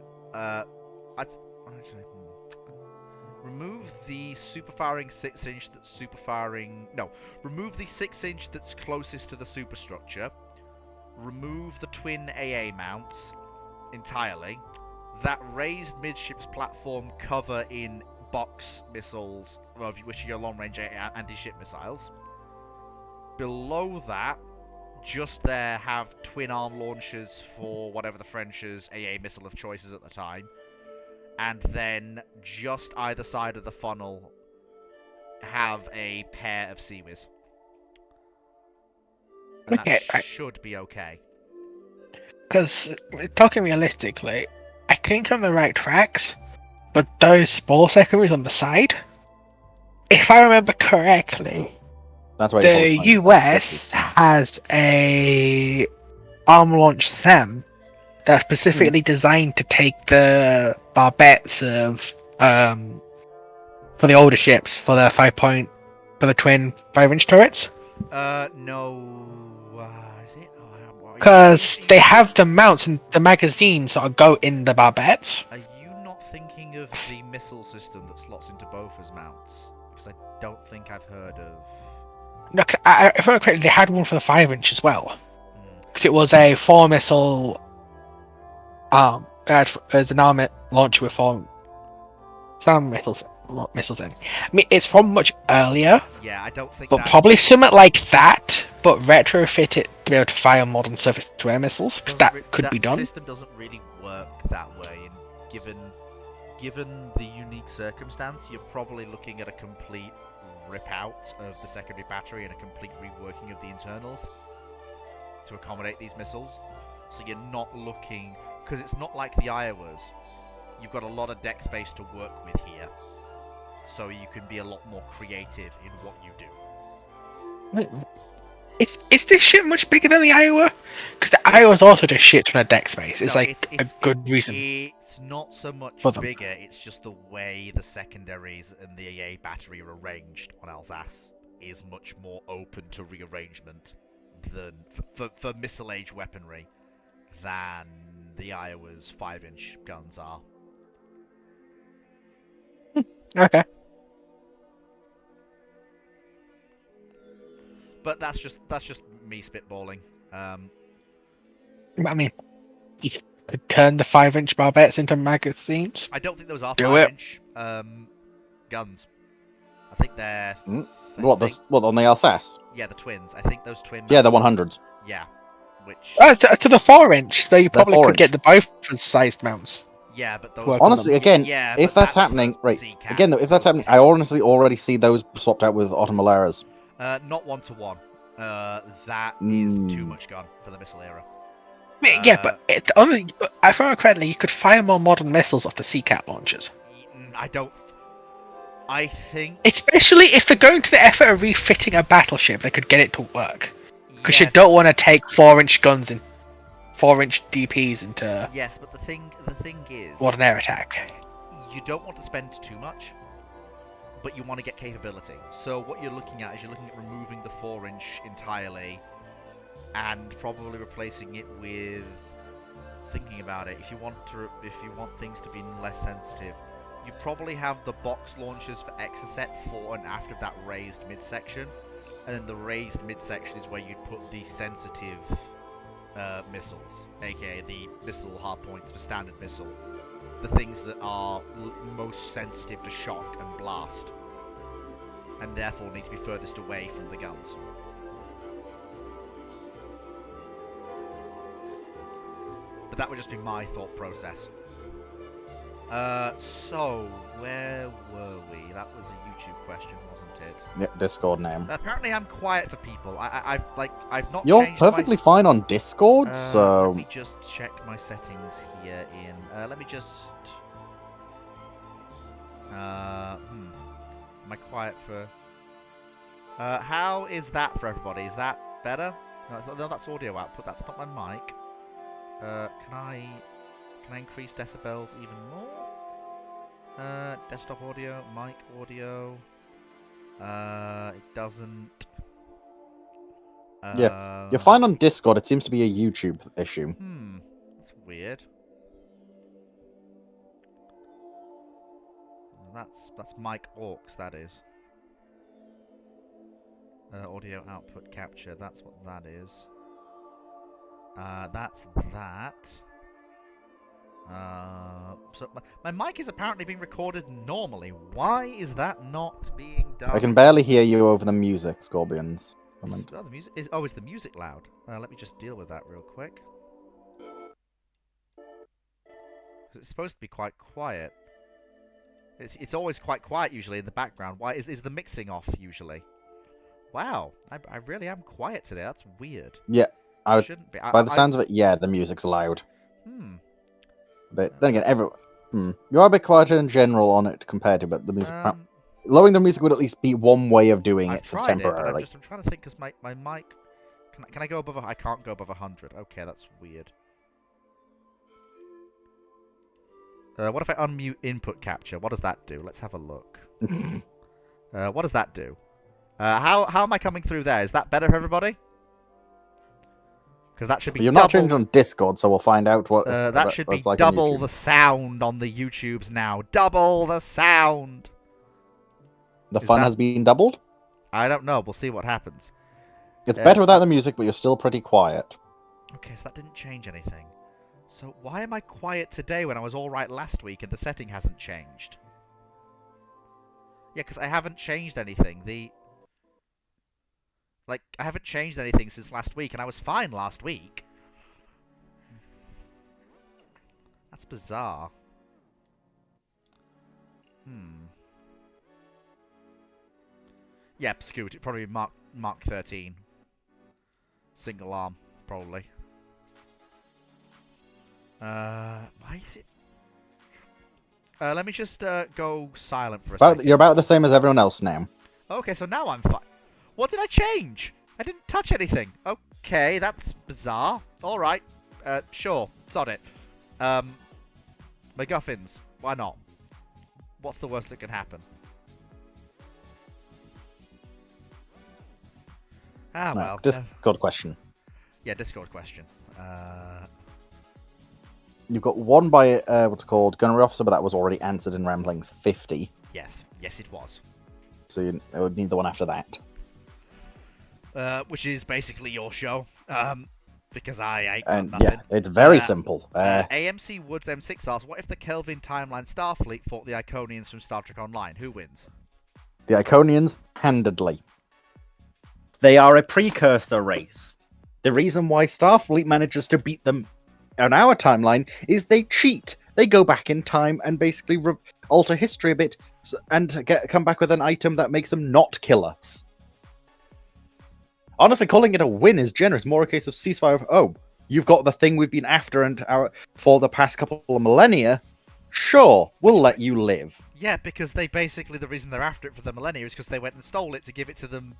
remove the superfiring 6-inch that's superfiring. No, remove the 6-inch that's closest to the superstructure. Remove the twin AA mounts entirely. That raised midships platform cover in box missiles, which are your long-range anti-ship missiles. Below that, just there have twin arm launchers for whatever the French's AA missile of choice is at the time. And then, just either side of the funnel, have a pair of Seawiz. And Okay, that right. should be okay. Because talking realistically, I think I'm on the right tracks, but those spore secondaries on the side, if I remember correctly, That's why you the probably find US has a arm launch SAM that's specifically designed to take the barbettes of for the older ships for the for the twin 5-inch turrets. No. Is it? Are Because they have the mounts and the magazines that go in the barbettes. Are you not thinking of the missile system that slots into both as mounts? Because I don't think I've heard of. No, if I remember correctly, they had one for the 5-inch as well. Hmm. Because it was a 4 missile as an armament launcher with some missiles in. I mean, it's from much earlier, Yeah, I don't think but that. probably something like that, but retrofit it to be able to fire modern surface-to-air missiles, because that could be done. The system doesn't really work that way, and given the unique circumstance, you're probably looking at a complete rip out of the secondary battery and a complete reworking of the internals to accommodate these missiles. So you're not looking, because it's not like the Iowas. You've got a lot of deck space to work with here, so you can be a lot more creative in what you do. Is this ship much bigger than the Iowa? Because the Iowa's also just shit ton of deck space. It's No, like a good reason. It's not so much for them. bigger, it's just the way the secondaries and the AA battery are arranged on Alsace is much more open to rearrangement than for missile age weaponry than the Iowa's 5-inch guns are. Okay. But that's just me spitballing. I mean, you could turn the 5-inch barbettes into magazines. I don't think those are Do it. 5-inch guns. I think they're. What on the Alsace? Yeah, the twins. I think those twin. Yeah, the mounts- 100s. Yeah, which. To the 4-inch, so you probably could 4-inch. get the both sized mounts. Yeah, but those. Work on Honestly, them. again, Yeah, if but that's happening, for right? Sea-Cat, Again, though, if that's happening, I honestly already see those swapped out with Automolaras. Not 1-to-1. That is too Mm. much gun for the missile era. Yeah, but if I remember correctly, you could fire more modern missiles off the Sea-Cat launchers. I don't. I think. Especially if they're going to the effort of refitting a battleship, they could get it to work. Because you yes, don't want to take 4-inch guns and 4-inch DPs into Yes, but the thing is, modern air attack. you don't want to spend too much, but you want to get capability. So what you're looking at is you're looking at removing the 4-inch entirely, and probably replacing it with. Thinking about it, if you want things to be less sensitive, you probably have the box launchers for Exocet fore and after that raised midsection, and then the raised midsection is where you'd put the sensitive missiles, aka the missile hardpoints for standard missile, the things that are most sensitive to shock and blast, and therefore need to be furthest away from the guns. But that would just be my thought process. So, where were we? That was a YouTube question, wasn't it? Yep, Discord name. Apparently I'm quiet for people. I've not You're changed perfectly fine on Discord, Let so me just check my settings here let me just... Am I quiet for... how is that for everybody? Is that better? No, that's audio output. That's not my mic. Can I increase decibels even more? Desktop audio, mic audio. It doesn't. Yeah, you're fine on Discord. It seems to be a YouTube issue. That's weird. That's mic aux. That is. Audio output capture. That's what that is. That's that. So my mic is apparently being recorded normally. Why is that not being done? I can barely hear you over the music, Scorpions. Comment. Oh, the music is. Oh, is the music loud? Let me just deal with that real quick. 'Cause it's supposed to be quite quiet. It's always quite quiet usually in the background. Why is the mixing off usually? Wow, I really am quiet today. That's weird. Yeah, I would, Shouldn't be. by the sounds of it, yeah, the music's loud. But then again, you are a bit quieter in general on it compared to, but the music. Lowering the music would at least be one way of doing I've it for tried temporarily. it, but I'm trying to think because my mic. Can I go above? I can't go above 100. Okay, that's weird. What if I unmute input capture? What does that do? Let's have a look. What does that do? How am I coming through there? Is that better for everybody? Because that should be. You're not changing on Discord, so we'll find out what. That should be like double the sound on the YouTubes now. Double the sound. The fun has been doubled? I don't know. We'll see what happens. It's better without the music, but you're still pretty quiet. Okay, so that didn't change anything. So why am I quiet today when I was alright last week and the setting hasn't changed? Yeah, because I haven't changed anything. I haven't changed anything since last week, and I was fine last week. That's bizarre. Yep, Scoot. It'd probably be Mark 13. Single arm, probably. Why is it? Let me just go silent for a second. You're about the same as everyone else now. Okay, so now I'm fine. What did I change? I didn't touch anything. Okay, that's bizarre. Alright, sure, sod it. MacGuffins, why not? What's the worst that can happen? Ah, well. Discord question. Yeah, Discord question. You've got one by, what's it called, Gunnery Officer, but that was already answered in Ramblings 50. Yes, it was. So it would need the one after that. Which is basically your show. Because I And nothing. yeah, it's very simple. AMC Woods M6 asks, what if the Kelvin Timeline Starfleet fought the Iconians from Star Trek Online? Who wins? The Iconians, handedly. They are a precursor race. The reason why Starfleet manages to beat them on our timeline is they cheat. They go back in time and basically alter history a bit and come back with an item that makes them not kill us. Honestly, calling it a win is generous. More a case of ceasefire of, oh, you've got the thing we've been after for the past couple of millennia. Sure, we'll let you live. Yeah, because the reason they're after it for the millennia is because they went and stole it to give it to them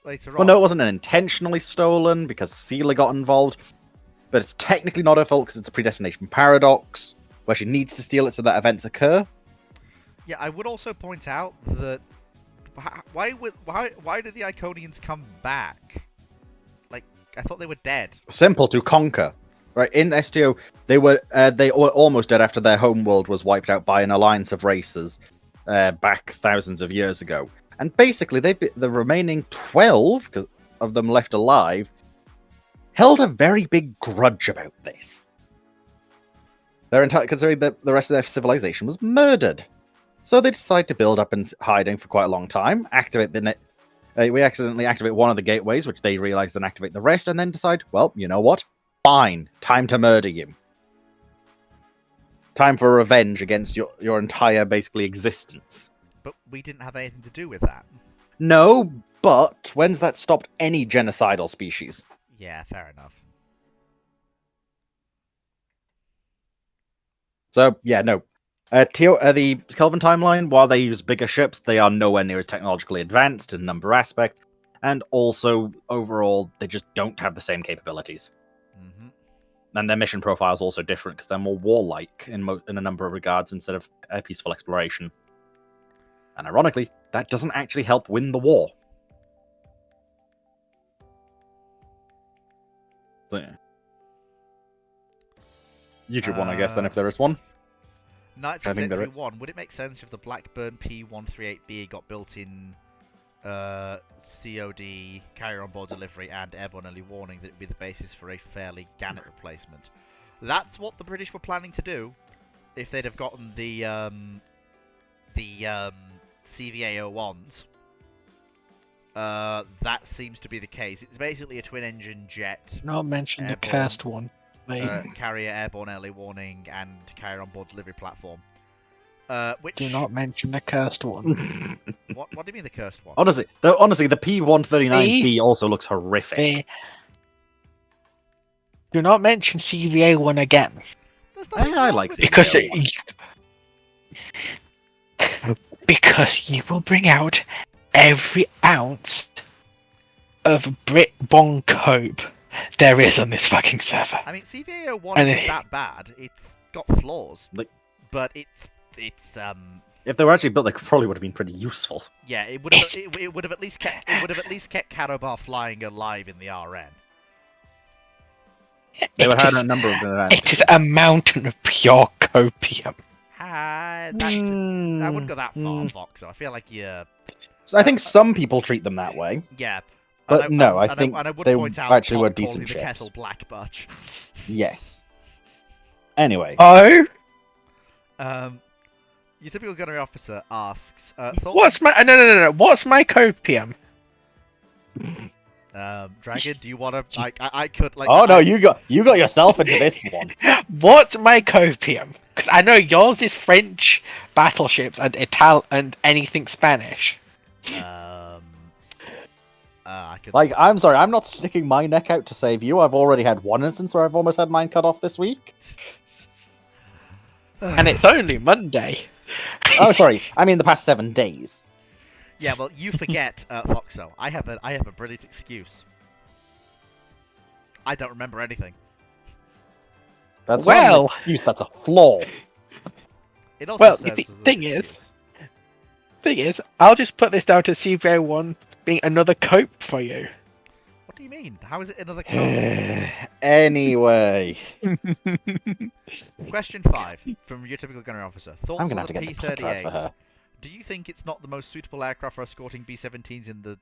later on. Well, no, it wasn't intentionally stolen because Seela got involved. But it's technically not her fault because it's a predestination paradox where she needs to steal it so that events occur. Yeah, I would also point out that why did the Iconians come back? Like, I thought they were dead. Simple, to conquer. Right, in STO, they were almost dead after their homeworld was wiped out by an alliance of races back thousands of years ago. And basically, the remaining 12 of them left alive held a very big grudge about this. Considering that the rest of their civilization was murdered. So they decide to build up in hiding for quite a long time, activate the net. We accidentally activate one of the gateways, which they realize then activate the rest, and then decide, well, you know what? Fine, time to murder you. Time for revenge against your entire, basically, existence. But we didn't have anything to do with that. No, but when's that stopped any genocidal species? Yeah, fair enough. So, yeah, no. The Kelvin timeline, while they use bigger ships, they are nowhere near as technologically advanced in a number of aspects, and also, overall, they just don't have the same capabilities. Mm-hmm. And their mission profile is also different, because they're more warlike in a number of regards, instead of peaceful exploration. And ironically, that doesn't actually help win the war. So, yeah. YouTube one, I guess, then, if there is one. Knights I think there is. 1. Would it make sense if the Blackburn P138B got built in COD, Carrier on Board Delivery, and Airborne Early Warning that it would be the basis for a fairly Gannet replacement? That's what the British were planning to do if they'd have gotten the CVA-01s. That seems to be the case. It's basically a twin-engine jet. Not mention the Airborne, cast one. Carrier, Airborne Early Warning, and Carrier on Board Delivery platform. Which? Do not mention the cursed one. What do you mean the cursed one? Honestly, the P139B also looks horrific. B. Do not mention CVA one again. There's nothing I wrong like with it. Because CVA one. because you will bring out every ounce of Brit Bong cope there is on this fucking server. I mean, CVA01 And isn't that bad. It's got flaws, but it's If they were actually built, they probably would have been pretty useful. yeah, it would have it would have at least kept Karobar flying alive in the RN. They would It have is- had a number of It is a mountain of pure copium. I wouldn't go that far, Fox. So I feel like So I think some people treat them that way. yeah. But And no, I and think and I would they point out actually were Tom calling decent the ships. kettle black butch. Yes. Anyway, Oh, Your typical gunnery officer asks, what's my no? What's my copium? Dragon, do you want to? I could like. oh no, you got yourself into this one. What's my copium? Because I know yours is French battleships and and anything Spanish. I could. Like, I'm sorry, I'm not sticking my neck out to save you. I've already had one instance where I've almost had mine cut off this week. And it's only Monday. Oh, sorry, I mean the past 7 days. Yeah, well, you forget, Foxo. I have a brilliant excuse. I don't remember anything. That's Well- not an excuse, that's a flaw. It also Well, serves the as an thing is- excuse. Thing is, I'll just put this down to CVA1 being another cope for you. What do you mean? How is it another code? Anyway, Question 5 from your typical gunnery officer. Thoughts I'm gonna on have to the get the clicker out for P-38? her. Do you think it's not the most suitable aircraft for escorting B-17s into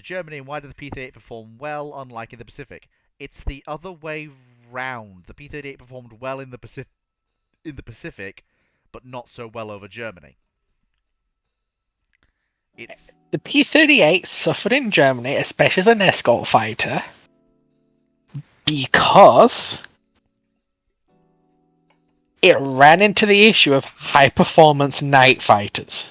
Germany, and why did the P-38 perform well, unlike in the Pacific? It's the other way round. The P-38 performed well in the Pacific, but not so well over Germany. It's The P-38 suffered in Germany, especially as an escort fighter, because it ran into the issue of high-performance night fighters.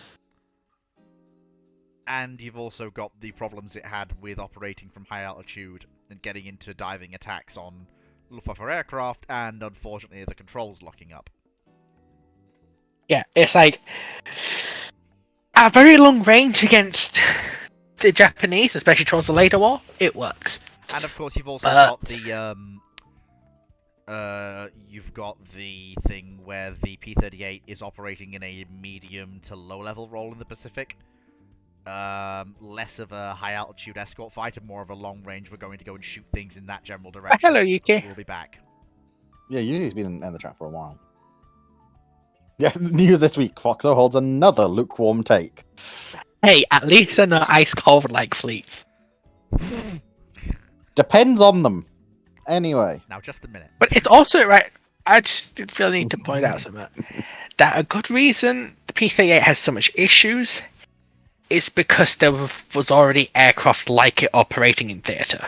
and you've also got the problems it had with operating from high altitude and getting into diving attacks on Luftwaffe aircraft, and unfortunately the controls locking up. Yeah, it's like a very long range against the Japanese, especially towards the later war. It works. And of course, you've also got the you've got the thing where the P-38 is operating in a medium to low level role in the Pacific. Less of a high altitude escort fighter, more of a long range. We're going to go and shoot things in that general direction. Hello, Yuki. We'll be back. Yeah, Yuki's been in the chat for a while. Yeah, news this week. Foxo holds another lukewarm take. Hey, at least they're not ice cold like fleets. Depends on them. Anyway. Now, just a minute. But it's also right. I just feel the need to point out something. That a good reason the P-38 has so much issues is because there was already aircraft like it operating in theatre.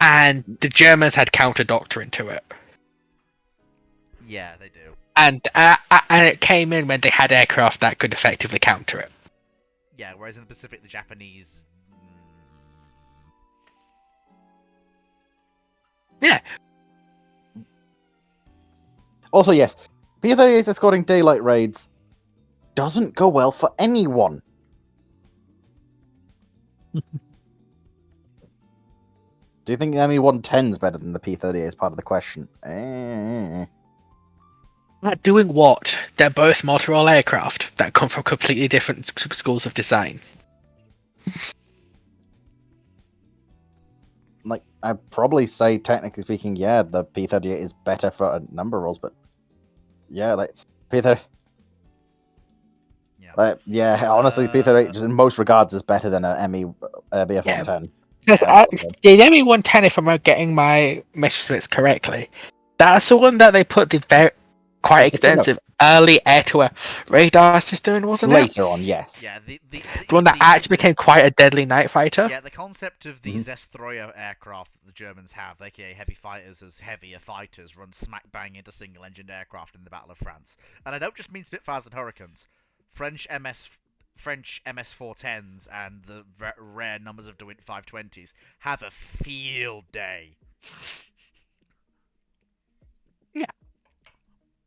And the Germans had counter doctrine to it. Yeah, they do. And it came in when they had aircraft that could effectively counter it. Yeah, whereas in the Pacific, the Japanese. Yeah. Also, yes, P-38 escorting daylight raids doesn't go well for anyone. Do you think the ME-110 is better than the P-38 is part of the question? Doing what? They're both multi-role aircraft that come from completely different schools of design. Like, I'd probably say, technically speaking, yeah, the P-38 is better for a number of roles, but yeah, like, P-38... Yeah. Honestly, P-38 just in most regards is better than a ME BF-110. The ME-110, if I'm getting my measurements correctly, that's the one that they put the quite That's the thing, extensive early air-to-air radar system, wasn't it? Later on, yes. Yeah, The one that actually became quite a deadly night fighter. Yeah, the concept of the Zestroyer aircraft that the Germans have, aka heavy fighters as heavier fighters, run smack bang into single-engined aircraft in the Battle of France. And I don't just mean Spitfires and Hurricanes. French MS-410s and the rare numbers of DeWitt 520s have a field day. Yeah.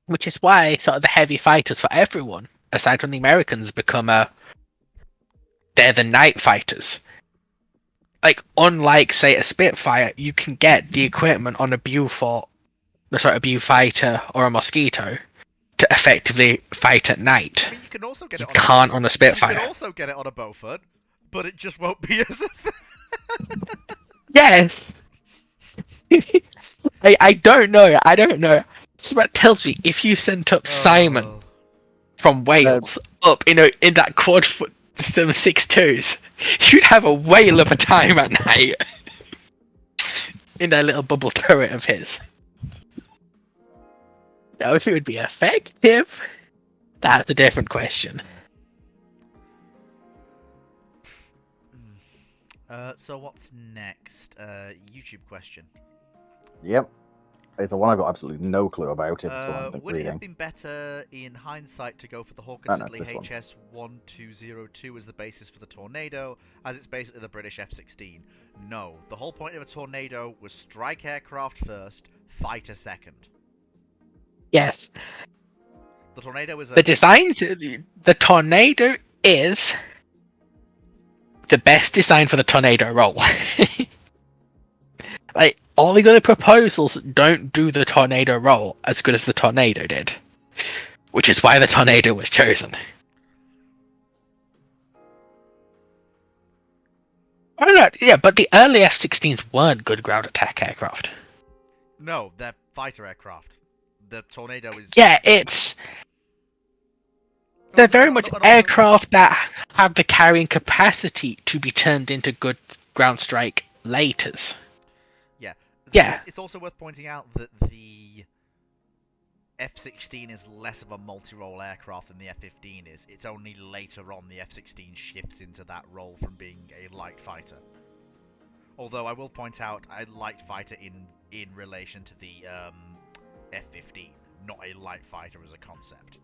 Which is why sort of the heavy fighters for everyone, aside from the Americans, become they're the night fighters. Like, unlike, say, a Spitfire, you can get the equipment on a Buford, a Beaufighter or a Mosquito to effectively fight at night. I mean, you can also get You it on can't on a You Spitfire. can also get it on a Beaufort, but it just won't be as Yes. I don't know. So that tells me if you sent up Simon from Wales up in that quad foot system 6.2s, you'd have a whale of a time at night in that little bubble turret of his. Now, if it would be effective, that's a different question. So what's next? YouTube question. Yep. It's the one I've got absolutely no clue about. It's the one I've been Would it have reading. been better in hindsight to go for the Hawker Oh, no, Siddeley it's this one. HS-1202 as the basis for the Tornado, as it's basically the British F-16? No. The whole point of a Tornado was strike aircraft first, fighter second. Yes. The Tornado is The designs, the Tornado is the best design for the Tornado role. Like, all the other proposals don't do the Tornado role as good as the Tornado did. Which is why the Tornado was chosen. I don't know, yeah, but the early F-16s weren't good ground attack aircraft. No, they're fighter aircraft. The Tornado is... Yeah, they're very much aircraft that have the carrying capacity to be turned into good ground strike laters. Yeah. Yeah. It's also worth pointing out that the F-16 is less of a multi-role aircraft than the F-15 is. It's only later on the F-16 shifts into that role from being a light fighter. Although I will point out a light fighter in relation to the F-15, not a light fighter as a concept.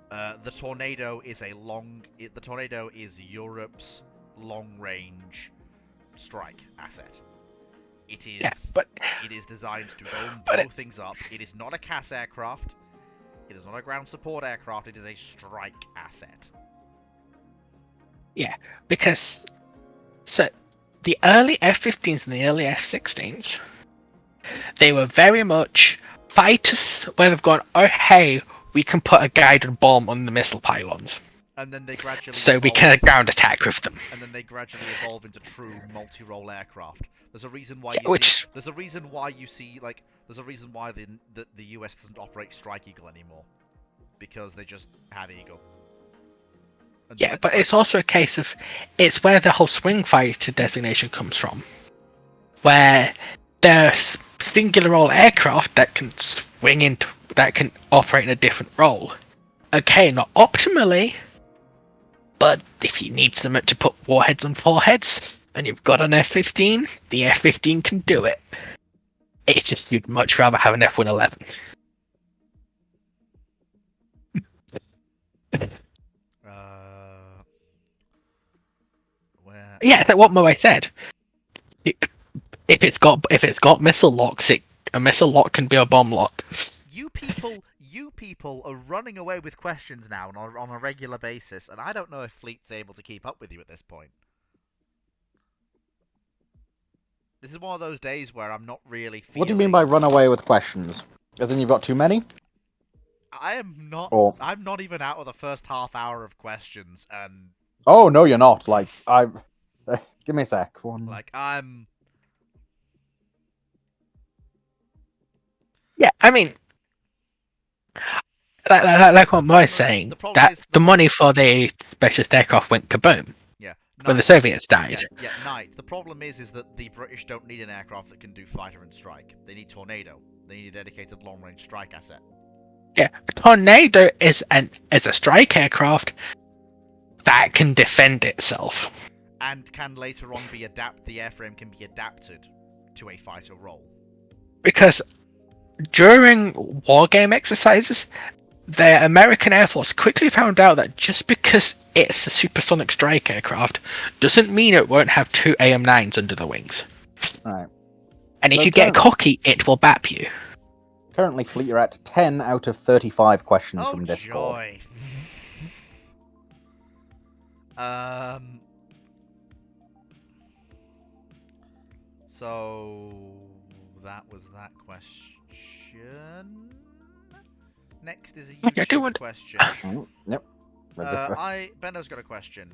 The Tornado is the Tornado is Europe's long-range strike asset. It is. Yeah, but it is designed to but blow things up. It is not a CAS aircraft. It is not a ground support aircraft. It is a strike asset. yeah, because so the early F-15s and the early F-16s, they were very much fighters where they've gone, oh hey, we can put a guided bomb on the missile pylons. And then they gradually So we can ground attack with them. And then they gradually evolve into true multi-role aircraft. There's a reason why there's a reason why you see there's a reason why the US doesn't operate Strike Eagle anymore, because they just have Eagle. Yeah, but it's also a case of it's where the whole swing fighter designation comes from, where there's singular role aircraft that can swing into that can operate in a different role. Okay, not optimally, but if you need them to put warheads on foreheads, and you've got an F-15, the F-15 can do it. It's just you'd much rather have an F-111. Where? Yeah, that's what Moe said. If it's got missile locks, a missile lock can be a bomb lock. You people are running away with questions now on a regular basis, and I don't know if Fleet's able to keep up with you at this point. This is one of those days where I'm not really feeling... What do you mean by run away with questions? As in you've got too many? I'm not even out of the first half hour of questions, and... Oh, no, you're not. Like, give me a sec. I'm... Yeah, I mean... Like what Moe's saying, the money for the specialist aircraft went kaboom. Yeah. When the Soviets died. Yeah, Knight. The problem is that the British don't need an aircraft that can do fighter and strike. They need Tornado. They need a dedicated long-range strike asset. Yeah, a Tornado is a strike aircraft that can defend itself. And can later on be the airframe can be adapted to a fighter role. Because during wargame exercises, the American Air Force quickly found out that just because it's a supersonic strike aircraft doesn't mean it won't have 2 AM-9s under the wings. Alright. And if So you get cocky, it will bap you. Currently, Fleet, you're at 10 out of 35 questions Oh, from Discord. joy. So that was that question. Next is a Okay, I do YouTube want- question. Yep. Benno's got a question.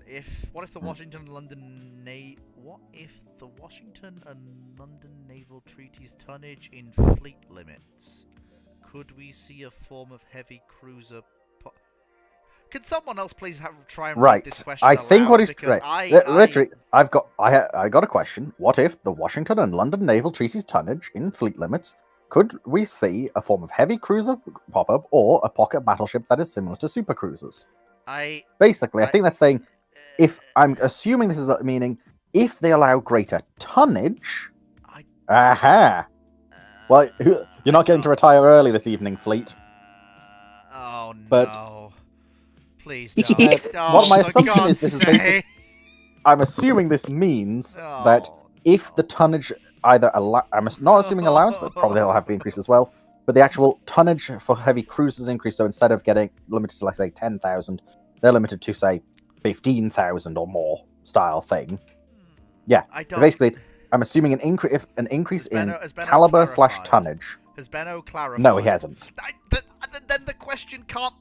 What if the Washington and London naval treaties tonnage in fleet limits? Could we see a form of heavy cruiser? Can someone else please try and read this Right. question I think aloud? what is Because right. Literally, I got a question. What if the Washington and London naval treaties tonnage in fleet limits? Could we see a form of heavy cruiser pop up or a pocket battleship that is similar to super cruisers? Basically, I think that's saying, if I'm assuming this is the meaning, if they allow greater tonnage. Aha! Well, you're not getting to retire early this evening, Fleet. Oh no! But- Please You don't. can- Oh, my for assumption is God's this is sake. basic- I'm assuming this means that Oh, if the tonnage either I'm not assuming allowance, but probably they'll have to increase as well. But the actual tonnage for heavy cruisers increase, so instead of getting limited to, let's say, 10,000, they're limited to, say, 15,000 or more style thing. Yeah, I don't. basically, I'm assuming an increase in Has Benno caliber / clarified? tonnage. Has Benno clarified? No, he hasn't. Then the question can't.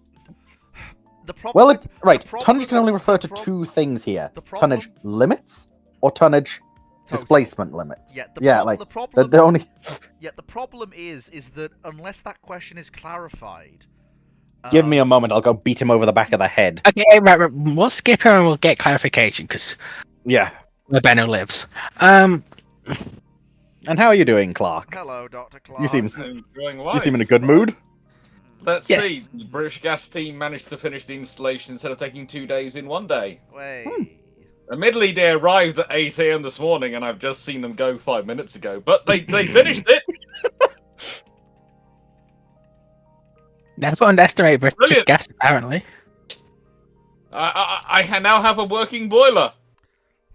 The problem. Well, the right, problem tonnage can with- only refer to the prob- two things here: the problem- tonnage limits or tonnage Total. displacement limits. Yeah, The problem. the only Yeah, the problem is that unless that question is clarified. Give me a moment. I'll go beat him over the back of the head. Okay, right. We'll skip here and we'll get clarification because Yeah. where Benno lives. And how are you doing, Clark? Hello, Dr. Clark. You seem Enjoying life. you seem in a good mood. Let's Yeah. see. The British Gas team managed to finish the installation instead of taking 2 days in 1 day. Wait. Admittedly, they arrived at 8 AM this morning, and I've just seen them go 5 minutes ago. But they finished it. never underestimate British Brilliant. gas, apparently. I now have a working boiler.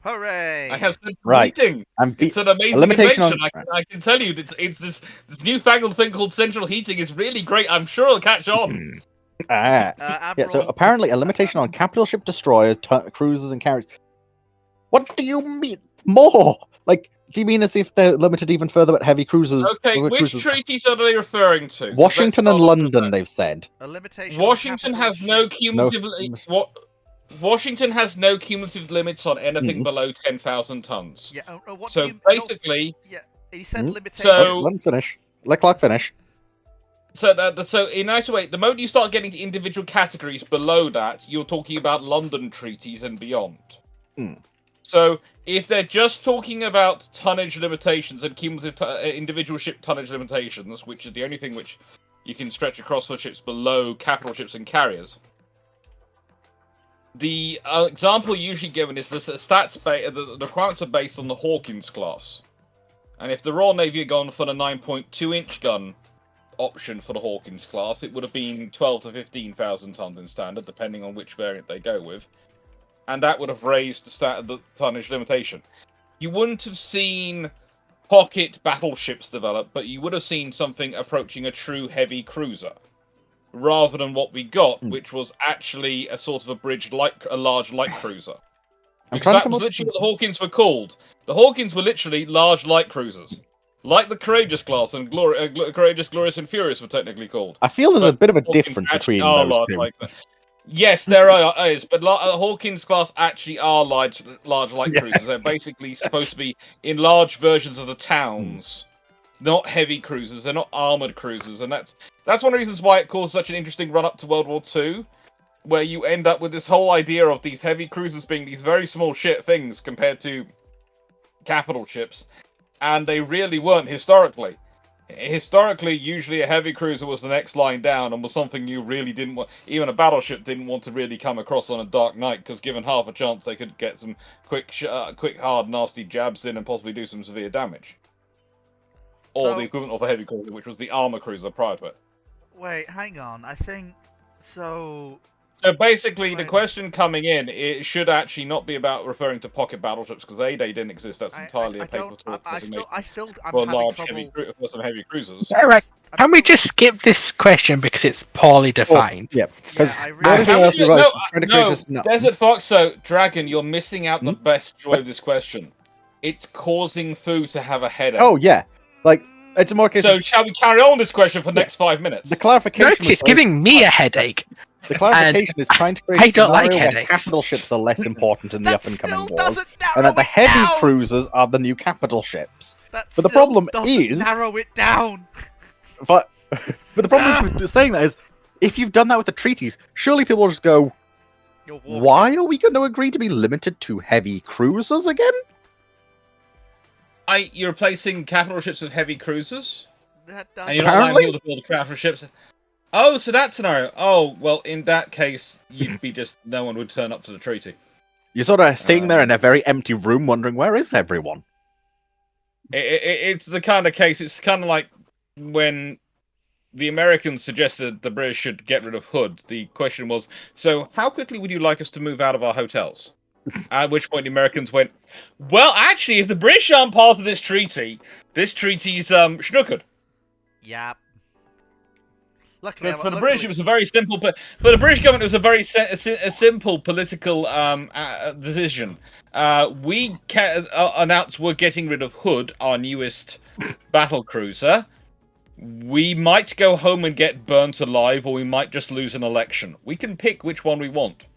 Hooray! I have central Right. heating. I'm It's an amazing limitation on- invention. I can tell you, it's this newfangled thing called central heating is really great. I'm sure it'll catch on. Yeah, so Admiral- apparently a limitation on capital ship destroyers, cruisers, and carriers. What do you mean more? Like, do you mean as if they're limited even further at heavy cruisers? Okay, over which cruisers? treaties are they referring to? Washington Let's and start off with London, that. they've said. A limitation. on Washington capital has no ship- cumulative. Washington has no cumulative limits on anything Mhm. below 10,000 tons. Yeah. What So do you, basically, Yeah. He said Hmm? limitation. So- Let him finish. Let Clark finish. so in a nice way, the moment you start getting to individual categories below that, you're talking about London treaties and beyond. Hmm. So if they're just talking about tonnage limitations and cumulative individual ship tonnage limitations, which is the only thing which you can stretch across for ships below capital ships and carriers. The example usually given is the the requirements are based on the Hawkins class. And if the Royal Navy had gone for the 9.2-inch gun option for the Hawkins class, it would have been 12 to 15,000 tons in standard, depending on which variant they go with. And that would have raised the tonnage limitation. You wouldn't have seen pocket battleships develop, but you would have seen something approaching a true heavy cruiser. Rather than what we got, which was actually a sort of a large light cruiser. I'm Because trying to that come was up literally what the Hawkins were called. The Hawkins were literally large light cruisers. Like the Courageous class and Courageous, Glorious, and Furious were technically called. I feel there's a But bit of a Hawkins difference actually between are those large two. like that. Yes, there is, but Hawkins class actually are large light Yeah. cruisers. They're basically supposed to be enlarged versions of the towns, not heavy cruisers. They're not armored cruisers, and that's one of the reasons why it caused such an interesting run up to World War II, where you end up with this whole idea of these heavy cruisers being these very small things compared to capital ships, and they really weren't historically. Historically, usually a heavy cruiser was the next line down and was something you really didn't want. Even a battleship didn't want to really come across on a dark night because, given half a chance, they could get some quick, hard, nasty jabs in and possibly do some severe damage. Or the equivalent of a heavy cruiser, which was the armor cruiser prior to it. Wait, hang on. I think so. So basically, the question coming in, it should actually not be about referring to pocket battleships because they didn't exist. That's entirely a paper talk I'm for having for some heavy cruisers. Alright, can we just skip this question because it's poorly defined? Yeah, because Desert Fox, so Dragon, you're missing out the best joy of this question. It's causing Fu to have a headache. Oh yeah, like it's a more case. So shall we carry on this question for the next 5 minutes? The clarification. No, it's giving me a headache. The clarification is trying to create I don't like where headaches. capital ships are less important in the up-and-coming wars, doesn't and that the narrow it heavy down! cruisers are the new capital ships. That But the still problem doesn't is- narrow it down. But the problem with saying that is, if you've done that with the treaties, surely people will just go, You're walking. "Why are we going to agree to be limited to heavy cruisers again?" You're replacing capital ships with heavy cruisers? That And doesn't. you're not allowing Apparently. people to build capital ships? Oh, so that scenario. Oh, well, in that case, you'd be just... no one would turn up to the treaty. You're sort of sitting there in a very empty room, wondering where is everyone. It's the kind of case, it's kind of like when the Americans suggested the British should get rid of Hood. The question was, so how quickly would you like us to move out of our hotels? At which point the Americans went, well, actually, if the British aren't part of this treaty's schnookered. Yep. Luckily, Because for the British, it was a very simple. For the British government, it was a very simple political decision. We announced we're getting rid of Hood, our newest battle cruiser. We might go home and get burnt alive, or we might just lose an election. We can pick which one we want.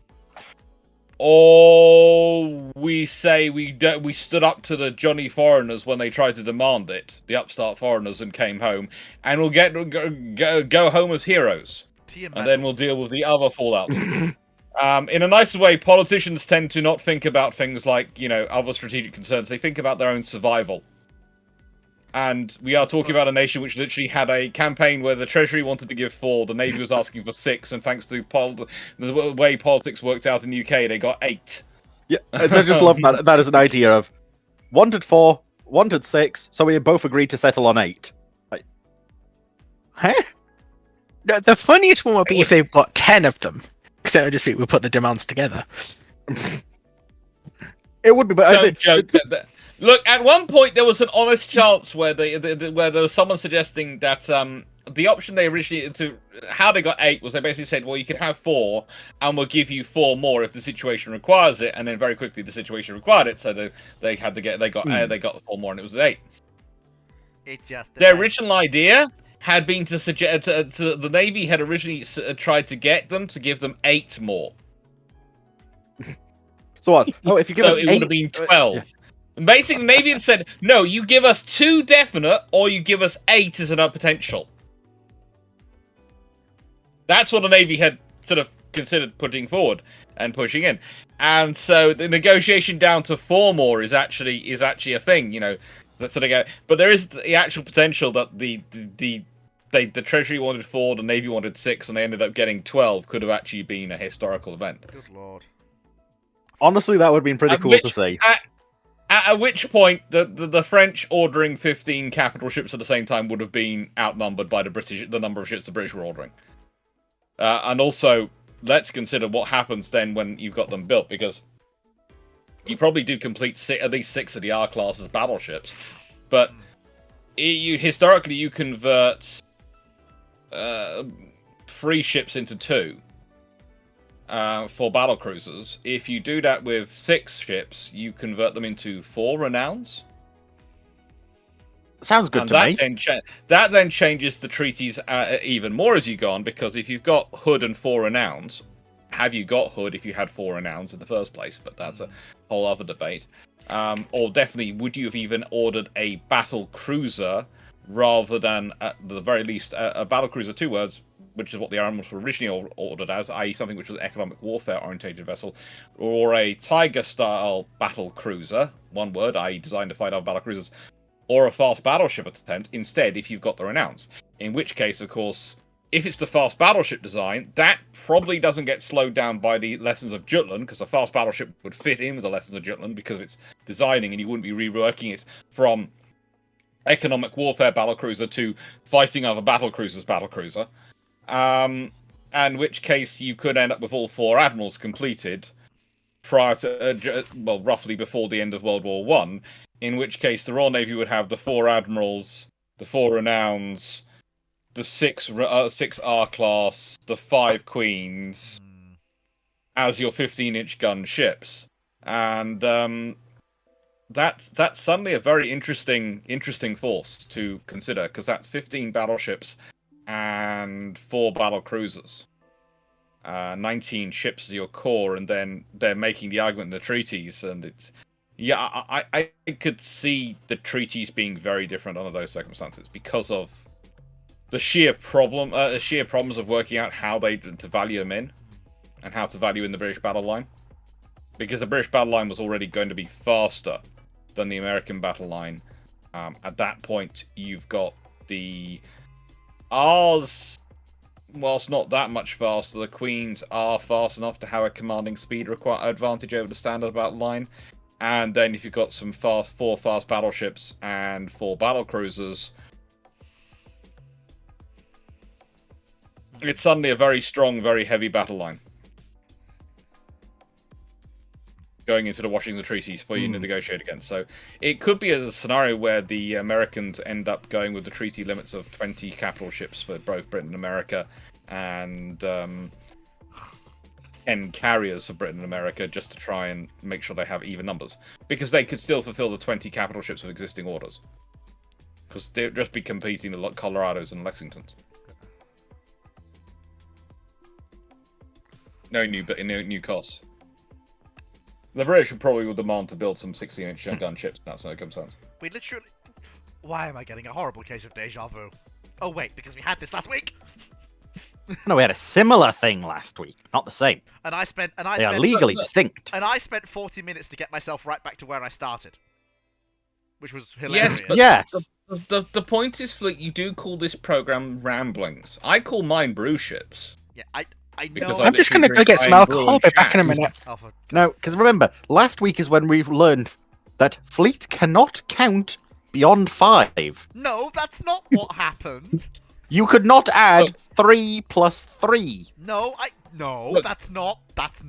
Or we say we stood up to the Johnny foreigners when they tried to demand it, the upstart foreigners, and came home, and we'll go home as heroes, and then we'll deal with the other fallout. In a nicer way, politicians tend to not think about things like, other strategic concerns. They think about their own survival. And we are talking about a nation which literally had a campaign where the Treasury wanted to give 4, the Navy was asking for 6, and thanks to the way politics worked out in the UK, they got 8. Yeah, I just love that. That is an idea of wanted 4, wanted 6, so we both agreed to settle on 8. Like, huh? The funniest one would be if they've got 10 of them. Because then it would just be, we put the demands together. It would be, but I think... Joke. Look, at one point there was an honest chance where where there was someone suggesting that the option they originally how they got 8 was they basically said, well, you can have 4 and we'll give you 4 more if the situation requires it, and then very quickly the situation required it, so they got 4 more and it was 8. It just Their original idea had been to suggest the Navy had originally tried to get them to give them 8 more. So what? Oh, if you give So us it 8, would have been 12. Basically, the Navy had said, no, you give us 2 definite, or you give us 8 as a potential. That's what the Navy had sort of considered putting forward and pushing in. And so the negotiation down to 4 more is actually a thing, That sort of but there is the actual potential that the Treasury wanted 4, the Navy wanted 6, and they ended up getting 12. Could have actually been a historical event. Good lord. honestly, that would have been pretty cool to see. At which point, the French ordering 15 capital ships at the same time would have been outnumbered by the number of ships the British were ordering. And also, let's consider what happens then when you've got them built, because you probably do complete at least 6 of the R-class as battleships, but historically you convert 3 ships into 2. For battle cruisers. If you do that with 6 ships, you convert them into 4 renowns. Sounds good to me. That then changes the treaties even more as you go on, because if you've got Hood and 4 renowns, have you got Hood if you had 4 renowns in the first place? But that's a whole other debate. Or definitely, would you have even ordered a battle cruiser rather than, at the very least, a battle cruiser, 2 words, which is what the Admirals were originally ordered as, i.e. something which was an economic warfare-orientated vessel, or a Tiger-style battle cruiser, 1 word, i.e. designed to fight other battle cruisers, or a fast battleship attempt instead if you've got the Renounce. In which case, of course, if it's the fast battleship design, that probably doesn't get slowed down by the Lessons of Jutland, because a fast battleship would fit in with the Lessons of Jutland because of its designing, and you wouldn't be reworking it from economic warfare battlecruiser to fighting other battlecruisers battlecruiser. In which case you could end up with all 4 admirals completed prior to, roughly before the end of World War One. In which case the Royal Navy would have the 4 admirals, the 4 Renowns, the 6 R-class, the 5 Queens, as your 15-inch gun ships. And that's suddenly a very interesting force to consider, because that's 15 battleships and 4 battle cruisers. 19 ships as your core, and then they're making the argument in the treaties, and it's... Yeah, I could see the treaties being very different under those circumstances, because of the sheer problems of working out how to value them in, and how to value in the British battle line. Because the British battle line was already going to be faster than the American battle line. At that point, you've got the R's, whilst not that much faster, the Queens are fast enough to have a commanding speed advantage over the standard battle line. And then if you've got some 4 fast battleships and 4 battle cruisers, it's suddenly a very strong, very heavy battle line going into the Washington treaties for you to negotiate against. So it could be a scenario where the Americans end up going with the treaty limits of 20 capital ships for both Britain and America, and 10 carriers for Britain and America, just to try and make sure they have even numbers, because they could still fulfill the 20 capital ships of existing orders, because they'd just be competing the Colorados and Lexingtons. No new costs. The British probably will demand to build some 16-inch gun ships in that circumstance. We literally... Why am I getting a horrible case of deja vu? Oh wait, because we had this last week. No, we had a similar thing last week, not the same. They are legally distinct. And I spent 40 minutes to get myself right back to where I started, which was hilarious. Yes. The point is, Fleet, you do call this program Ramblings. I call mine Brew Ships. Yeah, I know. Because I'm just going to go get some alcohol. I'll be back in a minute. No, because remember, last week is when we've learned that Fleet cannot count beyond 5. No, that's not what happened. You could not add 3 plus 3. No, Look, that's not.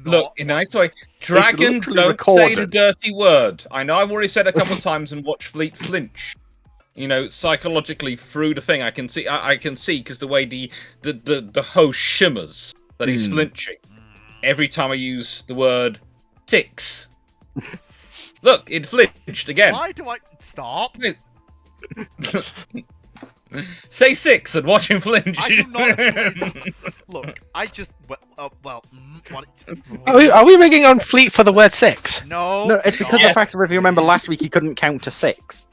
Look, in a nice way, Dragon, don't say the dirty word. I know I've already said it a couple of times and watched Fleet flinch. You know, psychologically through the thing, I can see because the way the host shimmers that he's flinching every time I use the word 6. Look, it flinched again. Why do I stop? Say 6 and watch him flinch. I do not. Look, I just what? Are we rigging on Fleet for the word 6? No, it's because of the fact that if you remember last week he couldn't count to 6.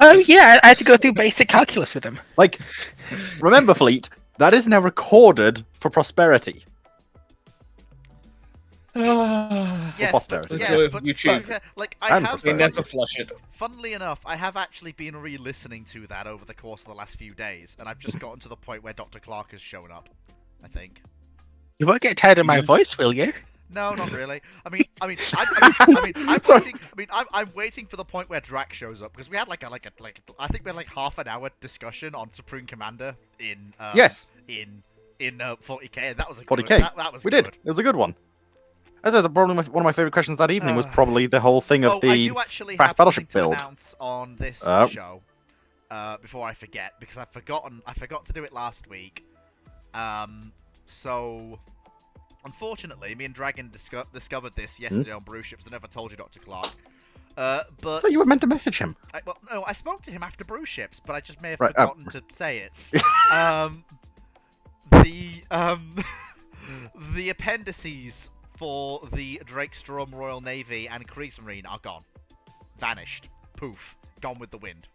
Oh yeah, I had to go through basic calculus with him. Like, remember, Fleet, that is now recorded for prosperity. Yes, posterity. but YouTube. Like I And have. They never flush it. Funnily enough, I have actually been re-listening to that over the course of the last few days, and I've just gotten to the point where Dr. Clark has shown up. I think. You won't get tired of my voice, will you? No, not really. I'm waiting for the point where Drax shows up, because we had I think we had like half an hour discussion on Supreme Commander in Yes. in 40k, and that was a 40k. good, that was We good. did. It was a good one. As I said, one of my favorite questions that evening was probably the whole thing of I the do actually fast have battleship something to build. announce on this show before I forget, because I forgot to do it last week. So unfortunately, me and Dragon discovered this yesterday on Brew Ships. I never told you, Dr. Clark. I But thought you were meant to message him. I spoke to him after Brew Ships, but I just may have Right, forgotten to say it. The appendices for the Drakestrom Royal Navy and Kriegsmarine are gone. Vanished. Poof. Gone with the wind.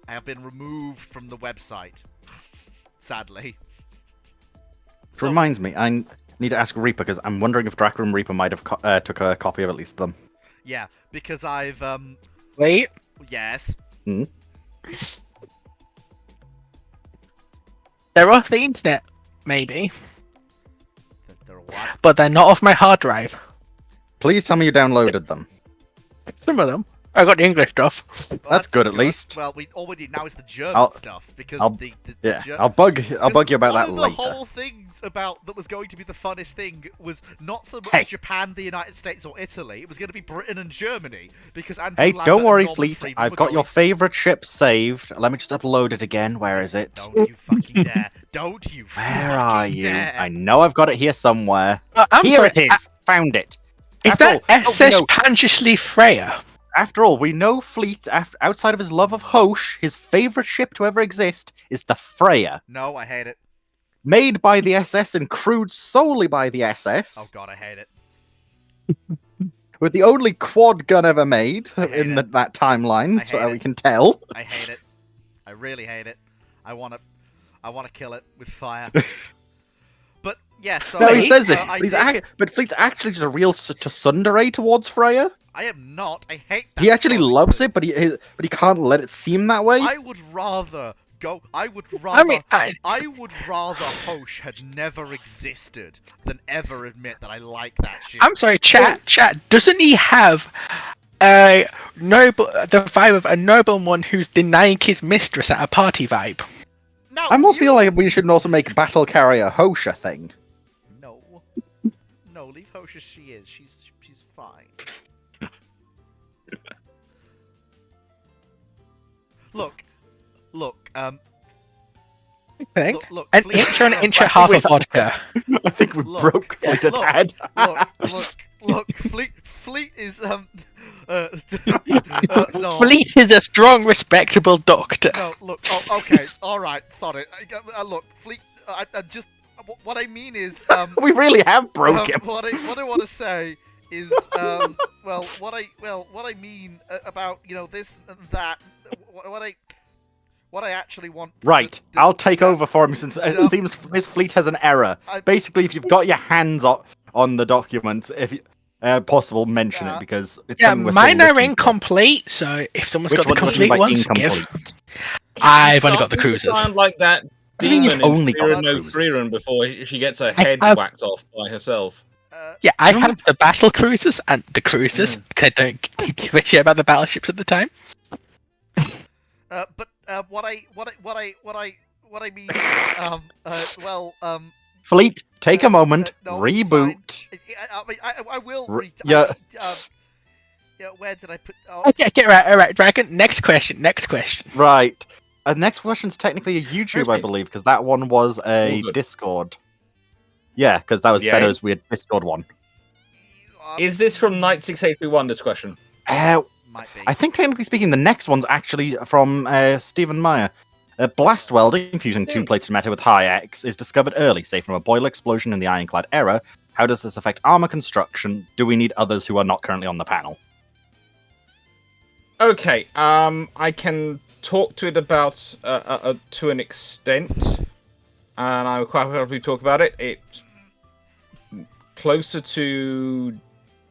I have been removed from the website. Sadly. Which reminds me, I need to ask Reaper, because I'm wondering if Drakrum Reaper might have took a copy of at least them. Yeah, because I've Wait, Yes. They're off the internet, maybe, They're what? but they're not off my hard drive. Please tell me you downloaded them. Some of them. I got the English stuff. Well, That's good, at least. Well, all we need now is the German I'll- stuff because I'll- the Yeah, Ger- I'll bug you about that one of later. the whole things about that was going to be the funnest thing was not so much Hey. Japan, the United States, or Italy. It was going to be Britain and Germany because Andrew Hey, Lambert don't and worry, Norman Fleet. Freeman I've were got your going- favorite ship saved. Let me just upload it again. Where is it? Don't you fucking dare! Don't you? Where are fucking you? Dare. I know I've got it here somewhere. I'm Here sorry, it is. Found it. Is After that all- oh, we SS know- Pangersleeve Freya? After all, we know Fleet, outside of his love of Hosh, his favorite ship to ever exist is the Freya. No, I hate it. Made by the SS and crewed solely by the SS, Oh god, I hate it. with the only quad gun ever made I hate in it. that timeline, I so hate that we it. can tell. I hate it. I really hate it. I wanna kill it with fire. But yeah, so No, he says this, I but Fleet's actually just a real tsundere towards Freya. I am not. I hate that. He actually story. loves it, but he can't let it seem that way. I would rather go. I would rather. I mean, I would rather Hosh had never existed than ever admit that I like that shit. I'm sorry, chat. Doesn't he have a the vibe of a nobleman who's denying his mistress at a party vibe? No, I more you- feel like we should also make Battle Carrier Hosh a thing. No, no, leave Hosh as she is. She's fine. Look, Thing. look, An Fleet- inch and an inch I and a half think of vodka. I think we Look, broke Fleet a look, tad. look, Fleet is no, Fleet is a strong, respectable doctor. no, look, oh, okay, all right, sorry, look, Fleet, I just, what I mean is, We really have broke him. what I want to say is, well, what I mean about, this and that, what I actually want. Right, I'll take over for him since No. it seems this fleet has an error. Basically, if you've got your hands on the documents, if you, possible, mention Yeah. it because it's Yeah, something we're still mine are looking for. incomplete, so if someone's Which got the one do you mean complete by ones, give. incomplete? I've only got the Starting to cruisers. Sound like that do you mean you've demon in only got Fear the No cruisers? Freerun before she gets her head have- whacked off by herself. Yeah, I have the battle cruisers and the cruisers because I don't give a shit about the battleships at the time. But what I mean, Fleet, take a moment, no, it's reboot. I will. yeah. Yeah, where did I put? Oh, Okay, right, Dragon. Next question. Right. Next question's technically a YouTube, I believe, because that one was a Oh, good. Discord. Yeah, because that was Yeah. Benno's weird Discord one. Is this from Night 6831, this question? Might be. I think, technically speaking, the next one's actually from Stephen Meyer. Blast welding, fusing two plates of metal with high X, is discovered early, say from a boiler explosion in the Ironclad era. How does this affect armor construction? Do we need others who are not currently on the panel? Okay, I can talk to it about to an extent, and I will quite happily talk about it. It's closer to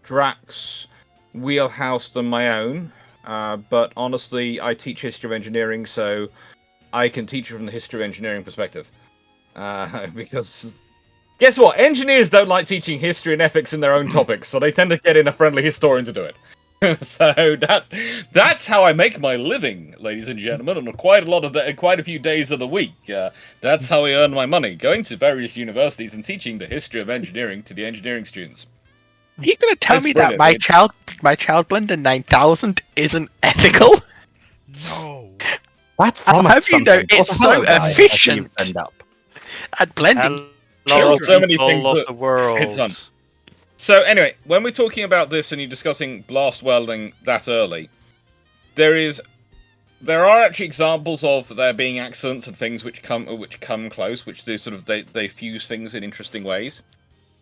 Drax' wheelhouse than my own, but honestly, I teach history of engineering, so I can teach it from the history of engineering perspective. Because guess what? Engineers don't like teaching history and ethics in their own topics, so they tend to get in a friendly historian to do it. So that's how I make my living, ladies and gentlemen, on quite a few days of the week. That's how I earn my money, going to various universities and teaching the history of engineering to the engineering students. Are you gonna tell That's me that brilliant. my child blender 9000 isn't ethical? No. That's from How do you know it's so efficient? End up. At blending. Hello, so many people things of that- the world. It's done. So anyway, when we're talking about this and you're discussing blast welding that early, there are actually examples of there being accidents and things which come close, which they fuse things in interesting ways.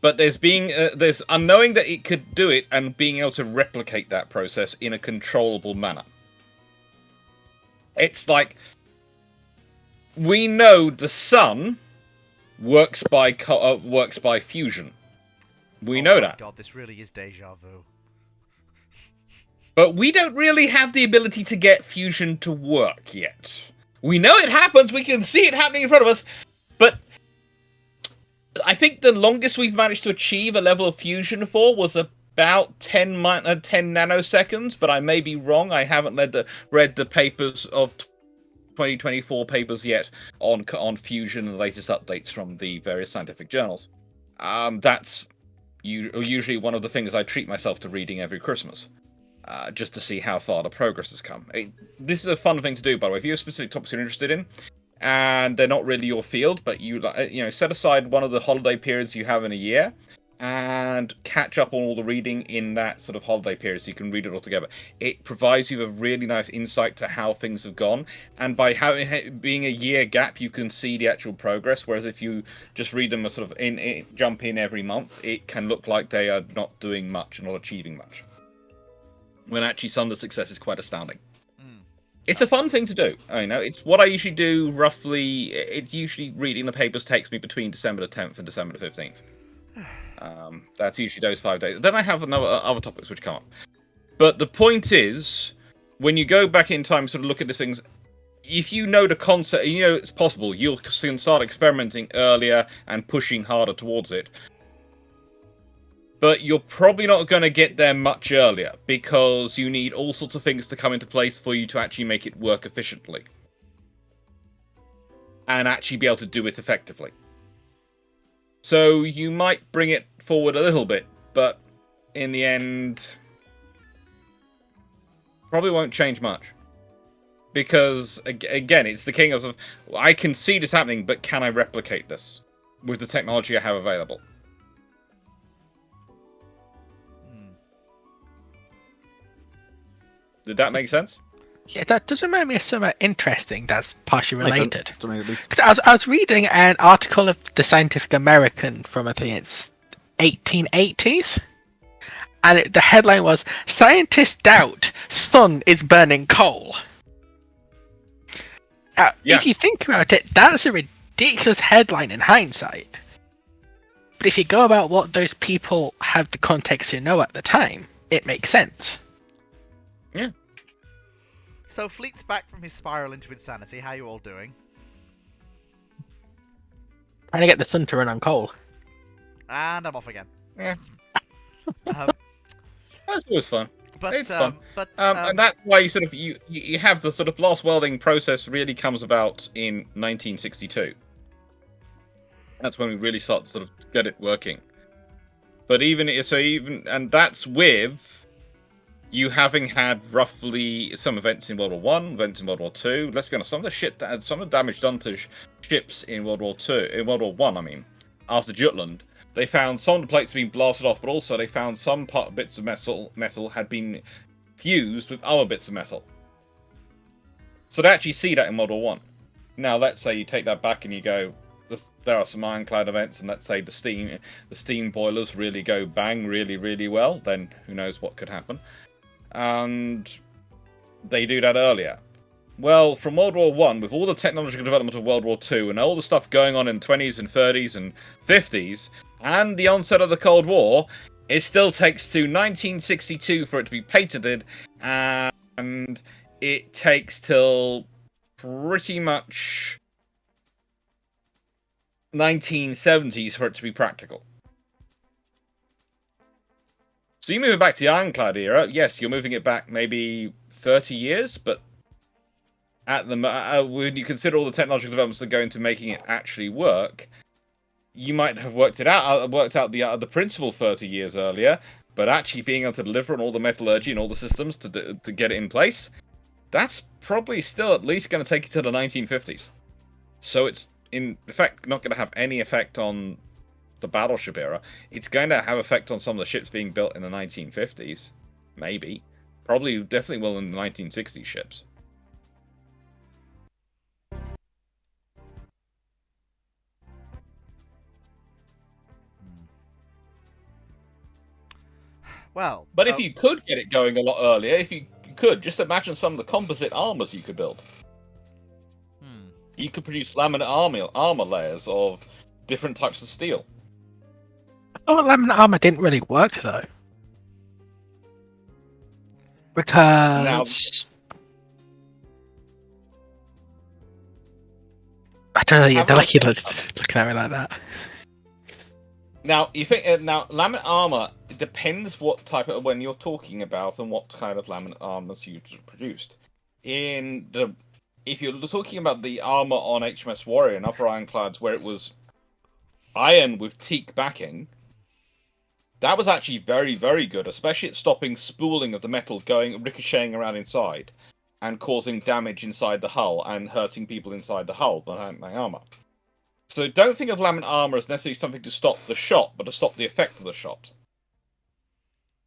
But there's unknowing that it could do it and being able to replicate that process in a controllable manner. It's like we know the sun works by fusion. We know my that. God, this really is deja vu. But we don't really have the ability to get fusion to work yet. We know it happens, we can see it happening in front of us, but I think the longest we've managed to achieve a level of fusion for was about 10 nanoseconds, but I may be wrong. I haven't read the papers of 2024 papers yet on fusion and the latest updates from the various scientific journals. That's usually one of the things I treat myself to reading every Christmas. Just to see how far the progress has come. This is a fun thing to do, by the way. If you have specific topics you're interested in, and they're not really your field, but you set aside one of the holiday periods you have in a year, and catch up on all the reading in that sort of holiday period, so you can read it all together. It provides you a really nice insight to how things have gone, and by being a year gap, you can see the actual progress. Whereas if you just read them sort of jump in every month, it can look like they are not doing much and not achieving much. When actually some of the success is quite astounding. It's a fun thing to do. It's what I usually do roughly. It usually reading the papers takes me between December the 10th and December the 15th. That's usually those 5 days. Then I have other topics which come up. But the point is, when you go back in time, sort of look at these things, if you know the concept, it's possible, you can start experimenting earlier and pushing harder towards it. But you're probably not going to get there much earlier, because you need all sorts of things to come into place for you to actually make it work efficiently. And actually be able to do it effectively. So you might bring it forward a little bit, but in the end, probably won't change much. Because, again, it's the king of, I can see this happening, but can I replicate this with the technology I have available? Did that make sense? Yeah, that does remind me of something interesting that's partially related. To me, at least. Because I was reading an article of the Scientific American from, I think it's 1880s, and the headline was, "Scientists doubt sun is burning coal." If you think about it, that's a ridiculous headline in hindsight. But if you go about what those people have the context to know at the time, it makes sense. Yeah. So Fleet's back from his spiral into insanity. How are you all doing? Trying to get the sun to run on coal. And I'm off again. Yeah. That's always fun. But, it's fun. And and that's why you have the sort of blast welding process really comes about in 1962. That's when we really start to sort of get it working. But and that's with you having had roughly some events in World War One, events in World War Two. Let's be honest, some of the damage done to ships in World War One. I mean, after Jutland, they found some of the plates being blasted off, but also they found some bits of metal had been fused with other bits of metal. So they actually see that in World War One. Now, let's say you take that back and you go, there are some ironclad events, and let's say the steam boilers really go bang really, really well. Then who knows what could happen. And they do that earlier. Well, from World War One, with all the technological development of World War Two, and all the stuff going on in 20s and 30s and 50s, and the onset of the Cold War, it still takes to 1962 for it to be patented, and it takes till pretty much 1970s for it to be practical. So you move it back to the ironclad era. Yes, you're moving it back maybe 30 years, but when you consider all the technological developments that go into making it actually work, you might have worked out the principle 30 years earlier, but actually being able to deliver on all the metallurgy and all the systems to get it in place, that's probably still at least going to take you to the 1950s. So it's in effect not going to have any effect on the battleship era. It's going to have effect on some of the ships being built in the 1950s. Maybe. Probably, definitely will in the 1960s ships. Well, but if you could get it going a lot earlier, if you could, just imagine some of the composite armors you could build. You could produce laminate armor layers of different types of steel. Oh, laminate armor didn't really work though. Because I don't know. Yeah, they're like looking at me like that. Now you think now laminate armor. It depends what type of when you're talking about and what kind of laminate armors you produced. If you're talking about the armor on HMS Warrior and other ironclads where it was iron with teak backing, that was actually very, very good, especially at stopping spooling of the metal going ricocheting around inside and causing damage inside the hull and hurting people inside the hull behind my armor. So don't think of laminate armor as necessarily something to stop the shot, but to stop the effect of the shot.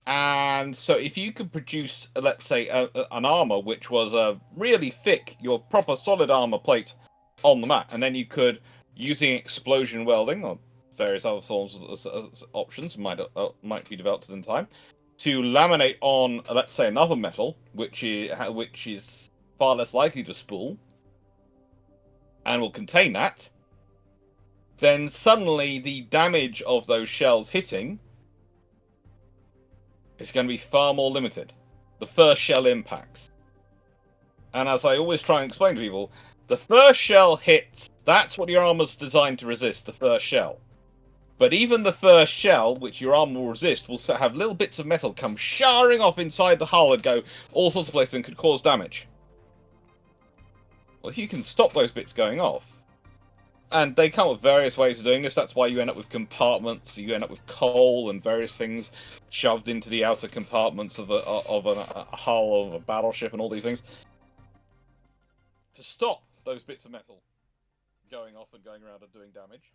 And so if you could produce, let's say, an armor which was a really thick, your proper solid armor plate on the mat, and then you could, using explosion welding or various other forms of options might be developed in time, to laminate on, let's say, another metal, which is far less likely to spool, and will contain that, then suddenly the damage of those shells hitting is going to be far more limited. The first shell impacts. And as I always try and explain to people, the first shell hits, that's what your armor's designed to resist, the first shell. But even the first shell, which your armor will resist, will have little bits of metal come showering off inside the hull and go all sorts of places and could cause damage. Well, if you can stop those bits going off, and they come with various ways of doing this, that's why you end up with compartments, you end up with coal and various things shoved into the outer compartments of a hull of a battleship and all these things. To stop those bits of metal going off and going around and doing damage.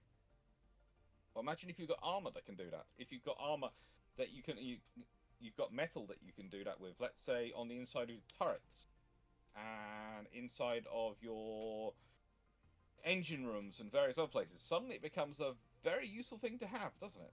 Well, imagine if you've got armor that can do that. If you've got armor that you've got metal that you can do that with. Let's say on the inside of your turrets and inside of your engine rooms and various other places. Suddenly it becomes a very useful thing to have, doesn't it?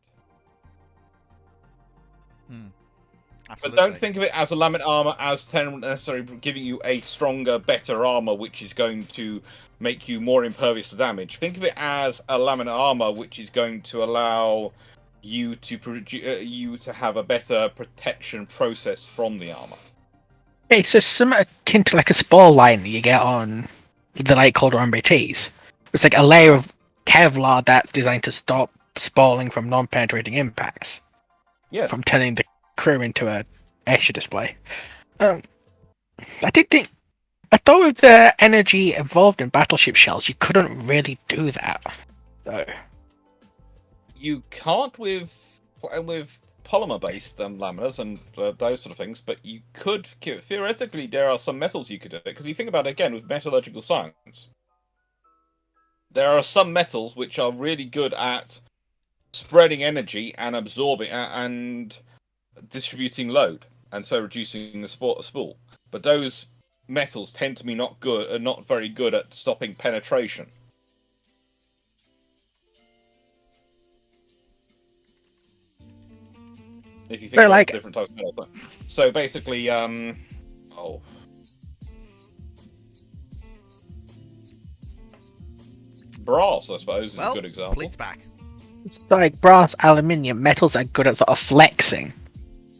But don't think of it as a laminate armor as necessarily giving you a stronger, better armor, which is going to make you more impervious to damage. Think of it as a laminate armor, which is going to allow you to have a better protection process from the armor. Okay, so something akin to like a spore line that you get on the light called MBTs. It's like a layer of Kevlar that's designed to stop spalling from non-penetrating impacts. Yes. From turning the crew into a Escher display. I thought with the energy involved in battleship shells, you couldn't really do that. So you can't with polymer-based laminars and those sort of things, but you could theoretically. There are some metals you could do it because you think about it again with metallurgical science. There are some metals which are really good at spreading energy and absorbing and distributing load, and so reducing the spool. But those metals tend to be not very good at stopping penetration. If you think about different types of metals. So basically, brass, I suppose, is a good example. Fleet's back. it's like brass, aluminium, metals that are good at sort of flexing,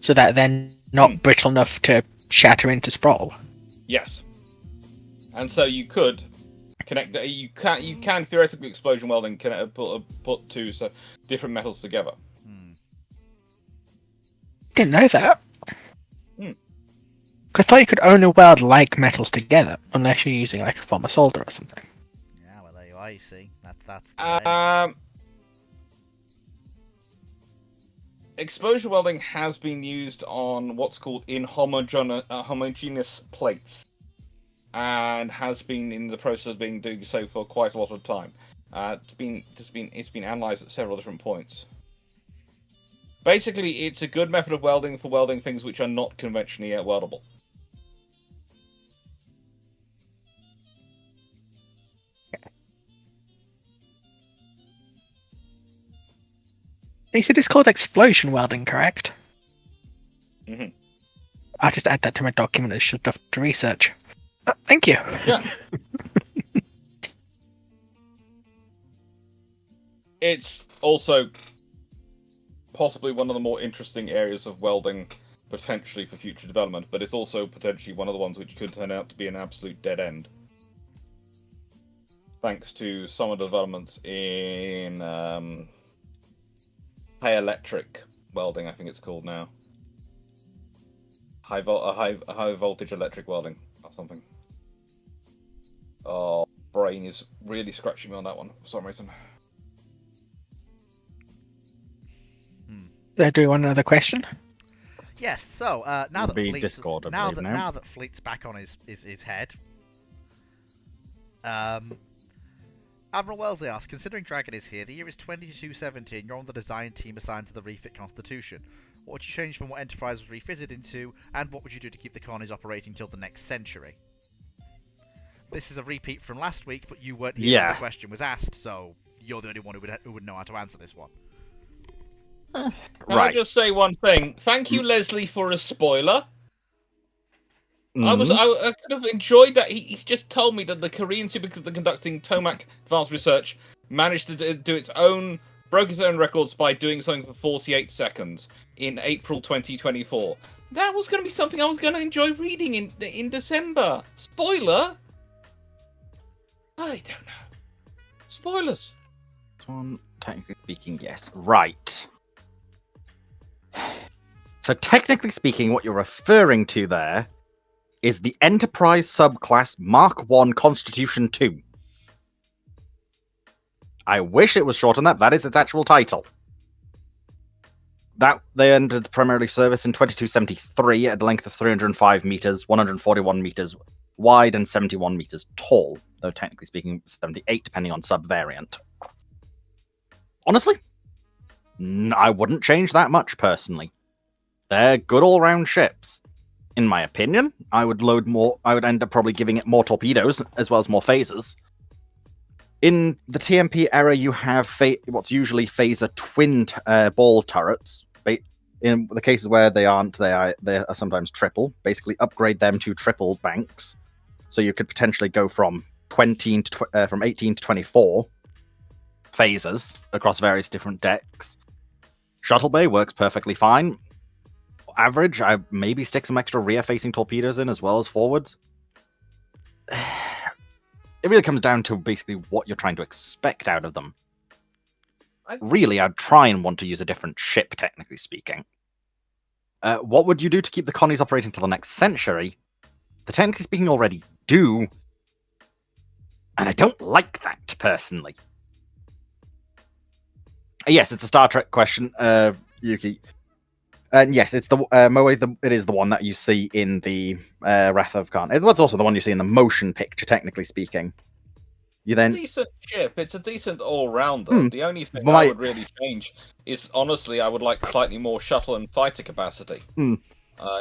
so that they're not brittle enough to shatter into sprawl. Yes, and so you could connect. You can theoretically explosion welding put two different metals together. Didn't know that. I thought you could only weld like metals together, unless you're using like a form of solder or something. Yeah, well there you are. You see, that's. Explosion welding has been used on what's called homogeneous plates, and has been in the process of doing so for quite a lot of time. It's been analysed at several different points. Basically, it's a good method of welding for welding things which are not conventionally weldable. You said it's called explosion welding, correct? Mm-hmm. I'll just add that to my document as stuff to research. Thank you. Yeah. It's also possibly one of the more interesting areas of welding potentially for future development, but it's also potentially one of the ones which could turn out to be an absolute dead end. Thanks to some of the developments in high electric welding, I think it's called now. High voltage electric welding or something. Oh, brain is really scratching me on that one for some reason. Do we want another question? Yes. So now that Be Fleet's, Discord, I now believe, that now. now that Fleet's back on his head, Admiral Wellesley asks, considering Dragon is here, the year is 2217. You're on the design team assigned to the refit Constitution. What would you change from what Enterprise was refitted into, and what would you do to keep the colonies operating till the next century? This is a repeat from last week, but you weren't here when the question was asked, so you're the only one who would know how to answer this one. Can I just say one thing? Thank you, Leslie, for a spoiler. I kind of enjoyed that he's just told me that the Korean supercomputer conducting Tomac Advanced Research managed to broke its own records by doing something for 48 seconds in April 2024. That was going to be something I was going to enjoy reading in December. Spoiler? I don't know. Spoilers. Technically speaking, yes. Right. So technically speaking, what you're referring to there is the Enterprise subclass Mark 1 Constitution 2. I wish it was short on that. That is its actual title. That they entered primarily service in 2273 at a length of 305 meters, 141 meters wide, and 71 meters tall. Though technically speaking, 78 depending on subvariant. Honestly, I wouldn't change that much personally. They're good all-round ships. In my opinion, I would end up probably giving it more torpedoes, as well as more phasers. In the TMP era, you have what's usually phaser twin ball turrets. In the cases where they aren't, they are sometimes triple. Basically, upgrade them to triple banks, so you could potentially go from 18 to 24 phasers across various different decks. Shuttle Bay works perfectly fine. Average, I maybe stick some extra rear-facing torpedoes in as well as forwards. It really comes down to basically what you're trying to expect out of them. Really, I'd try and want to use a different ship, technically speaking. What would you do to keep the colonies operating till the next century? They technically speaking already do. And I don't like that, personally. Yes, it's a Star Trek question, Yuki. And yes, it's the Moe. It is the one that you see in the Wrath of Khan. It's also the one you see in the motion picture, technically speaking. It's a decent ship. It's a decent all-rounder. The only thing I would really change is, honestly, I would like slightly more shuttle and fighter capacity.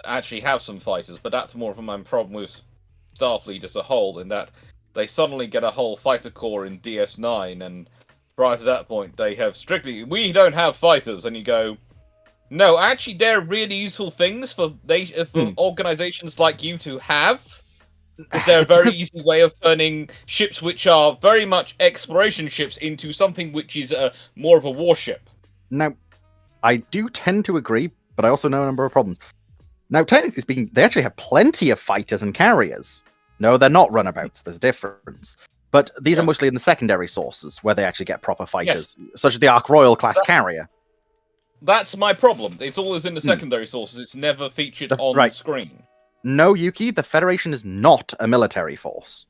Actually have some fighters, but that's more of my problem with Starfleet as a whole, in that they suddenly get a whole fighter corps in DS9, and prior to that point, they have strictly, we don't have fighters, and you go, no, actually, they're really useful things for organizations like you to have. Because they're a very easy way of turning ships which are very much exploration ships into something which is more of a warship. Now, I do tend to agree, but I also know a number of problems. Now, technically speaking, they actually have plenty of fighters and carriers. No, they're not runabouts. There's a difference. But these are mostly in the secondary sources, where they actually get proper fighters, such as the Ark Royal class carrier. That's my problem. It's always in the secondary sources. It's never featured on screen. No, Yuki, the Federation is not a military force.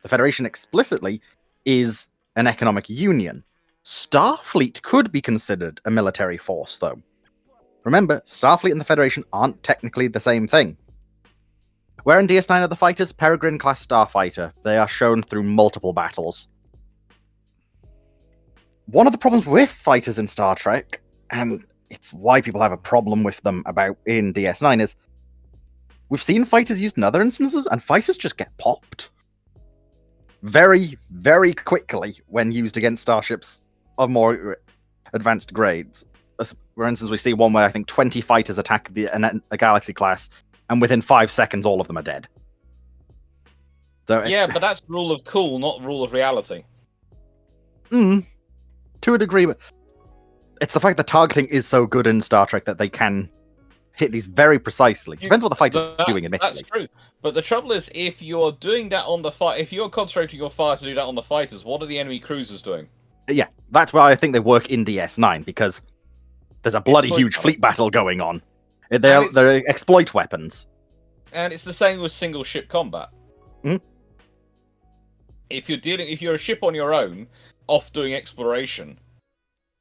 The Federation explicitly is an economic union. Starfleet could be considered a military force, though. Remember, Starfleet and the Federation aren't technically the same thing. Where in DS9 are the fighters? Peregrine-class starfighter. They are shown through multiple battles. One of the problems with fighters in Star Trek, and it's why people have a problem with them in DS9, is we've seen fighters used in other instances, and fighters just get popped. Very, very quickly when used against starships of more advanced grades. For instance, we see one where I think 20 fighters attack a Galaxy class, and within 5 seconds all of them are dead. So but that's rule of cool, not rule of reality. To a degree, but it's the fact that targeting is so good in Star Trek that they can hit these very precisely. Depends what the fight is doing, admittedly. That's true. But the trouble is, if you're doing that on the fight, if you're concentrating your fire to do that on the fighters, what are the enemy cruisers doing? Yeah, that's why I think they work in DS9, because there's a bloody huge fleet battle going on. They're exploit weapons. And it's the same with single ship combat. Hmm? If you're a ship on your own, off doing exploration,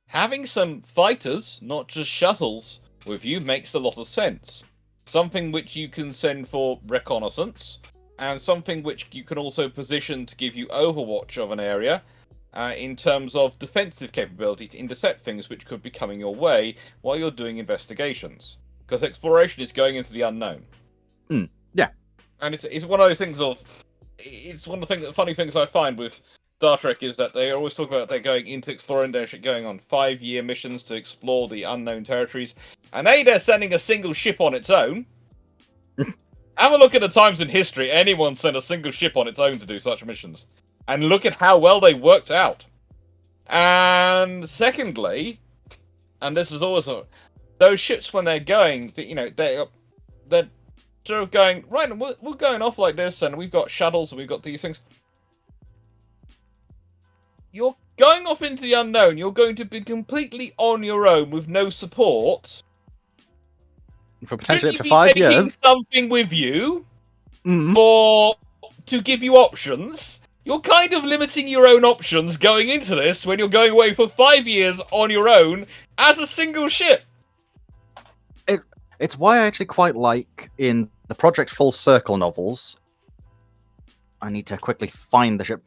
having some fighters, not just shuttles, with you makes a lot of sense. Something which you can send for reconnaissance, and something which you can also position to give you overwatch of an area, in terms of defensive capability to intercept things which could be coming your way while you're doing investigations. Because exploration is going into the unknown. Yeah. And it's one of those things it's one of the funny things I find with Star Trek is that they always talk about they're going into exploring, they're going on 5-year missions to explore the unknown territories. And they're sending a single ship on its own. Have a look at the times in history anyone sent a single ship on its own to do such missions. And look at how well they worked out. And secondly, and this is also those ships when they're going, they're sort of going right. We're going off like this, and we've got shuttles, and we've got these things. You're going off into the unknown. You're going to be completely on your own with no support for potentially up to be 5 taking years. Something with you Mm. to give you options. You're kind of limiting your own options going into this when you're going away for 5 years on your own as a single ship. It's why I actually quite like in the Project Full Circle novels. I need to quickly find the ship.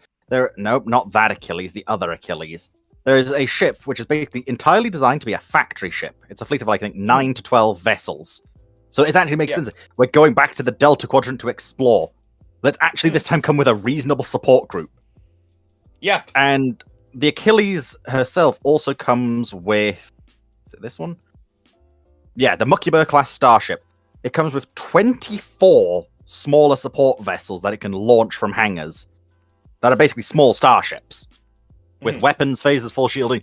Nope, not that Achilles, the other Achilles. There is a ship which is basically entirely designed to be a factory ship. It's a fleet of, I think, 9 to 12 vessels. So it actually makes sense. We're going back to the Delta Quadrant to explore. Let's actually this time come with a reasonable support group. Yeah. And the Achilles herself also comes with... Is it this one? Yeah, the Muckibur class starship. It comes with 24 smaller support vessels that it can launch from hangars. That are basically small starships. With weapons, phasers, full shielding.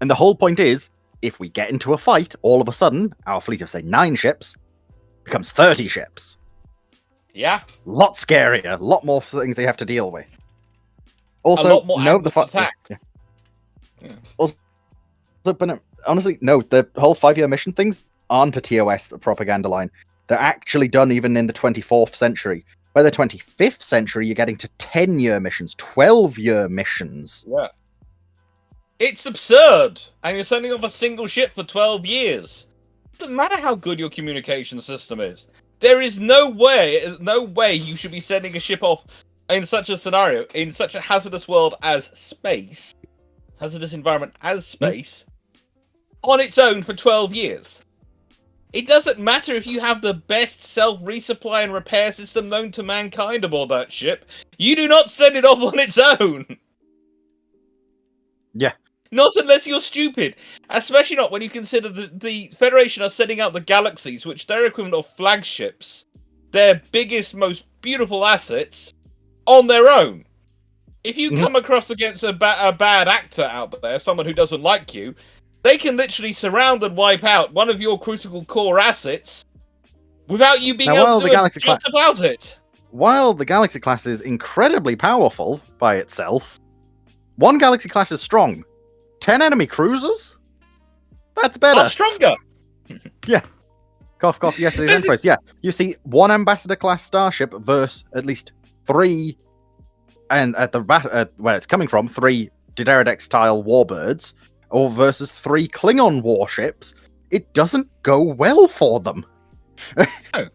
And the whole point is, if we get into a fight, all of a sudden, our fleet of, say, 9 ships becomes 30 ships. Yeah. Lot scarier, a lot more things they have to deal with. Also, a lot more no, the attack. Yeah. Also, but honestly, no, the whole 5-year mission things aren't a TOS propaganda line. They're actually done even in the 24th century. By the 25th century, you're getting to 10-year missions, 12-year missions. Yeah. It's absurd. And you're sending off a single ship for 12 years. Doesn't matter how good your communication system is. There is no way you should be sending a ship off in such a scenario, in such a hazardous world as space, hazardous environment as space, on its own for 12 years. It doesn't matter if you have the best self-resupply and repair system known to mankind aboard that ship. You do not send it off on its own. Yeah. Not unless you're stupid. Especially not when you consider the Federation are sending out the Galaxies, which they're equivalent of flagships, their biggest, most beautiful assets, on their own. If you come across against a bad actor out there, someone who doesn't like you, they can literally surround and wipe out one of your critical core assets without you being able to do a jot about it. While the Galaxy class is incredibly powerful by itself, one Galaxy class is strong. 10 enemy cruisers? That's better. Stronger. Yeah. Cough, cough, yes, it is Enterprise. Yeah, you see one Ambassador class starship versus at least 3, and at the where it's coming from, 3 D'Deridex style warbirds, or versus 3 Klingon warships. It doesn't go well for them. No.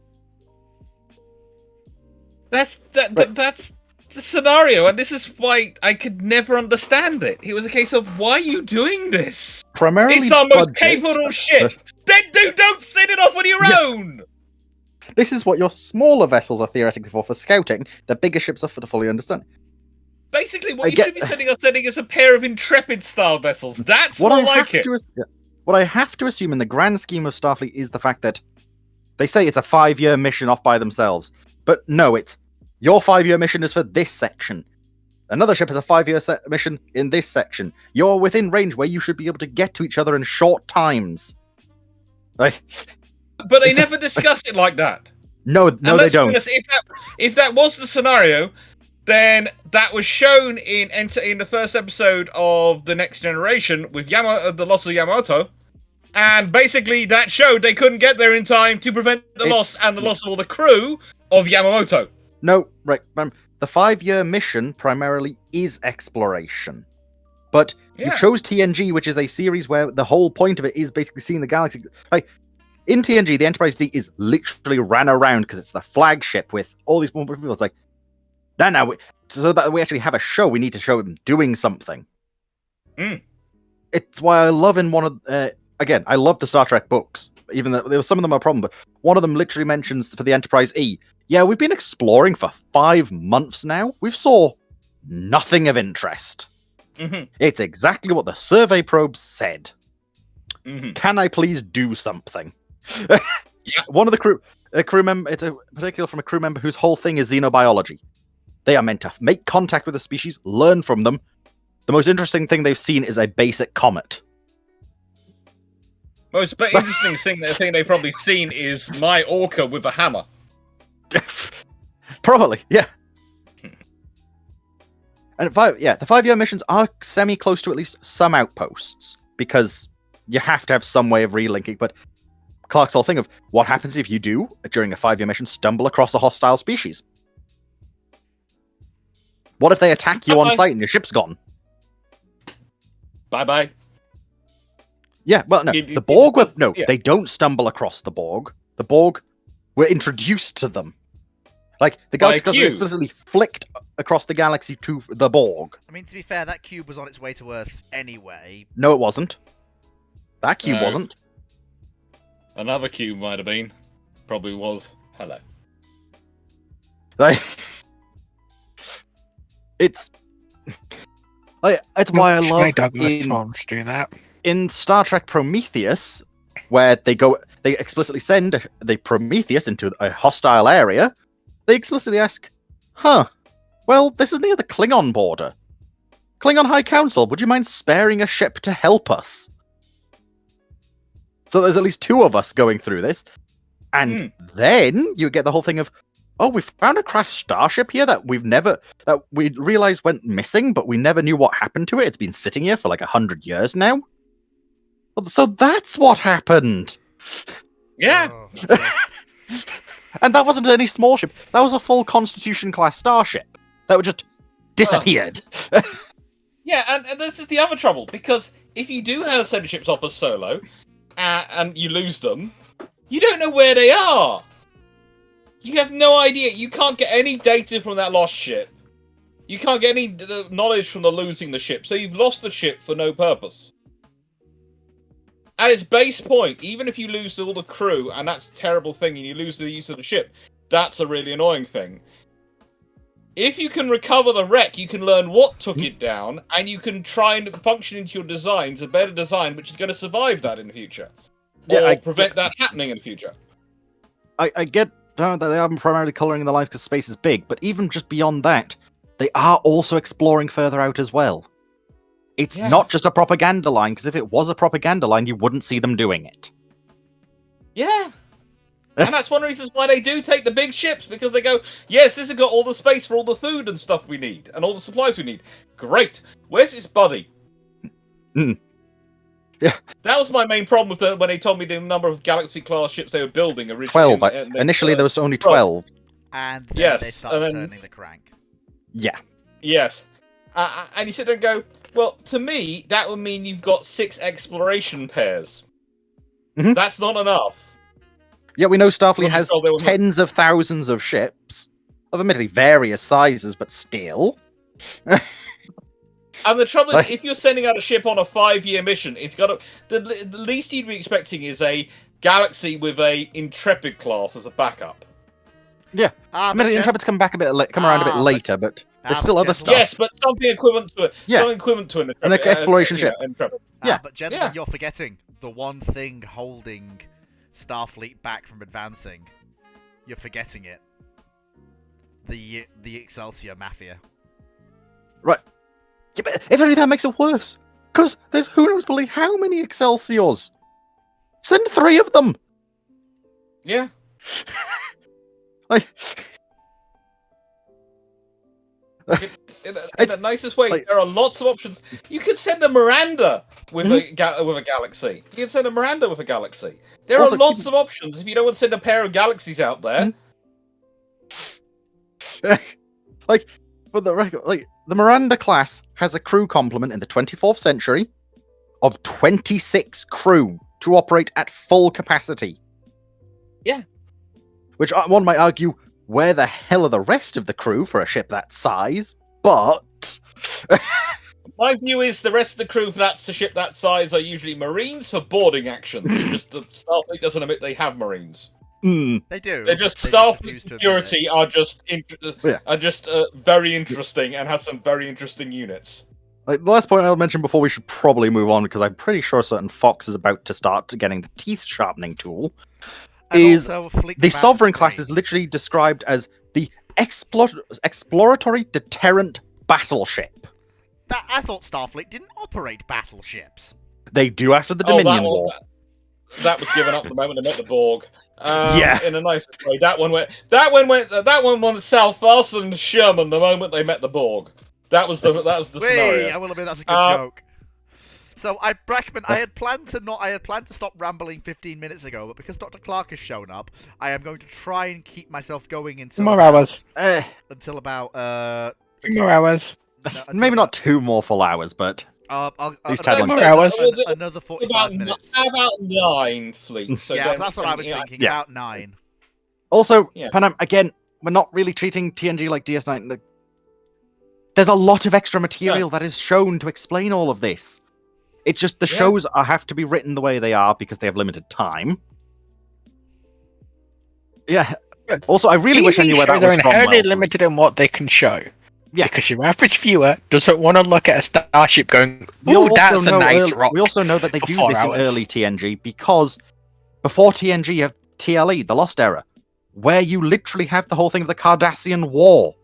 That's the scenario, and this is why I could never understand it. It was a case of, why are you doing this? Primarily, it's our most capable ship. Then don't send it off on your own. This is what your smaller vessels are theoretically for scouting. The bigger ships are for the fully understanding. Basically, what you should be sending is a pair of Intrepid-style vessels. That's what more like it. What I have to assume in the grand scheme of Starfleet is the fact that they say it's a 5-year mission off by themselves. But no, it's your 5-year mission is for this section. Another ship has a 5-year mission in this section. You're within range where you should be able to get to each other in short times. Like, But they never discuss it like that. No, And they let's be don't. honest, if that was the scenario, then that was shown in the first episode of The Next Generation with the loss of Yamamoto. And basically, that showed they couldn't get there in time to prevent the loss and the loss of all the crew of Yamamoto. No, right. The 5-year mission primarily is exploration. But you chose TNG, which is a series where the whole point of it is basically seeing the galaxy. Like, in TNG, the Enterprise D is literally ran around because it's the flagship with all these people. It's like, now, so that we actually have a show, we need to show them doing something. It's why I love in one of... again, I love the Star Trek books, even though some of them are a problem, but one of them literally mentions for the Enterprise E, yeah, we've been exploring for 5 months now. We've saw nothing of interest. It's exactly what the survey probes said. Can I please do something? One of the crew member, it's a particular from a crew member whose whole thing is xenobiology. They are meant to make contact with the species, learn from them. The most interesting thing they've seen is a basic comet. Most interesting thing they've probably seen is my orca with a hammer. Probably, yeah. And the 5-year missions are semi-close to at least some outposts, because you have to have some way of relinking, but Clark's whole thing of what happens if you do, during a 5-year mission, stumble across a hostile species? What if they attack you on site and your ship's gone? Bye-bye. Yeah, well, no. The Borg they don't stumble across the Borg. The Borg were introduced to them. Like, the galaxy explicitly flicked across the galaxy to the Borg. I mean, to be fair, that cube was on its way to Earth anyway. No, it wasn't. That cube wasn't. Another cube might have been. Probably was. Hello. It's why I love Douglas Adams do that. In Star Trek Prometheus, where they explicitly send the Prometheus into a hostile area. They explicitly ask, well, this is near the Klingon border. Klingon High Council, would you mind sparing a ship to help us? So there's at least 2 of us going through this. And then you get the whole thing of, we found a crashed starship here that we realized went missing, but we never knew what happened to it. It's been sitting here for like 100 years now. So that's what happened. Yeah. And that wasn't any small ship. That was a full Constitution-class starship that just disappeared. Yeah, and this is the other trouble, because if you do have send ships off as solo, and you lose them, you don't know where they are. You have no idea. You can't get any data from that lost ship. You can't get any knowledge from losing the ship, so you've lost the ship for no purpose. At its base point, even if you lose all the crew, and that's a terrible thing, and you lose the use of the ship, that's a really annoying thing. If you can recover the wreck, you can learn what took it down, and you can try and function into your designs, a better design, which is going to survive that in the future. Or prevent that happening in the future. I get that they are primarily colouring the lines because space is big, but even just beyond that, they are also exploring further out as well. It's not just a propaganda line, because if it was a propaganda line, you wouldn't see them doing it. Yeah. And that's one of the reasons why they do take the big ships, because they go, yes, this has got all the space for all the food and stuff we need, and all the supplies we need. Great. Where's his buddy? Yeah. That was my main problem with when they told me the number of Galaxy-class ships they were building originally. 12. Initially, there was only 12. And then they started turning the crank. Yeah. Yes. And you sit there and go, well, to me, that would mean you've got 6 exploration pairs. That's not enough. Yeah, we know Starfleet has tens of thousands of ships, of admittedly various sizes, but still. And the trouble is, if you're sending out a ship on a 5-year mission, it's got the least you'd be expecting is a Galaxy with a Intrepid class as a backup. Yeah, I mean, the Intrepid's come around a bit later, but there's still other stuff. Yes, but something equivalent to it. Yeah. Something equivalent to an Intrepid. An exploration ship. Intrepid. Yeah. But gentlemen, you're forgetting the one thing holding Starfleet back from advancing. You're forgetting it. The Excelsior Mafia. Right. Yeah, but if anything, that makes it worse. Because there's who knows how many Excelsiors. Send 3 of them. Yeah. Like, In the nicest way, like- there are lots of options. You could send a Miranda with with a galaxy. You can send a Miranda with a galaxy. There Also, are lots of options if you don't want to send a pair of galaxies out there. like, for the record, like the Miranda class has a crew complement in the 24th century of 26 crew to operate at full capacity. Yeah. Which one might argue, where the hell are the rest of the crew for a ship that size? But My view is the rest of the crew for that ship that size are usually Marines for boarding action. Just the Starfleet doesn't admit they have Marines. They do. They're just They Starfleet refuse to admit security it. are just Yeah. very interesting and has some very interesting units. like, the last point I'll mention before we should probably move on, because I'm pretty sure certain Fox is about to start getting the teeth sharpening tool. And is also Fleet The Commander Sovereign class 3. is literally described as the exploratory deterrent battleship. I thought Starfleet didn't operate battleships. They do after the Oh, Dominion War. That was given up the moment they met the Borg. Yeah. In a nice way. That one went south faster than Sherman the moment they met the Borg. That was the Wait, scenario. I will admit that's a good joke. So Brackman, I had planned to stop rambling 15 minutes ago, but because Dr. Clark has shown up, I am going to try and keep myself going until 2 more hours. until about 2 more hours. Maybe not 2 more full hours, but These tag ones. another 45 About minutes. how about 9 fleets? So Yeah, then- that's what I was thinking. Yeah. About 9. also, Yeah. Panam, again, we're not really treating TNG like DS9. There's a lot of extra material that is shown to explain all of this. It's just the shows have to be written the way they are because they have limited time. Yeah. Good. Also, I really wish I knew where that They're was from. inherently Wellesley. limited in what they can show. Yeah. Because your average viewer doesn't want to look at a starship going, We "Oh, also that's a know nice early- rock." We also know that they for do 4 this in hours. early TNG because before TNG you have TLE, the Lost Era, where you literally have the whole thing of the Cardassian War.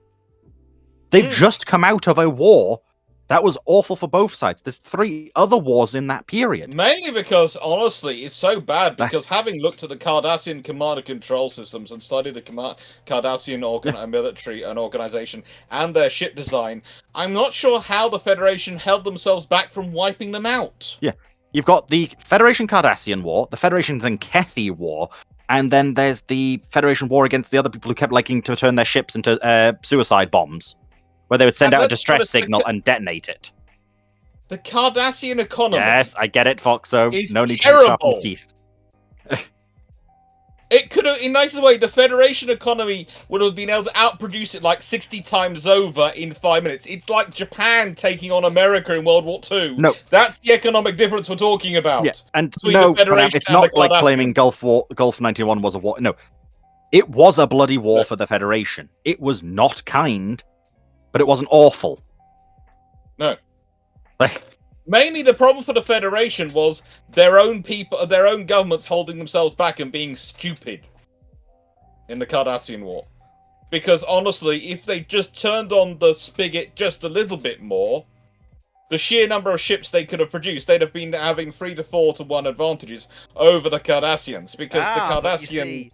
They've just come out of a war that was awful for both sides. There's 3 other wars in that period. Mainly because, honestly, it's so bad. Because having looked at the Cardassian command and control systems and studied the Cardassian military and organization and their ship design, I'm not sure how the Federation held themselves back from wiping them out. You've got the Federation Cardassian War, the Federation Zenkethi War, and then there's the Federation War against the other people who kept liking to turn their ships into suicide bombs, where they would send And out a let's distress put it- signal and detonate it. The Cardassian economy. Yes, I get it, Foxo. It's No need to sharpen terrible. teeth. It could have, in nicest way, the Federation economy would have been able to outproduce it like 60 times over in 5 minutes. It's like Japan taking on America in World War II. No. That's the economic difference we're talking about. Yeah, and between no, the Federation it's and not the like Cardassian. claiming Gulf 91 was a war. No, it was a bloody war for the Federation. It was not kind, but it wasn't awful. No. Like, Mainly the problem for the Federation was their own people, their own governments holding themselves back and being stupid in the Cardassian War. Because honestly, if they just turned on the spigot just a little bit more, the sheer number of ships they could have produced, they'd have been having 3 to 4 to 1 advantages over the Cardassians. Because the But you Cardassian... see,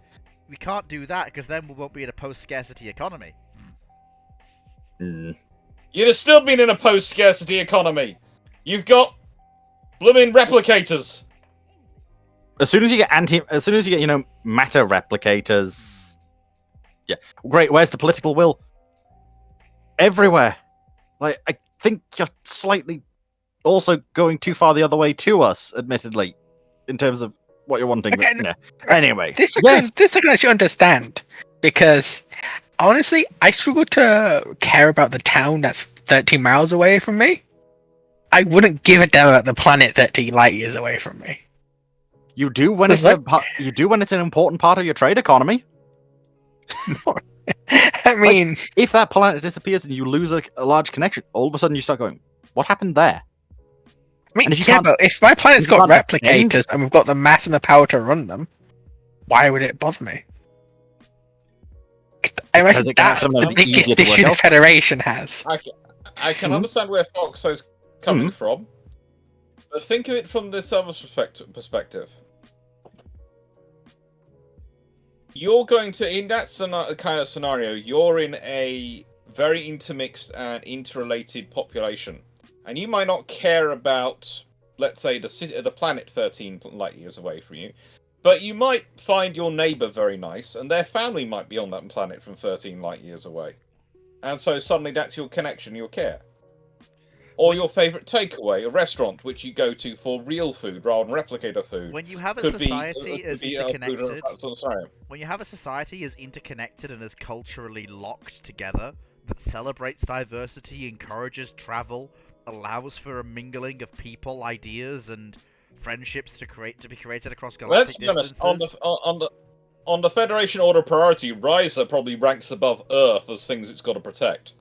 we can't do that because then we won't be in a post-scarcity economy. mm, You'd have still been in a post-scarcity economy. You've got blooming replicators. as soon as you get matter replicators, yeah, great. Where's the political will? Everywhere. Like, I think you're slightly also going too far the other way to us, admittedly, in terms of what you're wanting. Okay, But, yeah. Anyway, This I yes, can actually understand, because honestly, I struggle to care about the town that's 13 miles away from me. I wouldn't give a damn about the planet 13 light years away from me. you do when It's you do when it's an important part of your trade economy. I mean, If that planet disappears and you lose a large connection, all of a sudden you start going, "What happened there?" and if you can't- but if my planet's if you got can't defend- replicators and we've got the mass and the power to run them, why would it bother me? I Because imagine it can have that's something the that'd be biggest easier to work issue the out. Federation has. I can Mhm. understand where Foxo's coming Mhm. from, but think of it from this other perspective. You're going to, in that kind of scenario, you're in a very intermixed and interrelated population. And you might not care about, let's say, the planet 13 light years away from you, but you might find your neighbor very nice, and their family might be on that planet from 13 light years away. And so suddenly that's your connection, your care. Or your favorite takeaway, a restaurant which you go to for real food rather than replicator food. When you have a society as interconnected, when you have a society as interconnected and as culturally locked together that celebrates diversity, encourages travel, allows for a mingling of people, ideas, and friendships to be created across galactic distances. Let's be honest, on the Federation order priority, Ryza probably ranks above Earth as things it's got to protect.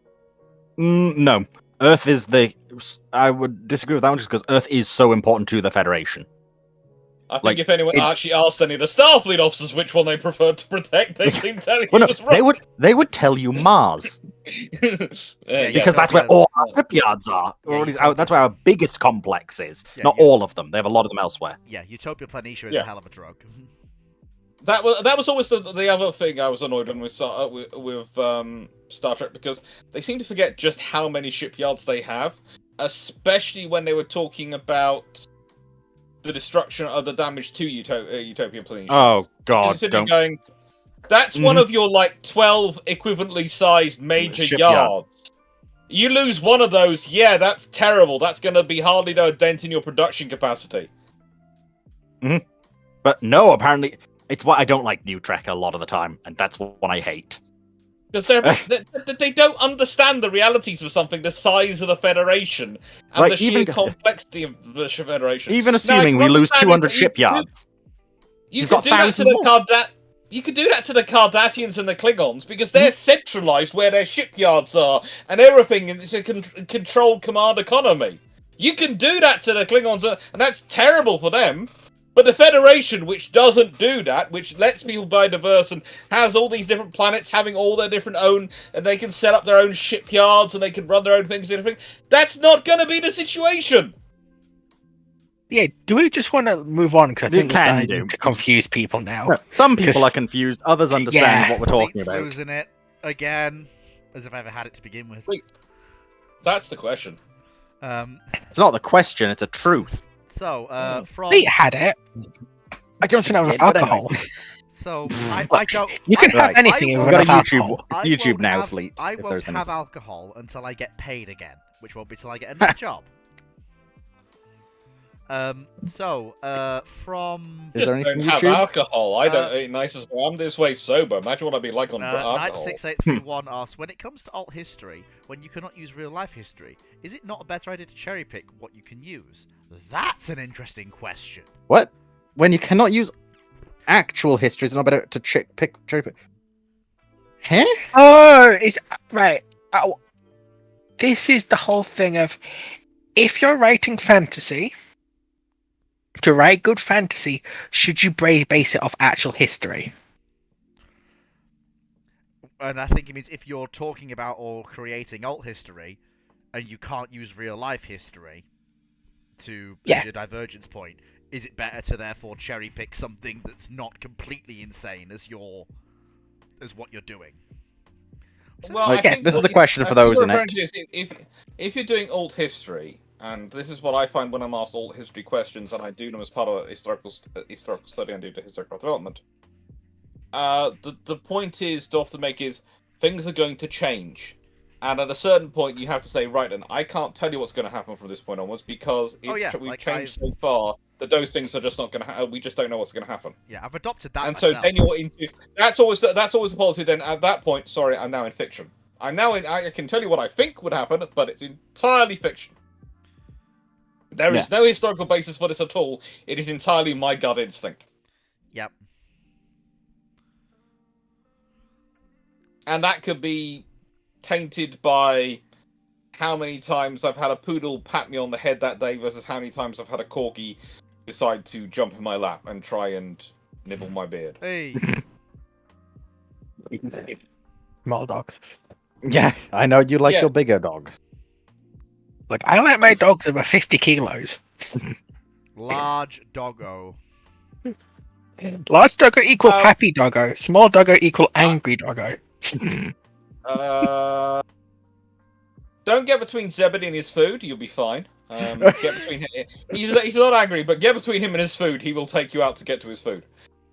No. Earth is the... I would disagree with that one just because Earth is so important to the Federation. I think if anyone actually asked any of the Starfleet officers which one they preferred to protect, they seem tell you well, no, right. They would tell you Mars. Because that's where all our shipyards are. That's where our biggest complex is. Not all of them. They have a lot of them elsewhere. Yeah, Utopia Planitia is a hell of a drug. That was always the other thing I was annoyed with Star Trek, because they seem to forget just how many shipyards they have, especially when they were talking about the destruction of the damage to Utopia Planitia. Oh God! Going, that's one of your 12 equivalently sized major yards. You lose one of those, that's terrible. That's going to be hardly a dent in your production capacity. But no, apparently. It's why I don't like New Trek a lot of the time, and that's what I hate. Because they don't understand the realities of something the size of the Federation and the sheer complexity of the Federation. Even assuming we lose 200 shipyards. You could do that to the Cardassians and the Klingons, because they're centralized where their shipyards are, and everything is a controlled command economy. You can do that to the Klingons, and that's terrible for them. But the Federation, which doesn't do that, which lets people biodiverse and has all these different planets having all their different own, and they can set up their own shipyards and they can run their own things and everything, that's not going to be the situation. Yeah, do we just want to move on? Because I think we're starting to confuse people now. No, some people are confused, others understand what we're talking about. Losing it again, as if I ever had it to begin with. Wait, that's the question. It's not the question, it's a truth. So, from... We had it. I don't have alcohol. So, I don't... You can have anything in YouTube now, Fleet. I won't have alcohol until I get paid again, which won't be till I get another job. From... Just don't have alcohol. I don't eat nice as well. I'm this way sober. Imagine what I'd be like on alcohol. 96831 asks, when it comes to alt history, when you cannot use real life history, is it not a better idea to cherry pick what you can use? That's an interesting question. What? When you cannot use actual history, it's not better to cherry pick? Huh? Oh, it's right. This is the whole thing of, if you're writing fantasy, to write good fantasy, should you base it off actual history? And I think it means if you're talking about or creating alt history, and you can't use real life history to your divergence point, is it better to therefore cherry pick something that's not completely insane as what you're doing? Well, I think this is the question for those in it. If you're doing alt history, and this is what I find when I'm asked alt history questions, and I do them as part of a historical study and do the historical development. The point is to often make is things are going to change. And at a certain point, you have to say, right, and I can't tell you what's going to happen from this point onwards because we've changed so far that those things are just not going to happen. We just don't know what's going to happen. Yeah, I've adopted that. And myself. So then you're into that's always the policy. Then at that point, sorry, I'm now in fiction. I can tell you what I think would happen, but it's entirely fiction. There is no historical basis for this at all. It is entirely my gut instinct. Yep. And that could be tainted by how many times I've had a poodle pat me on the head that day versus how many times I've had a corgi decide to jump in my lap and try and nibble my beard. Hey. Small dogs. Yeah, I know you like your bigger dogs. Like, I like my dogs over 50 kilos. Large doggo. Large doggo equal Um, happy doggo. Small doggo equal angry doggo. Don't get between Zebedee and his food. You'll be fine. Get between him. He's not angry, but get between him and his food. He will take you out to get to his food.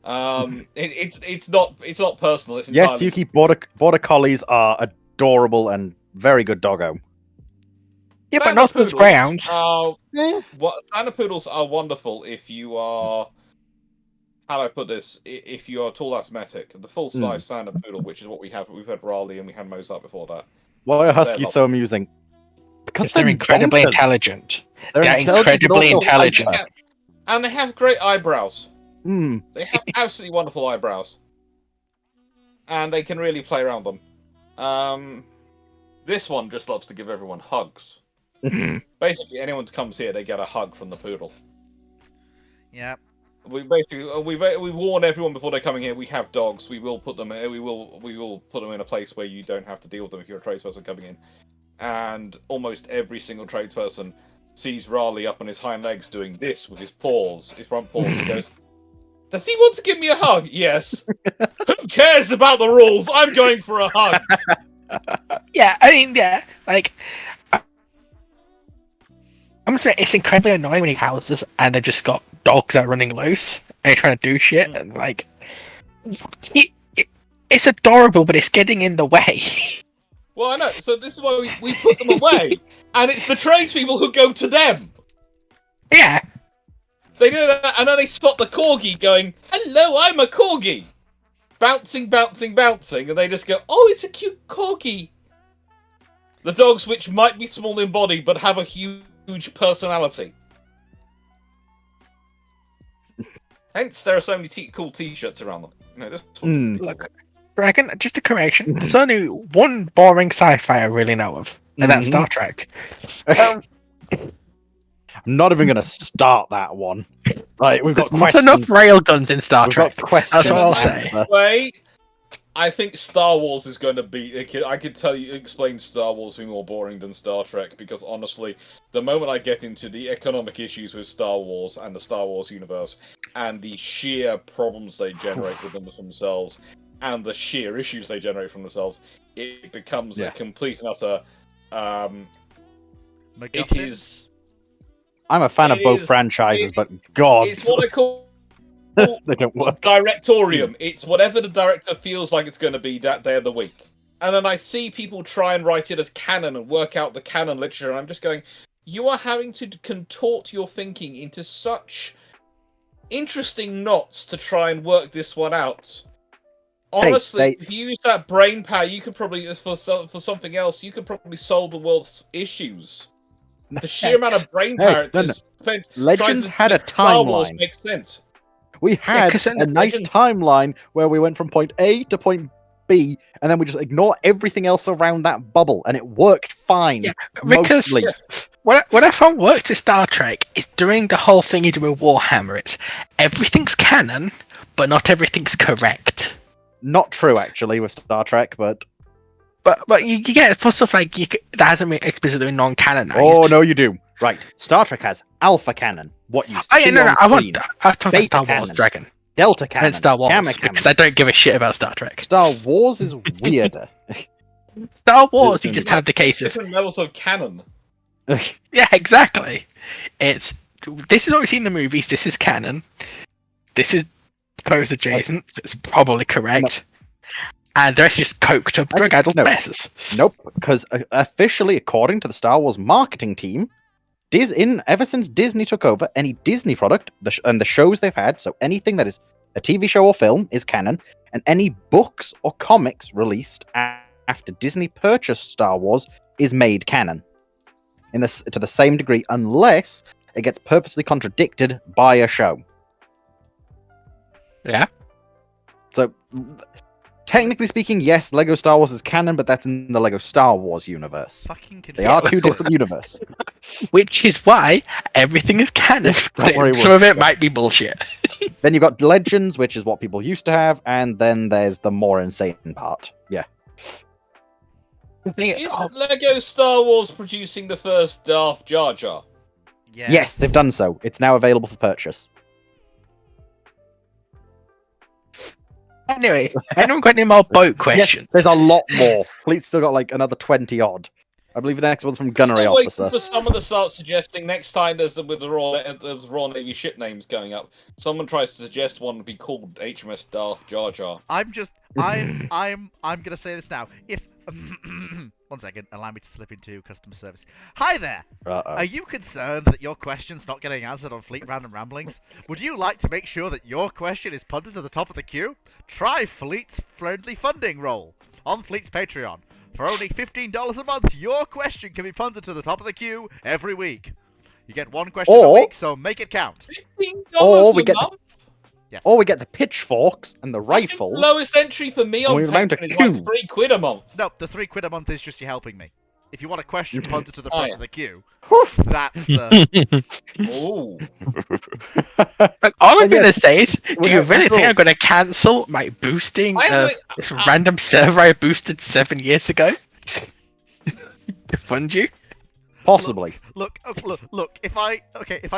It's not personal. It's Yes, entirely... Yuki, border collies are adorable and very good doggo. Yeah, but Standard not those poodles greyhounds. are- Standard poodles are wonderful if you are. How do I put this? If you are tall asthmatic, the full size standard poodle, which is what we have. We've had Raleigh and we had Mozart before that. Why are huskies so amusing? Because They're incredibly bonkers. intelligent. They're They're intelligent, but incredibly also intelligent. hyper. And they have great eyebrows. Hmm. They have absolutely wonderful eyebrows. And they can really play around them. This one just loves to give everyone hugs. Basically, anyone who comes here, they get a hug from the poodle. Yeah. We warn everyone before they're coming here. We have dogs. We will put them. We will put them in a place where you don't have to deal with them if you're a tradesperson coming in. And almost every single tradesperson sees Raleigh up on his hind legs doing this with his paws, his front paws, and goes, "Does he want to give me a hug?" Yes. Who cares about the rules? I'm going for a hug. Yeah, I mean, yeah, like I'm gonna say it's incredibly annoying when you have houses and they've just got dogs that are running loose and you're trying to do shit and like it's adorable, but it's getting in the way. Well, I know. So this is why we put them away, and it's the tradespeople who go to them. Yeah, They do that, and then they spot the corgi going, "Hello, I'm a corgi," bouncing, bouncing, bouncing, and they just go, "Oh, it's a cute corgi." The dogs, which might be small in body but have a huge personality. Hence, there are so many cool T-shirts around them. No, this one's pretty look, Dragon. Just a correction. There's only one boring sci-fi I really know of, and that's Star Trek. I'm not even going to start that one. Like, we've got Not questions. enough railguns in Star We've Trek. got questions. That's what I'll to say. answer. Wait, I think Star Wars is going to be. I could explain Star Wars to be more boring than Star Trek because honestly, the moment I get into the economic issues with Star Wars and the Star Wars universe and the sheer problems they generate with themselves and the sheer issues they generate from themselves, it becomes a complete and utter. It is. I'm a fan of both franchises, but God, It's what I call. they don't work. Directorium. It's whatever the director feels like it's going to be that day of the week. And then I see people try and write it as canon and work out the canon literature, and I'm just going, you are having to contort your thinking into such interesting knots to try and work this one out. Honestly, if you use that brain power, you could probably, for something else, you could probably solve the world's issues. The sheer amount of brain power it's spent. Legends had a Star Wars timeline. makes sense. We had a nice timeline where we went from point A to point B, and then we just ignore everything else around that bubble, and it worked fine. Yeah, because mostly. What I found works with Star Trek is doing the whole thing you do with Warhammer. It's everything's canon, but not everything's correct. Not true, actually, with Star Trek, but you get it for stuff like that hasn't been explicitly non-canonized. oh no, you do. Right, Star Trek has Alpha Canon. What you see no, on I screen. want. I'm talking Beta about Star Wars, canon. Dragon, Delta Canon. and Star Wars Gamma because Canon. I don't give a shit about Star Trek. Star Wars is weirder. Star Wars, you just have the case of Different levels of canon. yeah, exactly. This is what we see in the movies. This is canon. This is close adjacent. So it's probably correct. And the rest is just coked up drug adult messes. Nope, because officially, according to the Star Wars marketing team, ever since Disney took over, any Disney product and the shows they've had, so anything that is a TV show or film is canon, and any books or comics released after Disney purchased Star Wars is made canon. To the same degree, unless it gets purposely contradicted by a show. Yeah. So, technically speaking, yes, Lego Star Wars is canon, but that's in the Lego Star Wars universe. Fucking They are two different universes. Which is why everything is canon. Don't worry, Some of it might be bullshit. Then you've got Legends, which is what people used to have, and then there's the more insane part. Yeah. Is Lego Star Wars producing the first Darth Jar Jar? Yeah. Yes, they've done so. It's now available for purchase. Anyway, anyone got any more boat questions? Yes, there's a lot more. Fleet's still got like another 20 odd. I believe the next one's from Gunnery Still waiting Officer. for someone to start suggesting next time there's Royal Navy ship names going up. Someone tries to suggest one would be called HMS Darth Jar Jar. I'm gonna say this now. If one second, allow me to slip into customer service. Hi there. Uh-oh. Are you concerned that your question's not getting answered on Fleet Random Ramblings? Would you like to make sure that your question is punted to the top of the queue? Try Fleet's friendly funding role on Fleet's Patreon. For only $15 a month, your question can be punted to the top of the queue every week. You get one question a week, so make it count. Or we $15 get a month? Yes. Or we get the pitchforks and the rifles. Lowest entry for me on we amount to Patreon is like two. £3 a month. No, the £3 a month is just you helping me. If you want a question punted to the front of the queue, Whew. that's the... Ooh. Like, all I'm And gonna say is, we do you have really think rules. I'm gonna cancel my boosting this I- random server I boosted 7 years ago to fund you? Possibly. Look, if I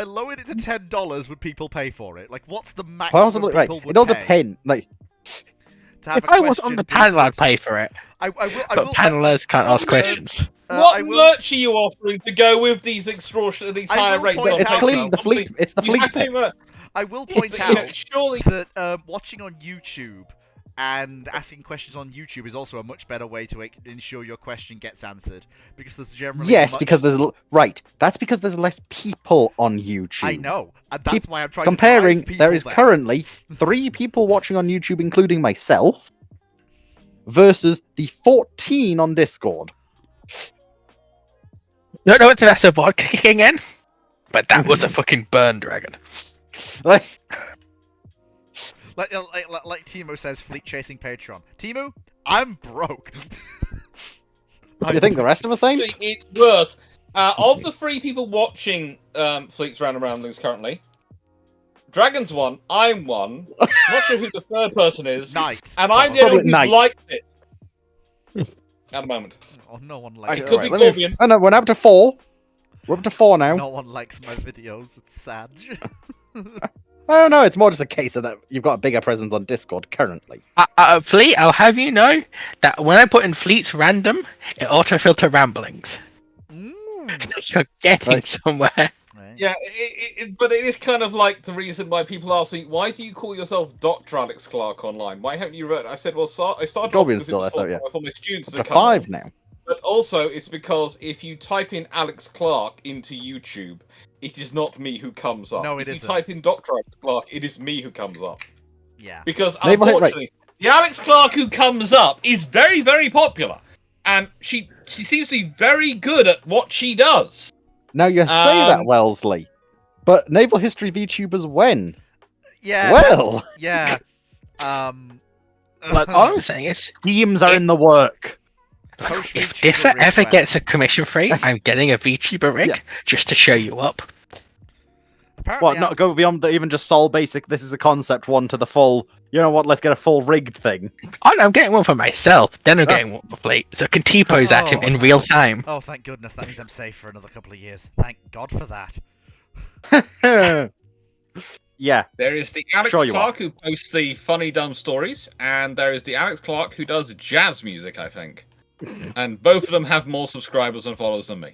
lowered it to $10, would people pay for it? Like, what's the maximum Possibly, right. people would It'll pay depend. Like, to have If a I was on question the panel, I'd boosted? pay for it. I will, But panelers can't ask questions. I What will- merch are you offering to go with these extortion, these I higher will rates? point on it's out- clearly Patreon? the fleet. It's the You fleet have to, picks. I will point you know, out surely that watching on YouTube and asking questions on YouTube is also a much better way to ensure your question gets answered, because there's generally Yes, much... because there's right. That's because there's less people on YouTube. I know, and that's Keep why I'm trying Comparing, to drive there is people there. currently 3 people watching on YouTube, including myself, versus the 14 on Discord. Don't know what that's a vodka kicking in, but that was a fucking burn dragon. Like, Like Timo says, fleet chasing Patreon. Timo, I'm broke. you think the rest of us ain't? actually, it's worse. Of the 3 people watching Fleet's Random Ramblings currently, Dragon's one, I'm one. Not sure who the third person is, Night. and I'm the Probably only one Knight. who's liked it at the moment. Oh, no one likes. It could be Alright, let me- Corbian. Oh no, we're up to 4. We're up to 4 now. No one likes my videos. It's sad. Oh no, it's more just a case of that you've got a bigger presence on Discord currently. Fleet, I'll have you know that when I put in Fleet's random, it auto-filter ramblings. You're getting Right. somewhere. Right. Yeah, but it is kind of like the reason why people ask me, why do you call yourself Dr. Alex Clark online? Why haven't you read? I said, well, I started off Corbian's because it was still there, so, for my students Up to to come on. 5 now. But also, it's because if you type in Alex Clark into YouTube, it is not me who comes up. No, it if isn't. you type in Dr. Alex Clark, it is me who comes up. Yeah. Because Naval hit right. unfortunately, the Alex Clark who comes up is very, very popular. And she seems to be very good at what she does. Now you say that, Um, Wellesley, but Naval History VTubers when? Yeah. Well, Yeah. Like, all I'm saying is, teams are in the work. Post if VTuber Differ ever request. gets a commission free, I'm getting a VTuber rig Yeah. just to show you up. Apparently What, not go beyond the, even just Sol Basic, this is a concept one to the full, you know what, let's get a full rigged thing. Oh, no, I'm getting one for myself, then I'm getting one for Fleet, so I can T-pose at him in real time. Oh, thank goodness. That means I'm safe for another couple of years. Thank God for that. Yeah, There is the Alex Sure you Clark who posts the funny, dumb stories, and there is the Alex Clark who does jazz music, I think. And both of them have more subscribers and followers than me.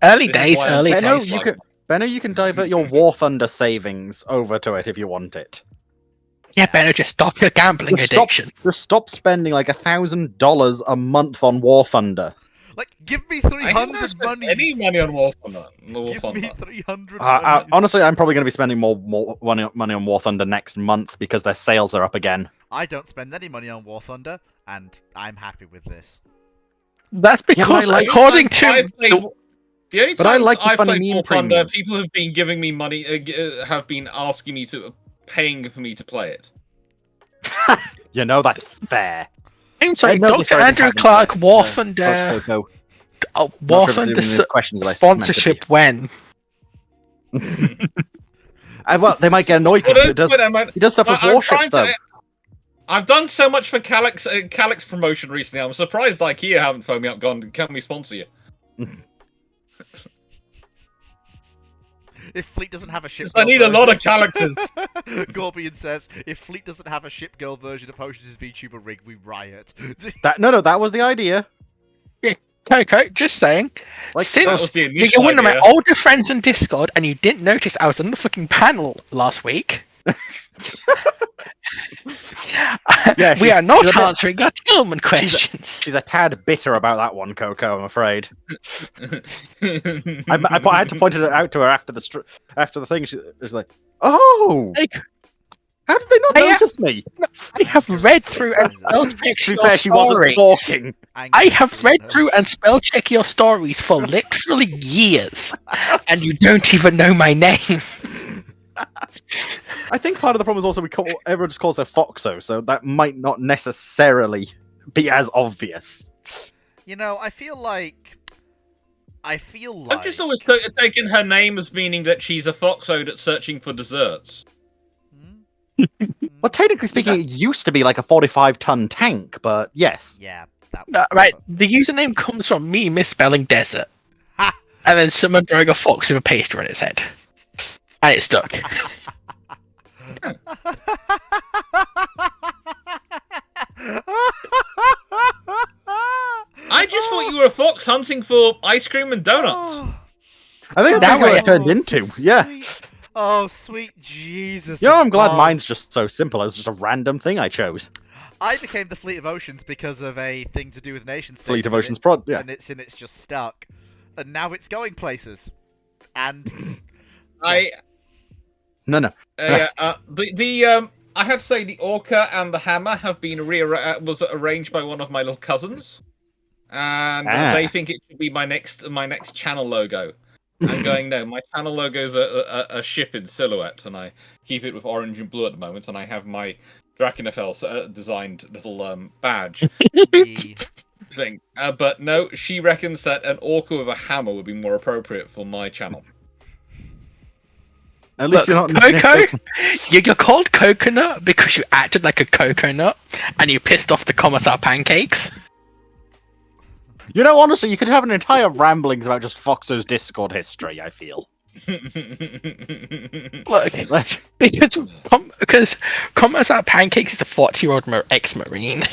Early This is days, why I'm early Benno, days. you can divert your War Thunder savings over to it if you want it. Yeah, better just stop your gambling Just stop- addiction. Just stop spending like $1,000 a month on War Thunder. Like, give me I haven't 300 spent money. any money on War Thunder. Give me 300 Honestly, I'm probably going to be spending more money on War Thunder next month because their sales are up again. I don't spend any money on War Thunder, and I'm happy with this. That's Yeah, but I because, like- according to The only But I times like the I've funny played meme War Thunder, premiums. people have been giving me money, have been asking me to, paying for me to play it. You know, that's fair. I'm sorry, no, Dr. sorry, Andrew haven't. Clark, War Go, Thunder, go. War Not sure if Thunder it's even questions that I meant to sponsorship when? Well, they might get annoyed Well, because he does stuff with I'm warships, trying though. to- I've done so much for Calyx promotion recently. I'm surprised IKEA haven't phoned me up, gone, can we sponsor you? If Fleet doesn't have a ship, I need a lot of characters. Gorbian says, if Fleet doesn't have a ship girl version of Ocean's VTuber rig, we riot. No, that was the idea. Coco, just saying. Like, Since that was the you're initial one of my idea. older friends in Discord, and you didn't notice I was on the fucking panel last week. Yeah, we she's- are not she's a bit- answering our Tillman questions. She's a tad bitter about that one, Coco. I'm afraid. I had to point it out to her after the thing. She was like, "Oh, Like, how did they not I- notice me?" I have read through and spell checked To be your fair, she wasn't stories. talking. I have read through and spell check your stories for literally years, and you don't even know my name. I think part of the problem is also everyone just calls her Foxo, so that might not necessarily be as obvious. You know, I feel like I've just always taken her name as meaning that she's a foxo that's searching for desserts. Well, technically speaking, it used to be like a 45-ton tank, but yes. Yeah. That No, right, the username comes from me misspelling desert, Ha! and then someone throwing a fox with a pastry on its head, and it stuck. I just thought you were a fox hunting for ice cream and donuts. I think Now that's what we're- it turned into. Yeah. Sweet- Oh, sweet Jesus. You know, I'm glad above. mine's just so simple. It was just a random thing I chose. I became the Fleet of Oceans because of a thing to do with nation states. Fleet of and Oceans Prod, yeah. And it's just stuck. And now it's going places. And I No. I have to say the orca and the hammer have been was arranged by one of my little cousins, and they think it should be my next channel logo. I'm going, no, my channel logo is a ship in silhouette, and I keep it with orange and blue at the moment, and I have my Drakenfell designed little badge the- thing. But no, she reckons that an orca with a hammer would be more appropriate for my channel. At least Look, you're not. Coco, you're called coconut because you acted like a coconut, and you pissed off the Commissar pancakes. You know, honestly, you could have an entire ramblings about just Foxo's Discord history, I feel. Look, Like, because Commissar pancakes is a 40-year-old ex-marine.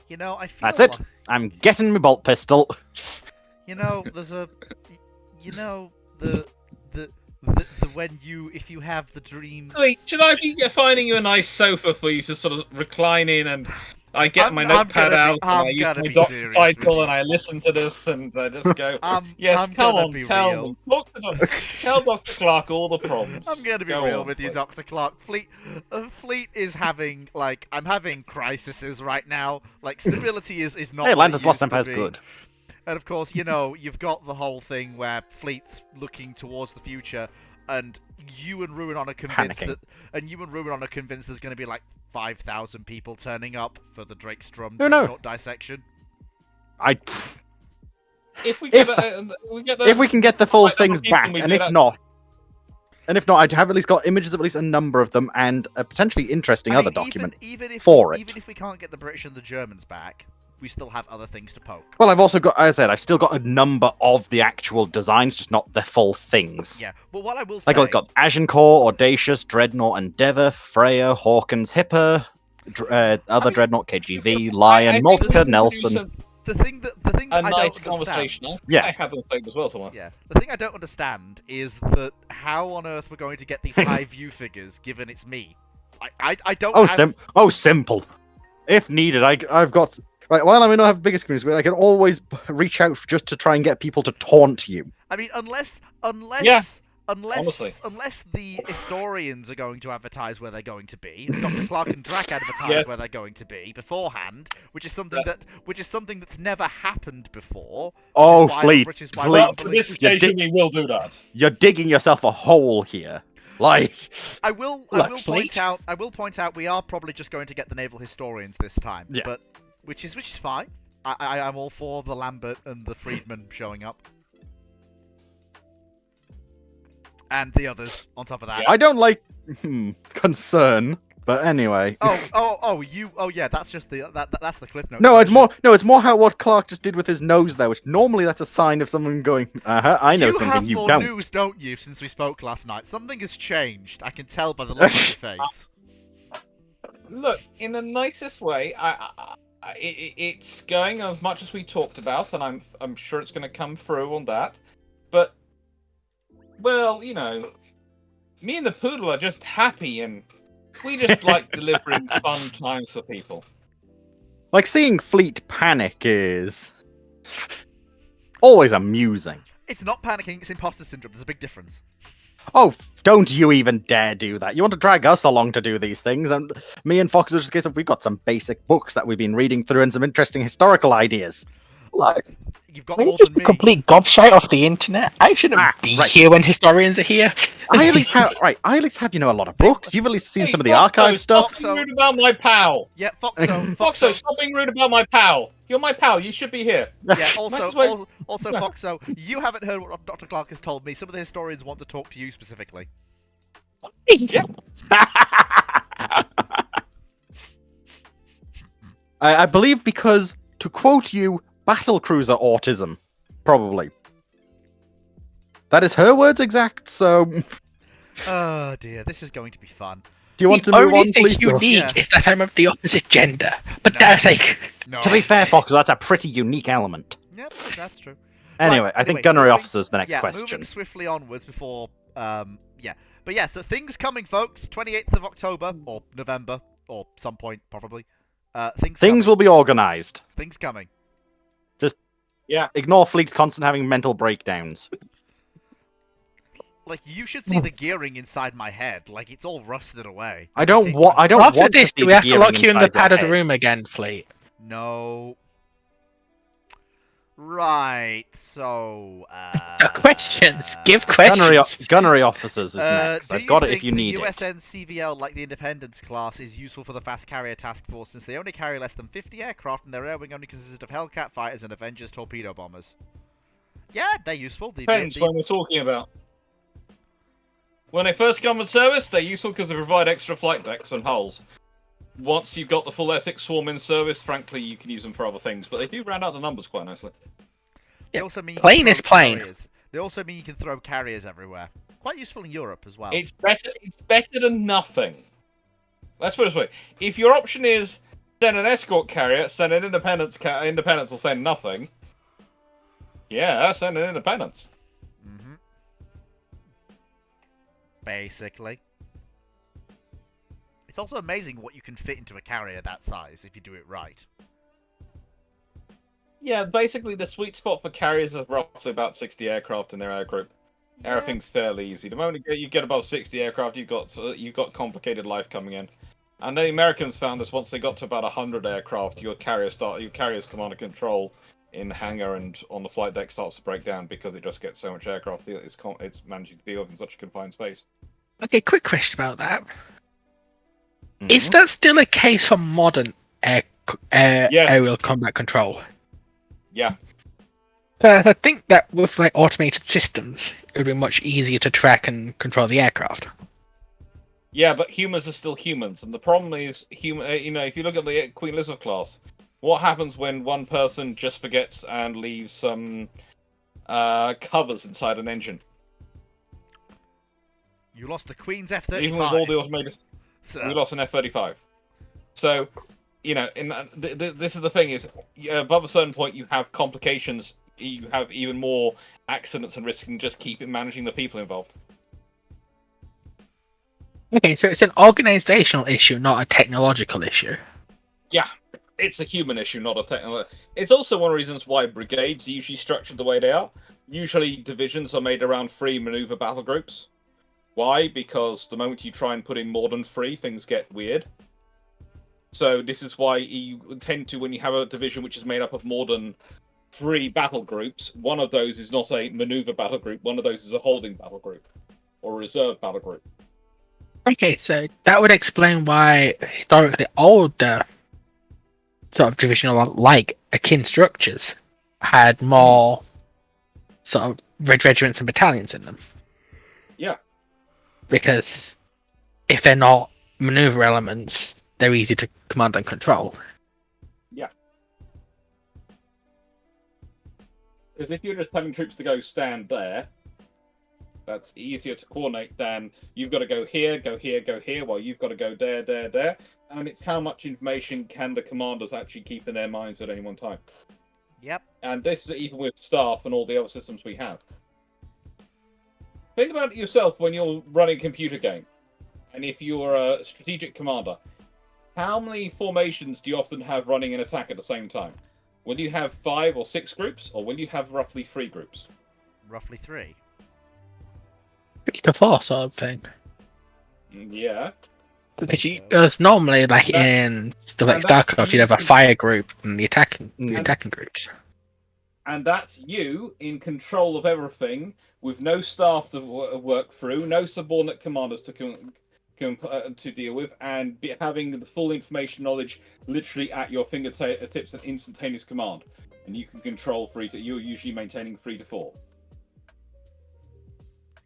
you know, I feel That's it. like- I'm getting my bolt pistol. You know, there's a, you know, the when you, if you have the dreams. Wait, should I be finding you a nice sofa for you to sort of recline in, and I get my notepad out, and I use my doc title, and I listen to this, and I just go, yes, I'm come gonna on, be tell real. them. Tell Dr. Clark all the problems. I'm going to be Go real on, with you, please. Dr. Clark. Fleet is having, like, I'm having crises right now. Like, stability is not. Hey, what it Atlantis Lost used to Empire's be. good. And of course, you know, you've got the whole thing where Fleet's looking towards the future, and you and Ruinon are convinced Panicking. are convinced there's going to be like 5,000 people turning up for the Drake Strum Who knows? dissection. If we If get, If we can get the full Like, things people back, we and did if at- not, I'd have at least got images of at least a number of them and a potentially interesting I other mean, document. even if for it. Even if we can't get the British and the Germans back, we still have other things to poke. Well, I've also got, as I said, I've still got a number of the actual designs, just not the full things. Yeah, but what I will say, Like I've got Agincourt, Audacious, Dreadnought, Endeavour, Freya, Hawkins, Hipper, other Dreadnought, KGV, Lion, Maltica, Nelson. the thing that a I nice don't understand, conversation. Yeah. I had them saved as well somewhere. Yeah, the thing I don't understand is that how on earth we're going to get these high view figures given it's me. I don't. Simple. If needed, I've got. Right, while I may not have the biggest community, I can always reach out just to try and get people to taunt you. I mean, unless Yeah, honestly. unless the historians are going to advertise where they're going to be, and Dr. Clark and Drac advertise Yes. where they're going to be beforehand, which is something that's never happened before. Oh, Which is why Fleet. Well, Fleet. to this You occasion, dig- we will do that. You're digging yourself a hole here. Like, I will Look, point Fleet. out we are probably just going to get the naval historians this time. Yeah. But which is fine. I'm all for the Lambert and the Friedman showing up. And the others on top of that. I don't like concern. But anyway. Yeah, that's just that's the clip note. No, it's more how what Clark just did with his nose there, which normally that's a sign of someone going, I know something have you more don't. news, don't you, since we spoke last night? Something has changed. I can tell by the look on your face. Look, in the nicest way, it's going as much as we talked about, and I'm sure it's going to come through on that. But, well, you know, me and the poodle are just happy, and we just like delivering fun times for people. Like, seeing Fleet panic is always amusing. It's not panicking, it's imposter syndrome. There's a big difference. Oh, don't you even dare do that. You want to drag us along to do these things, and me and Fox are just case of we've got some basic books that we've been reading through and some interesting historical ideas. Like, You've got I'm more just than a me. complete gobshite off the internet. I shouldn't be right. here when historians are here. I at least have a lot of books. You've at least seen some of the archive stuff. Stop being rude about my pal. Yeah, Foxo. Foxo, stop being rude about my pal. You're my pal. You should be here. Yeah, also, Message also, Foxo, you haven't heard what Dr. Clark has told me. Some of the historians want to talk to you specifically. Yeah. I believe because, to quote you, battlecruiser autism. Probably. That is her words exact, so... Oh dear, this is going to be fun. Do you want to the move only on, thing please? unique Yeah. is that I'm of the opposite gender. But No. that's like... No. To be fair, Fox, that's a pretty unique element. Yep, that's true. Anyway, I think gunnery officer's the next yeah, question. moving swiftly onwards before, yeah. But yeah, so things coming, folks. 28th of October, or November, or some point, probably. Things Things coming. will be organised. Things coming. Ignore Fleet constant having mental breakdowns. Like, you should see the gearing inside my head. Like, it's all rusted away. I don't Okay, want After to this, see do we the have to gearing lock you in the inside your pad of the head. room again, Fleet? No. Right, so, Questions! Give questions! Gunnery officers is next. do I've you got it think if you need the it. USN CVL, like the Independence class, is useful for the Fast Carrier Task Force since they only carry less than 50 aircraft and their air wing only consists of Hellcat fighters and Avengers torpedo bombers? Yeah, they're useful. Depends when we're talking about. When they first come in service, they're useful because they provide extra flight decks and hulls. Once you've got the full Essex Swarm in service, frankly, you can use them for other things, but they do round out the numbers quite nicely. They also mean you Plain can is throw plain. carriers. They also mean you can throw carriers everywhere. Quite useful in Europe as well. It's better than nothing. Let's put it this way. If your option is send an escort carrier, send an independence or send nothing. Yeah, send an independence. Mm-hmm. Basically. It's also amazing what you can fit into a carrier that size if you do it right. Yeah, basically the sweet spot for carriers is roughly about 60 aircraft in their air group. Everything's fairly easy. The moment you get above 60 aircraft, you've got complicated life coming in. And the Americans found this once they got to about 100 aircraft, your carrier's command and control in hangar and on the flight deck starts to break down because it just gets so much aircraft it's managing to deal with in such a confined space. Okay, quick question about that. Mhm. Is that still a case for modern aerial combat control? Yeah. I think that with like automated systems, it would be much easier to track and control the aircraft. Yeah, but humans are still humans, and the problem is, if you look at the Queen Elizabeth class, what happens when one person just forgets and leaves some covers inside an engine? You lost the Queen's F-35. Even with all the automated, So, we lost an F-35. So, this is the thing: is above a certain point, you have complications. You have even more accidents and risks, and just keep managing the people involved. Okay, so it's an organizational issue, not a technological issue. Yeah, it's a human issue, not a technical. It's also one of the reasons why brigades are usually structured the way they are. Usually, divisions are made around 3 maneuver battle groups. Why? Because the moment you try and put in more than 3, things get weird. So this is why you tend to, when you have a division which is made up of more than 3 battle groups, one of those is not a maneuver battle group, one of those is a holding battle group, or a reserve battle group. Okay, so that would explain why historically older sort of divisional like akin structures had more sort of regiments and battalions in them. Yeah. Because if they're not maneuver elements, they're easy to command and control. Because if you're just having troops to go stand there, that's easier to coordinate than you've got to go here, go here, go here, while you've got to go there, there, there. And it's how much information can the commanders actually keep in their minds at any one time. Yep. And this is even with staff and all the other systems we have. Think about it yourself when you're running a computer game. And if you're a strategic commander, how many formations do you often have running an attack at the same time? Will you have 5 or 6 groups, or will you have roughly 3 groups? Roughly 3. 3 to 4 sort of thing. Yeah. Because normally, like in stuff like StarCraft, you'd have a fire group and the attacking groups. And that's you in control of everything, with no staff to work through, no subordinate commanders to deal with, and having the full information knowledge literally at your fingertips and instantaneous command. And you can control you're usually maintaining 3 to 4.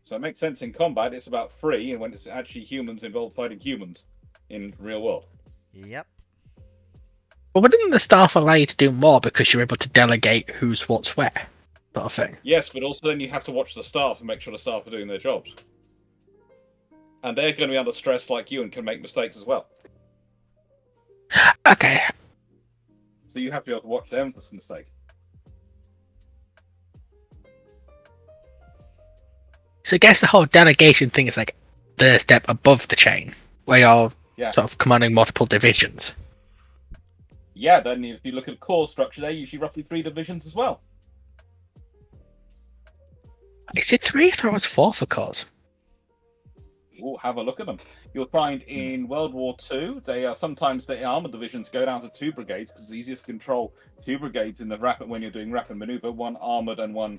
So it makes sense in combat, it's about 3, and when it's actually humans involved fighting humans in real world. Yep. But wouldn't the staff allow you to do more because you're able to delegate who's what's where, sort of thing? Yes, but also then you have to watch the staff and make sure the staff are doing their jobs. And they're going to be under stress like you and can make mistakes as well. Okay. So you have to be able to watch them for some mistake. So I guess the whole delegation thing is like the step above the chain, where you're sort of commanding multiple divisions. Yeah, then if you look at core structure, they're usually roughly 3 divisions as well. Is it 3? I thought it was 4 for cores. Ooh, have a look at them. You'll find in World War II, sometimes the armored divisions go down to 2 brigades because it's easier to control 2 brigades in the when you're doing rapid maneuver, 1 armored and 1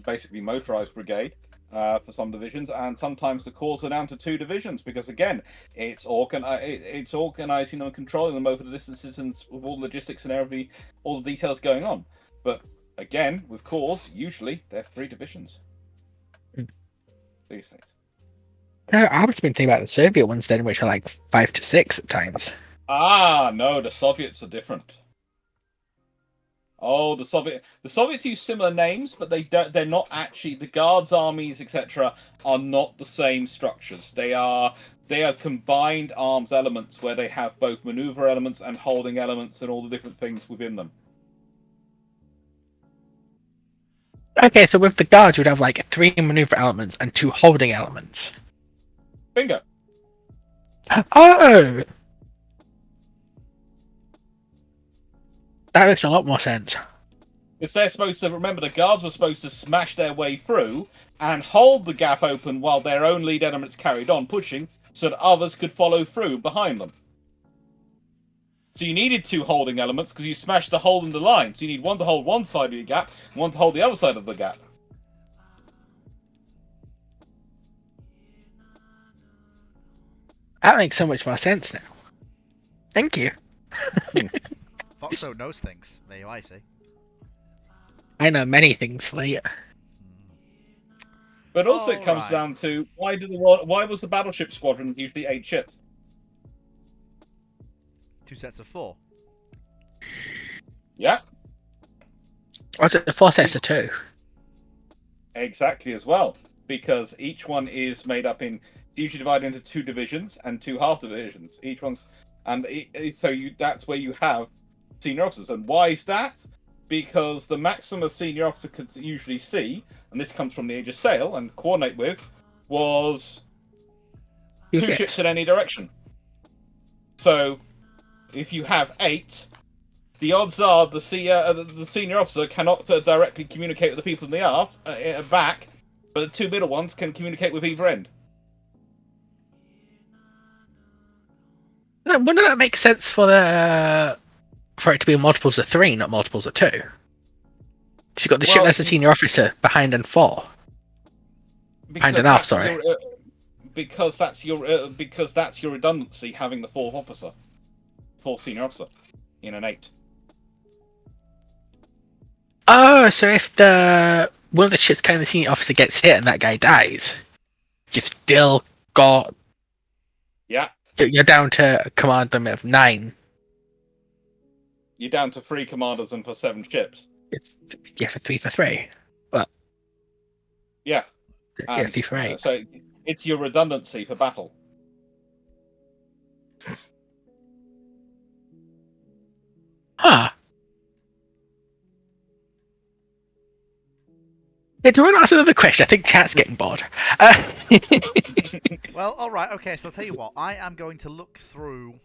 basically motorized brigade. For some divisions, and sometimes the cores are down to 2 divisions because again, it's organizing and controlling them over the distances and with all the logistics and all the details going on. But again, with cores, usually they're 3 divisions. These things. I was been thinking about the Soviet ones then, which are like 5 to 6 at times. Ah, no, the Soviets are different. Oh, the Soviets use similar names, but they're not actually the Guards, armies, etc. are not the same structures. They are combined arms elements where they have both maneuver elements and holding elements and all the different things within them. Okay, so with the Guards, you'd have like 3 maneuver elements and 2 holding elements. Bingo. Oh! That makes a lot more sense. Because they're supposed to, remember, the Guards were supposed to smash their way through and hold the gap open while their own lead elements carried on pushing so that others could follow through behind them. So you needed 2 holding elements because you smashed the hole in the line. So you need 1 to hold one side of your gap, 1 to hold the other side of the gap. That makes so much more sense now. Thank you. Foxo knows things. There you I see. I know many things for you. But also it comes down to why was the battleship squadron usually 8 ships? 2 sets of 4. Yeah. Was it the 4 sets of 2? Exactly as well. Because each one is made up in usually divided into 2 divisions and 2 half divisions. Each one's that's where you have senior officers. And why is that? Because the maximum a senior officer could usually see, and this comes from the Age of Sail and coordinate with, was 2 ships in any direction. So, if you have 8, the odds are the senior officer cannot directly communicate with the people in the aft back, but the 2 middle ones can communicate with either end. Wouldn't that make sense for it to be multiples of 3, not multiples of 2? You've got the ship that's the senior officer behind and 4. Behind and aft, sorry. Because that's your redundancy having the 4th senior officer in an 8. Oh, so if one of the ships carrying the senior officer gets hit and that guy dies, you've still got You're down to a command limit of 9. You're down to 3 commanders and for 7 ships. Yeah, for 3 for 3. Well, Yeah. yeah, 3 for 8. So it's your redundancy for battle. Huh. Yeah, do you want to ask another question? I think chat's getting bored. Well, all right, okay. So I'll tell you what. I am going to look through.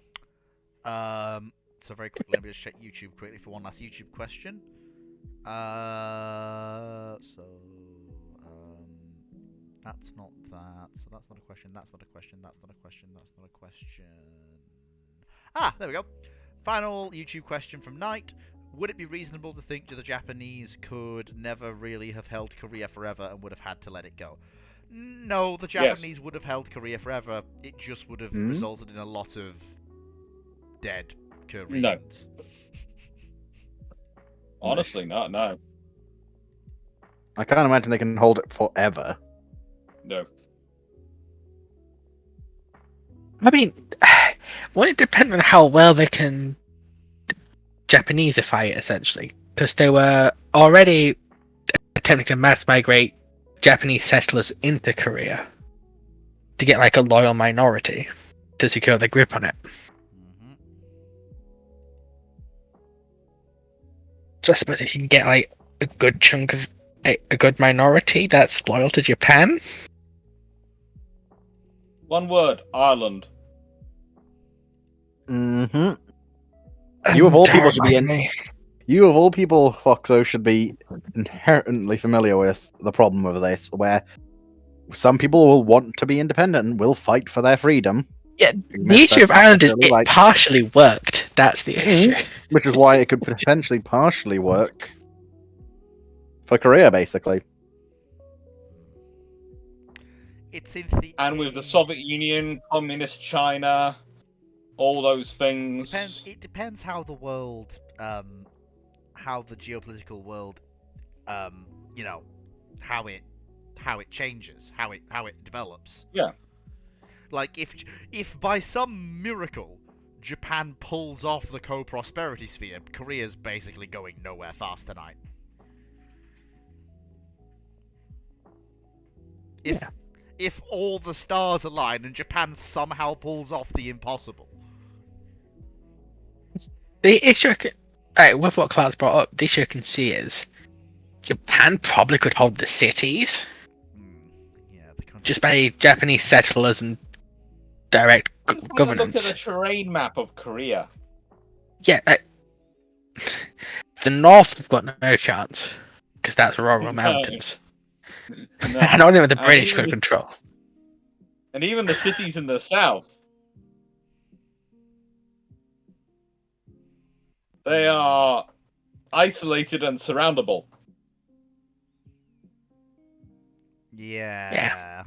So very quickly, let me just check YouTube quickly for one last YouTube question. That's not that. So that's not a question. That's not a question. That's not a question. That's not a question. Ah, there we go. Final YouTube question from Knight. Would it be reasonable to think that the Japanese could never really have held Korea forever and would have had to let it go? No, the Japanese would have held Korea forever. It just would have resulted in a lot of dead Koreans. No. Honestly, not. No. I can't imagine they can hold it forever. No. I mean, won't it depend on how well they can Japaneseify it, essentially? Because they were already attempting to mass migrate Japanese settlers into Korea to get like a loyal minority to secure their grip on it. Mm-hmm. So I suppose if you can get like a good chunk of a good minority that's loyal to Japan. One word: Ireland. Mm-hmm. You of all people should be in. You of all people, Foxo, should be inherently familiar with the problem of this, where some people will want to be independent and will fight for their freedom. Yeah, the issue of Ireland is it partially worked. That's the issue. Which is why it could potentially partially work for Korea, basically. It's in And with the Soviet Union, Communist China, all those things. It depends how the world, how the geopolitical world, you know, how it changes, how it develops. Yeah. Like if by some miracle Japan pulls off the co-prosperity sphere, Korea's basically going nowhere fast tonight. If all the stars align and Japan somehow pulls off the impossible. The issue, with what Cloud's brought up, the issue I can see is Japan probably could hold the cities just by Japanese settlers and direct governance. Look at the terrain map of Korea. Yeah, the north have got no chance because that's rural mountains. No. And only the British could control. And even the cities in the south. They are isolated and surroundable. Yeah.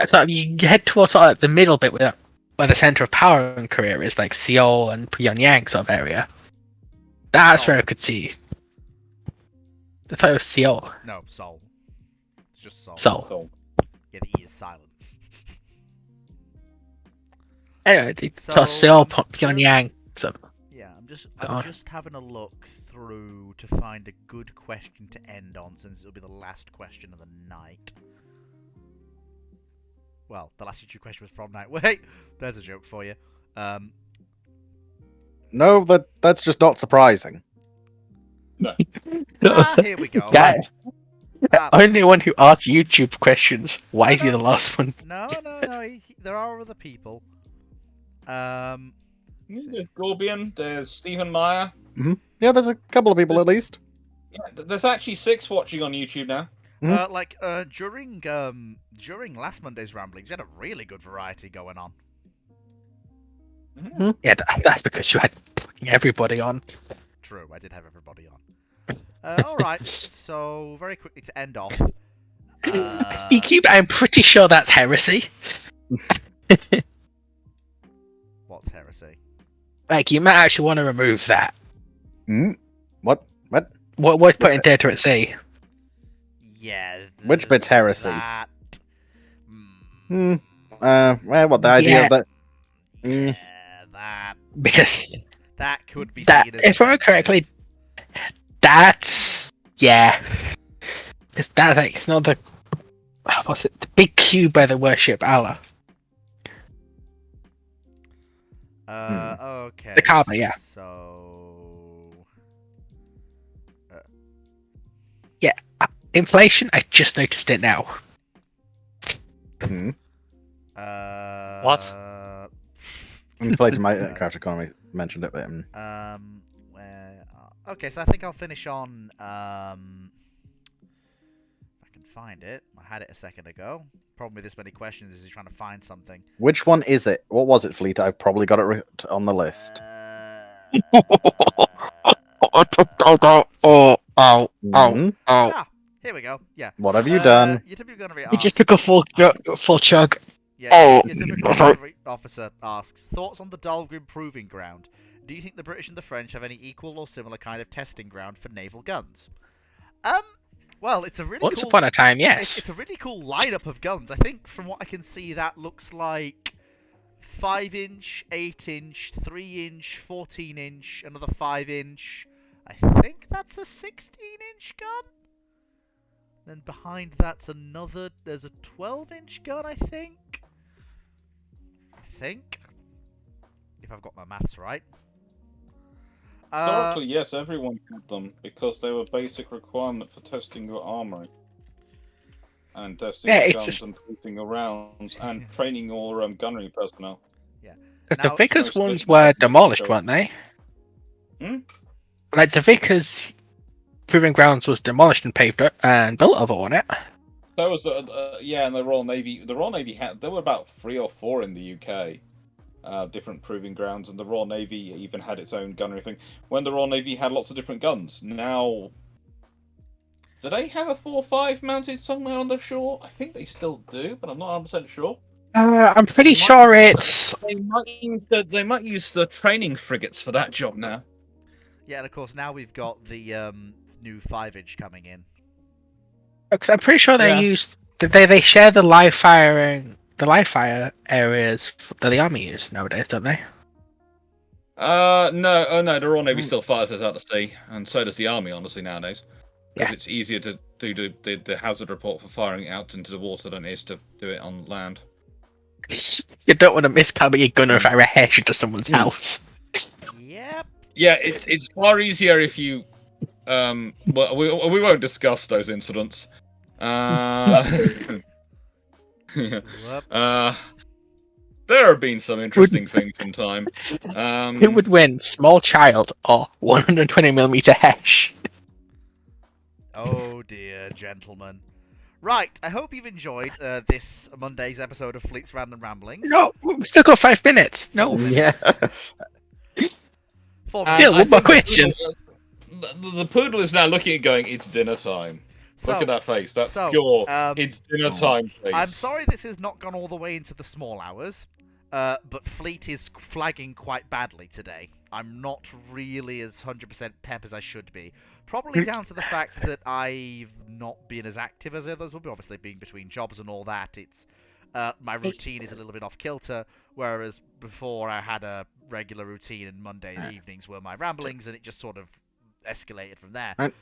So you head towards sort of the middle bit where the center of power in Korea is, like Seoul and Pyongyang sort of area. That's where I could see. I thought it was Seoul. No, Seoul. It's just Seoul. Seoul. Yeah, the E is silent. Anyway, so Seoul, Pyongyang. So. Yeah, I'm just having a look through to find a good question to end on, since it'll be the last question of the night. Well, the last YouTube question was from Night. Wait, there's a joke for you. No, that's just not surprising. No. Here we go. Yeah. Only one who asks YouTube questions. Why is he the last one? No. There are other people. There's Gorbian, there's Stephen Meyer. Mm-hmm. Yeah, there's a couple of people at least. Yeah, there's actually 6 watching on YouTube now. During last Monday's ramblings, we had a really good variety going on. Mm-hmm. Yeah, that's because you had everybody on. True, I did have everybody on. Alright, so very quickly to end off. I'm pretty sure that's heresy. What's heresy? Like, you might actually want to remove that. What? What put in Theatre at Sea? Yeah. Which bit's heresy? That... Well, the idea of that. Mm. that because that could be that, seen as if I remember offensive. correctly, that's yeah. Because that's like, it's not the what's it? The big cube where they worship Allah. Okay. The Kaaba, yeah. So. Inflation. I just noticed it now. Hmm. What? Inflated my craft economy mentioned it, but Where? Okay, so I think I'll finish on. If I can find it. I had it a second ago. Problem with this many questions is you're trying to find something. which one is it? What was it, Fleet? I've probably got it on the list. Mhm. Ah, here we go. Yeah. What have you done? Your typical gunnery We just asks. took a full chug. Yeah, your typical gunnery officer asks thoughts on the Dahlgren Proving Ground. Do you think the British and the French have any equal or similar kind of testing ground for naval guns? Well, it's a really Once cool. upon a time, yes. It's a really cool lineup of guns. I think from what I can see, that looks like 5-inch, 8-inch, 3-inch, 14-inch, another 5-inch. I think that's a 16-inch gun. Then behind that's another. There's a 12-inch gun, I think. If I've got my maths right. Historically, yes, everyone had them because they were basic requirement for testing your armory and testing Yeah, your it's guns just- and proving your rounds and training your gunnery personnel. The Now, Vickers so ones it's- were demolished, weren't they? Hmm? Like the Vickers Proving Grounds was demolished and paved up and built over on it. That was yeah, and the Royal Navy. The Royal Navy had there were about 3 or 4 in the UK, different proving grounds, and the Royal Navy even had its own gunnery thing. When the Royal Navy had lots of different guns. Now, do they have a 4.5 mounted somewhere on the shore? I think they still do, but I'm not 100% sure. I'm pretty sure it's. They might use the training frigates for that job now. yeah, and of course now we've got the new 5-inch coming in. Because I'm pretty sure they Yeah. use. They share the live fire areas that the army use nowadays, don't they? No, the Royal Navy still fires us out to sea, and so does the Army, honestly, nowadays. Because Yeah. it's easier to do the hazard report for firing out into the water than it is to do it on land. You don't want to miscalibrate your gunner fire a hash into someone's house. Yep. Yeah, it's far easier if you. Well, we won't discuss those incidents. Whoop. There have been some interesting things in time. Who would win, small child or 120mm hash? Oh dear, gentlemen. Right, I hope you've enjoyed this Monday's episode of Fleet's Random Ramblings. No, we've still got 5 minutes. No. Yeah. 4 And minutes. Yeah, one I more think question. The poodle is now looking at it going, it's dinner time. Look at that face. That's so, pure. um, It's dinner time face. I'm sorry this has not gone all the way into the small hours, but Fleet is flagging quite badly today. I'm not really as 100% pep as I should be. Probably down to the fact that I've not been as active as others will be, obviously being between jobs and all that. It's my routine is a little bit off kilter, whereas before I had a regular routine and Monday evenings were my ramblings, and it just sort of escalated from there. Right.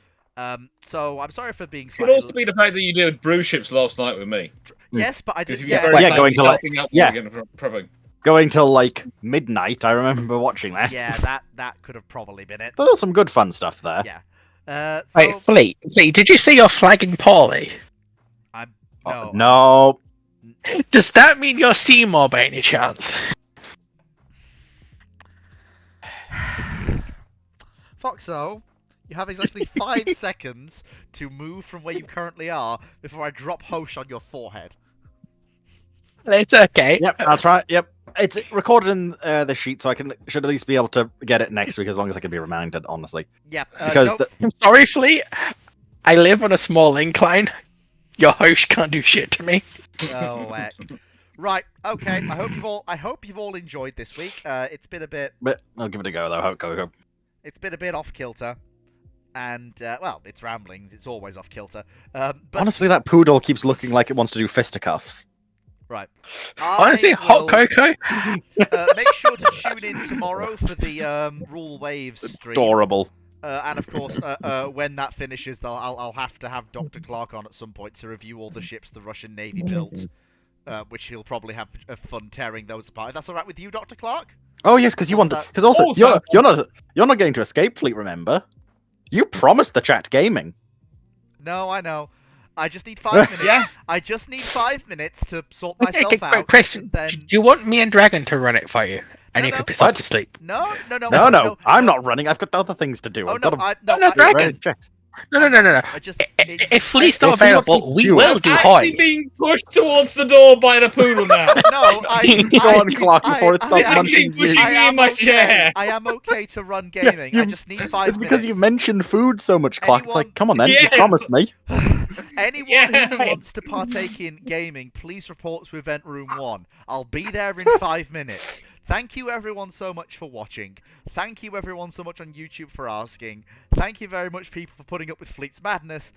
So I'm sorry for being Could slightly... also be the fact that you did brew ships last night with me. Yes, but I did... Because you Yeah, were very Yeah, kindly going to, like- helping out yeah. again probably. Going till like midnight, I remember watching that. yeah, that could have probably been it. There was some good fun stuff there. Yeah. So Wait, Fleet, did you say you're flagging poorly? I'm Oh, no. no. Does that mean you're Seymour by any chance? Foxo, you have exactly 5 seconds to move from where you currently are before I drop Hosh on your forehead. It's okay. Yep, I'll try. Yep, it's recorded in the sheet, so I should at least be able to get it next week as long as I can be reminded. Honestly, Yeah, because don't- the, I'm sorry, Fleet. I live on a small incline. Your host can't do shit to me. Oh, heck. Right. Okay. I hope you've all enjoyed this week. It's been a bit. but I'll give it a go though. Go. It's been a bit off kilter, and well, it's ramblings. It's always off kilter. But Honestly, that poodle keeps looking like it wants to do fisticuffs. Right. Honestly, I hot will, cocoa. make sure to tune in tomorrow for the Rule Waves stream. Adorable. And of course, when that finishes, I'll have to have Dr. Clark on at some point to review all the ships the Russian Navy built, which he'll probably have fun tearing those apart. If that's all right with you, Dr. Clark? Oh yes, because you want What's to. Because also, Oh, you're not getting to Escape Fleet. Remember, you promised the chat gaming. No, I know. I just need 5 minutes. Yeah. I just need 5 minutes to sort Okay, myself out. Chris, and then... do you want me and Dragon to run it for you? And No, you no. can piss off What? to sleep. No. No, I'm not running. I've got other things to do. Oh I've no, got to No, I, Dragon. checks. No. I just. If Fleet's not We'll see what available, we we do. will do Actually Hoy. being pushed towards the door by the poodle now. No, Go on, Clark, before it starts I- munching pushing you. me in my chair. I am okay to run gaming. I you- just need 5 minutes. It's because you mentioned food so much, Clark. It's Anyone- like, come on then, Yes. you promised me. Anyone Yeah. who wants to partake in gaming, please report to Event Room 1. I'll be there in 5 minutes. Thank you everyone so much for watching. Thank you everyone so much on YouTube for asking. Thank you very much people for putting up with Fleet's madness.